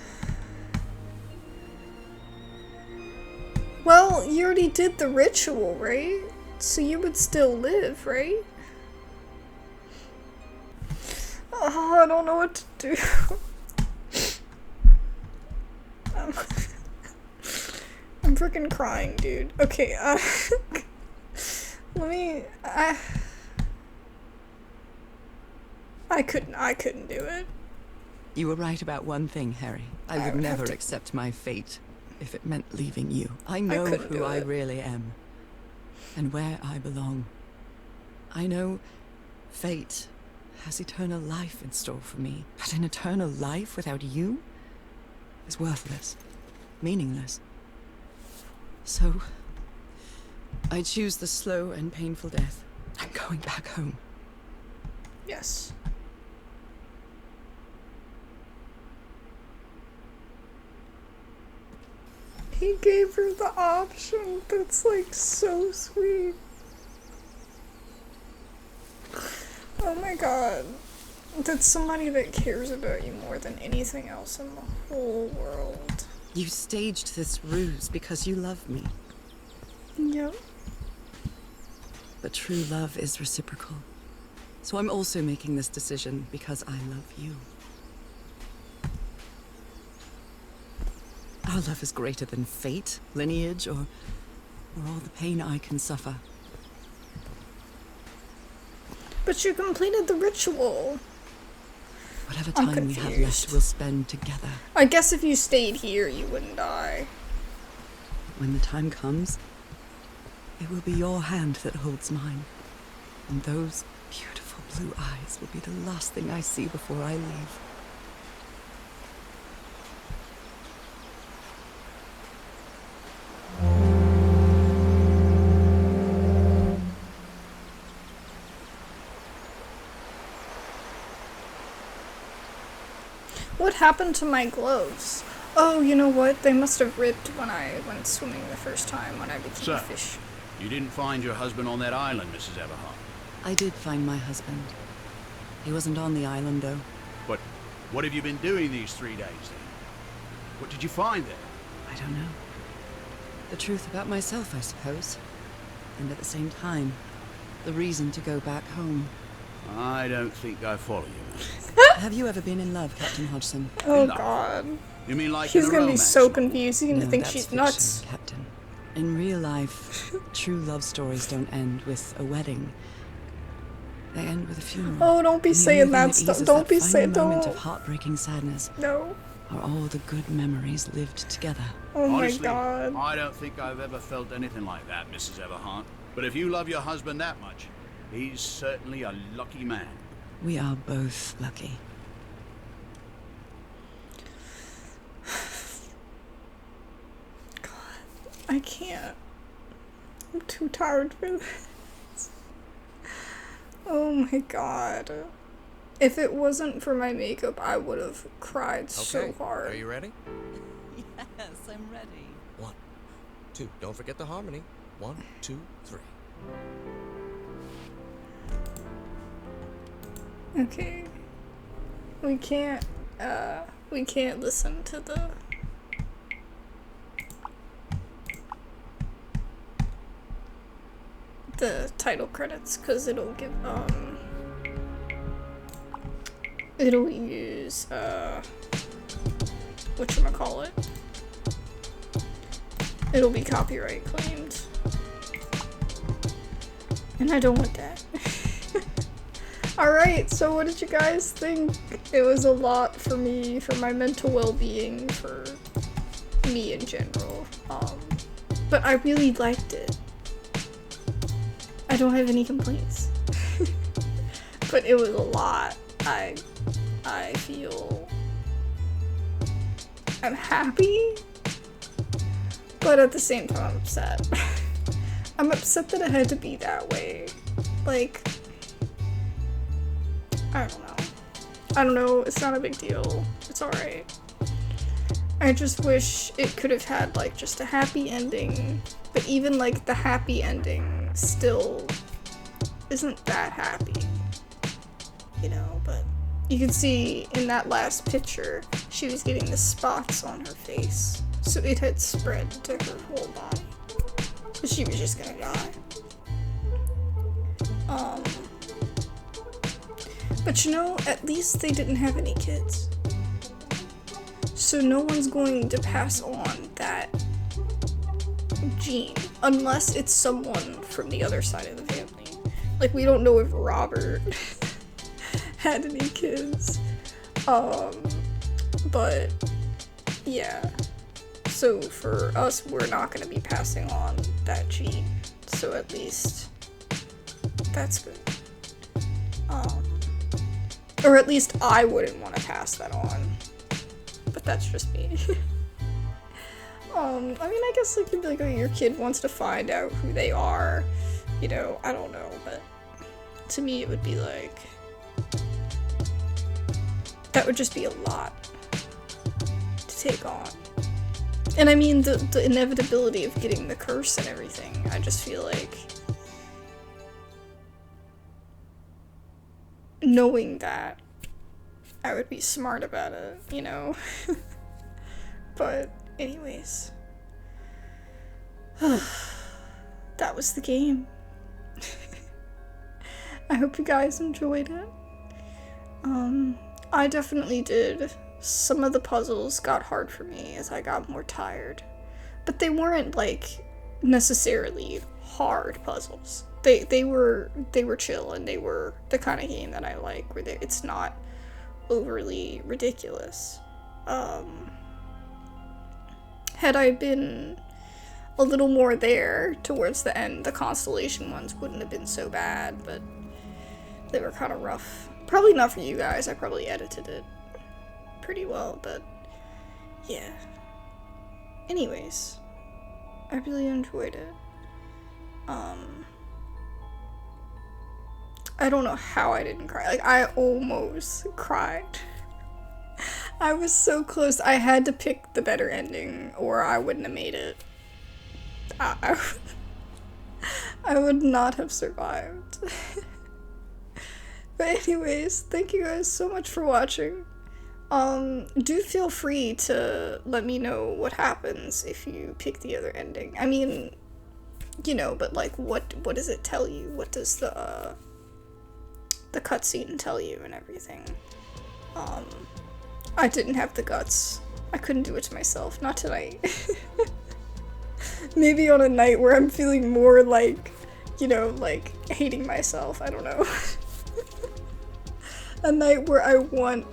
Well, you already did the ritual, right? So you would still live, right? Oh, I don't know what to do. I'm freaking crying, dude. Okay, let me, I couldn't do it. You were right about one thing, Harry. I would would have never to- accept my fate if it meant leaving you. I know couldn't who do I it. really am and where I belong. I know fate has eternal life in store for me, but an eternal life without you is worthless, meaningless. So, I choose the slow and painful death. I'm going back home. Yes. He gave her the option. That's like so sweet. Oh my god. That's somebody that cares about you more than anything else in the whole world. You staged this ruse because you love me. Yep. But true love is reciprocal. So I'm also making this decision because I love you. Our love is greater than fate, lineage, or all the pain I can suffer. But you completed the ritual. Whatever I'm time we have left, confused. we'll spend together. I guess if you stayed here, you wouldn't die. When the time comes, it will be your hand that holds mine. And those beautiful blue eyes will be the last thing I see before I leave. What happened to my gloves? Oh, you know what? They must have ripped when I went swimming the first time when I became So, a fish. you didn't find your husband on that island, Mrs. Everhart. I did find my husband. He wasn't on the island, though. But what have you been doing these 3 days then? What did you find there? I don't know. The truth about myself, I suppose. And at the same time, the reason to go back home. I don't think I follow you. Have you ever been in love, Captain Hodgson? Oh No. god. You mean like He's in a gonna be romance so novel? confused. He's gonna No, think that's she's fiction, nuts. Captain. In real life, true love stories don't end with a wedding. They end with a funeral. Oh, don't be And the saying only thing that that stuff. eases Don't that be final saying moment don't. of heartbreaking sadness No. are all the good memories lived together. Oh Honestly, my god. I don't think I've ever felt anything like that, Mrs. Everhart. But if you love your husband that much, he's certainly a lucky man. We are both lucky. I can't. I'm too tired for this. Oh my god. If it wasn't for my makeup, I would have cried so hard. Are you ready? Yes, I'm ready. 1, 2. Don't forget the harmony. 1, 2, 3. Okay. We can't listen to the title credits because it'll give it'll use whatchamacallit. It'll be copyright claimed. And I don't want that. Alright, so what did you guys think? It was a lot for me, for my mental well-being, for me in general. But I really liked it. I don't have any complaints. But it was a lot. I feel I'm happy, but at the same time I'm upset. I'm upset that it had to be that way. Like, I don't know, it's not a big deal. It's alright. I just wish it could have had, like, just a happy ending, but even, like, the happy ending still isn't that happy. You know, but you can see in that last picture, she was getting the spots on her face, so it had spread to her whole body. So she was just gonna die. But you know, at least they didn't have any kids. So no one's going to pass on that gene, unless it's someone from the other side of the family. Like, we don't know if Robert had any kids. But yeah. So for us, we're not gonna be passing on that gene. So at least that's good. Or at least I wouldn't want to pass that on. But that's just me. I mean, I guess like you'd be like, oh, your kid wants to find out who they are. You know, I don't know, but to me it would be like, that would just be a lot to take on. And I mean, the inevitability of getting the curse and everything, I just feel like knowing that, I would be smart about it, you know? But anyways, that was the game. I hope you guys enjoyed it. I definitely did. Some of the puzzles got hard for me as I got more tired, but they weren't like necessarily hard puzzles. They were chill, and they were the kind of game that I like, where it's not overly ridiculous. Had I been a little more there towards the end, the Constellation ones wouldn't have been so bad, but they were kind of rough. Probably not for you guys, I probably edited it pretty well, but yeah. Anyways, I really enjoyed it. I don't know how I didn't cry. Like, I almost cried. I was so close. I had to pick the better ending, or I wouldn't have made it. I would not have survived. But anyways, thank you guys so much for watching. Do feel free to let me know what happens if you pick the other ending. I mean, you know, but like, what does it tell you? What does the cutscene tell you and everything? I didn't have the guts. I couldn't do it to myself. Not tonight. Maybe on a night where I'm feeling more like, you know, like hating myself. I don't know. A night where I want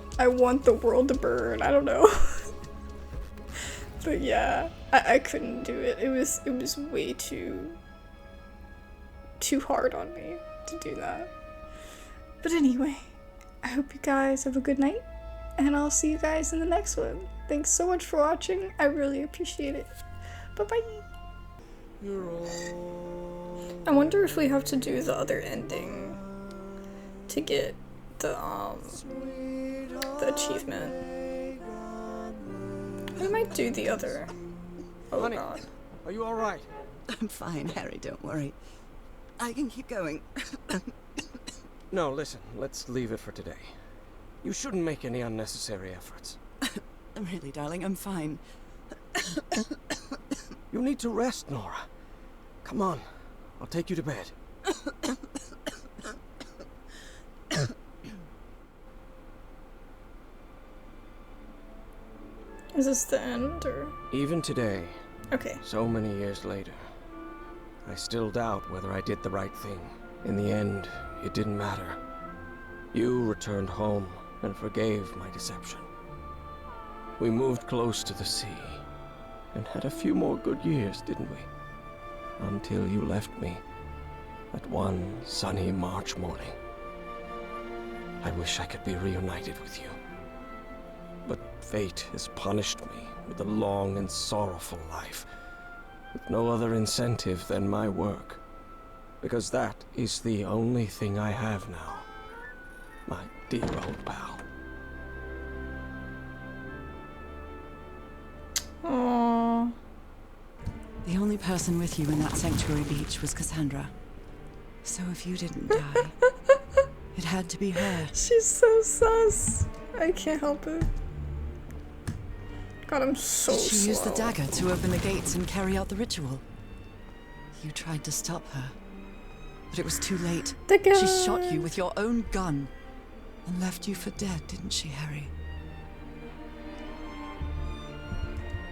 the world to burn. I don't know. But yeah, I couldn't do it. It was way too hard on me to do that. But anyway, I hope you guys have a good night, and I'll see you guys in the next one. Thanks so much for watching. I really appreciate it. Bye-bye. I wonder if we have to do the other ending to get the achievement. I might do the other. Oh, Honey, God. are you alright? I'm fine, Harry, don't worry. I can keep going. No, listen, let's leave it for today. You shouldn't make any unnecessary efforts. Really, darling, I'm fine. You need to rest, Nora. Come on, I'll take you to bed. Is this the end, or? Even today, Okay. so many years later, I still doubt whether I did the right thing. In the end, it didn't matter. You returned home and forgave my deception. We moved close to the sea and had a few more good years, didn't we? Until you left me that one sunny March morning. I wish I could be reunited with you. But fate has punished me with a long and sorrowful life, with no other incentive than my work. Because that is the only thing I have now, my dear old pal. Aww. The only person with you in that sanctuary beach was Cassandra. So if you didn't die, it had to be her. She's so sus. I can't help it. God, I'm so Did she slow. use the dagger to open the gates and carry out the ritual? You tried to stop her, but it was too late. The gun. She shot you with your own gun and left you for dead, didn't she, Harry?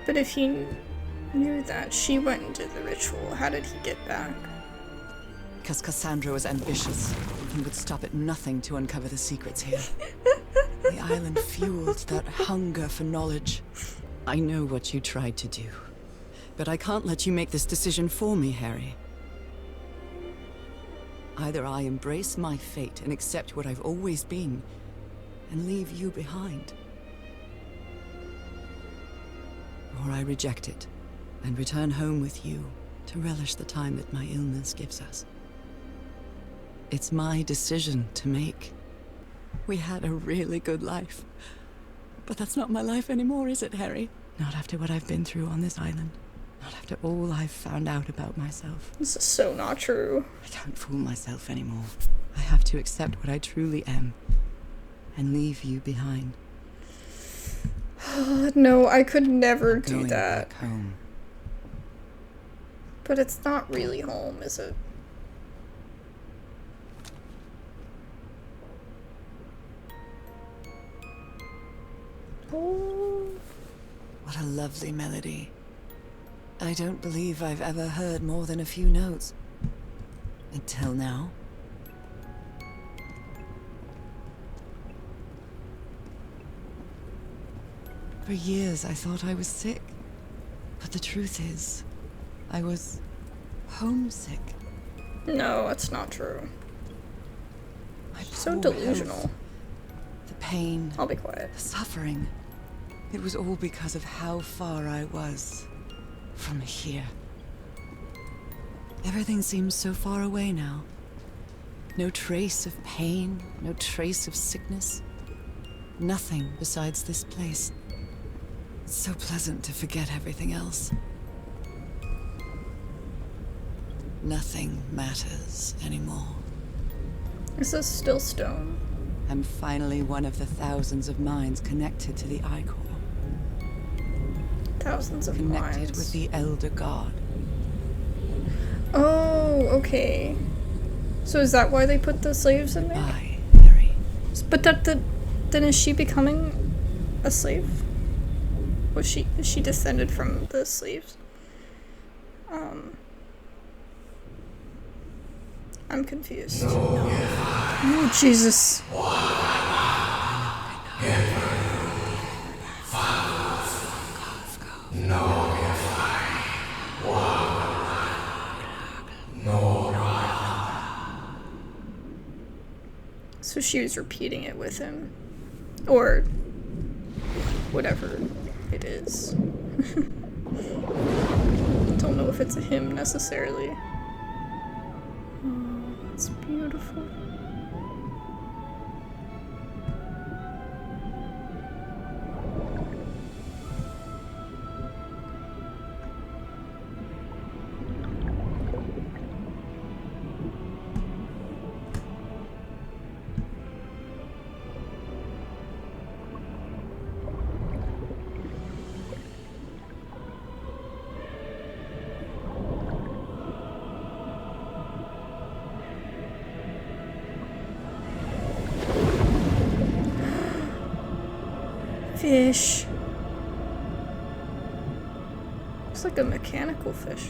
But if he knew that she went and did the ritual, how did he get back? Because Cassandra was ambitious and would stop at nothing to uncover the secrets here. The island fueled that hunger for knowledge. I know what you tried to do, but I can't let you make this decision for me, Harry. Either I embrace my fate and accept what I've always been, and leave you behind, or I reject it and return home with you to relish the time that my illness gives us. It's my decision to make. We had a really good life. But that's not my life anymore, is it, Harry? Not after what I've been through on this island. Not after all I've found out about myself. This is so not true. I can't fool myself anymore. I have to accept what I truly am and leave you behind. No, I could never do Going that. back home. But it's not really home, is it? Oh. What a lovely melody. I don't believe I've ever heard more than a few notes. Until now. For years I thought I was sick. But the truth is, I was homesick. No, it's not true. My So poor delusional. health, the pain, I'll be quiet. the suffering. It was all because of how far I was from here. Everything seems so far away now. No trace of pain, no trace of sickness. Nothing besides this place. It's so pleasant to forget everything else. Nothing matters anymore. Is this still stone? I'm finally one of the thousands of minds connected to the Icor. Thousands of Connected lines. with the Elder God. Oh, okay. So is that why they put the slaves in there? Goodbye, Harry. But then is she becoming a slave? Is she descended from the slaves? I'm confused. Oh, Jesus. So she was repeating it with him. Or whatever it is. Don't know if it's a hymn necessarily. Oh, it's beautiful. Fish. Looks like a mechanical fish.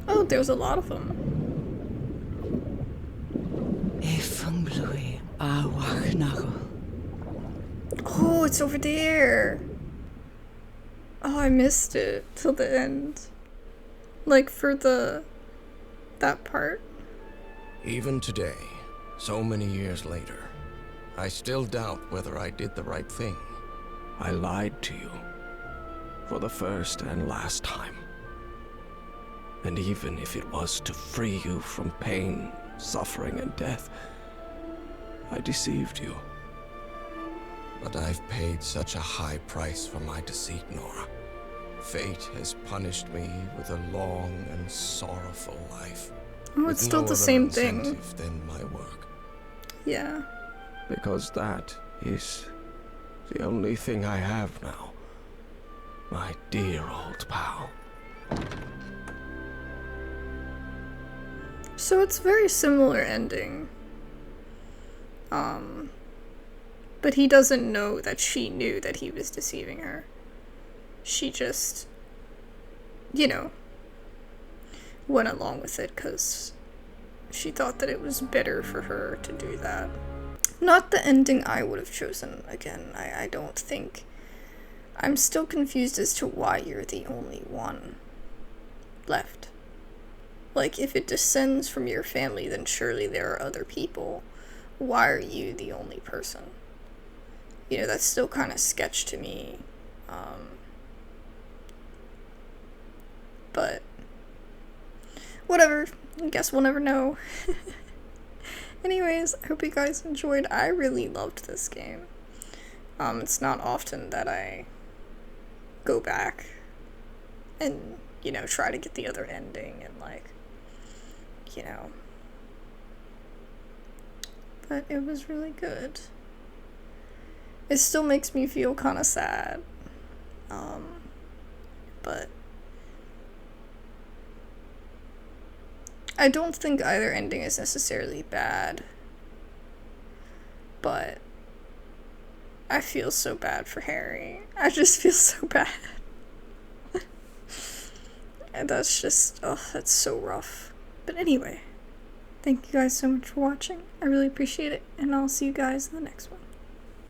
Oh, there's a lot of them. Oh, it's over there. Oh, I missed it till the end. Like for that part. Even today, so many years later, I still doubt whether I did the right thing. I lied to you. For the first and last time. And even if it was to free you from pain, suffering, and death, I deceived you. But I've paid such a high price for my deceit, Nora. Fate has punished me with a long and sorrowful life. Oh, it's still the same thing. Than my work. Yeah. Because that is the only thing I have now. My dear old pal. So it's very similar ending. But he doesn't know that she knew that he was deceiving her. She just, you know, went along with it because she thought that it was better for her to do that. Not the ending I would have chosen. Again, I don't think. I'm still confused as to why you're the only one left. Like, if it descends from your family, then surely there are other people. Why are you the only person? You know, that's still kind of sketch to me. But whatever. I guess we'll never know. Anyways, I hope you guys enjoyed. I really loved this game. It's not often that I go back and, you know, try to get the other ending and, like, you know. But it was really good. It still makes me feel kind of sad. But I don't think either ending is necessarily bad. But I feel so bad for Harry. I just feel so bad. And that's just, oh, that's so rough. But anyway, thank you guys so much for watching. I really appreciate it, and I'll see you guys in the next one.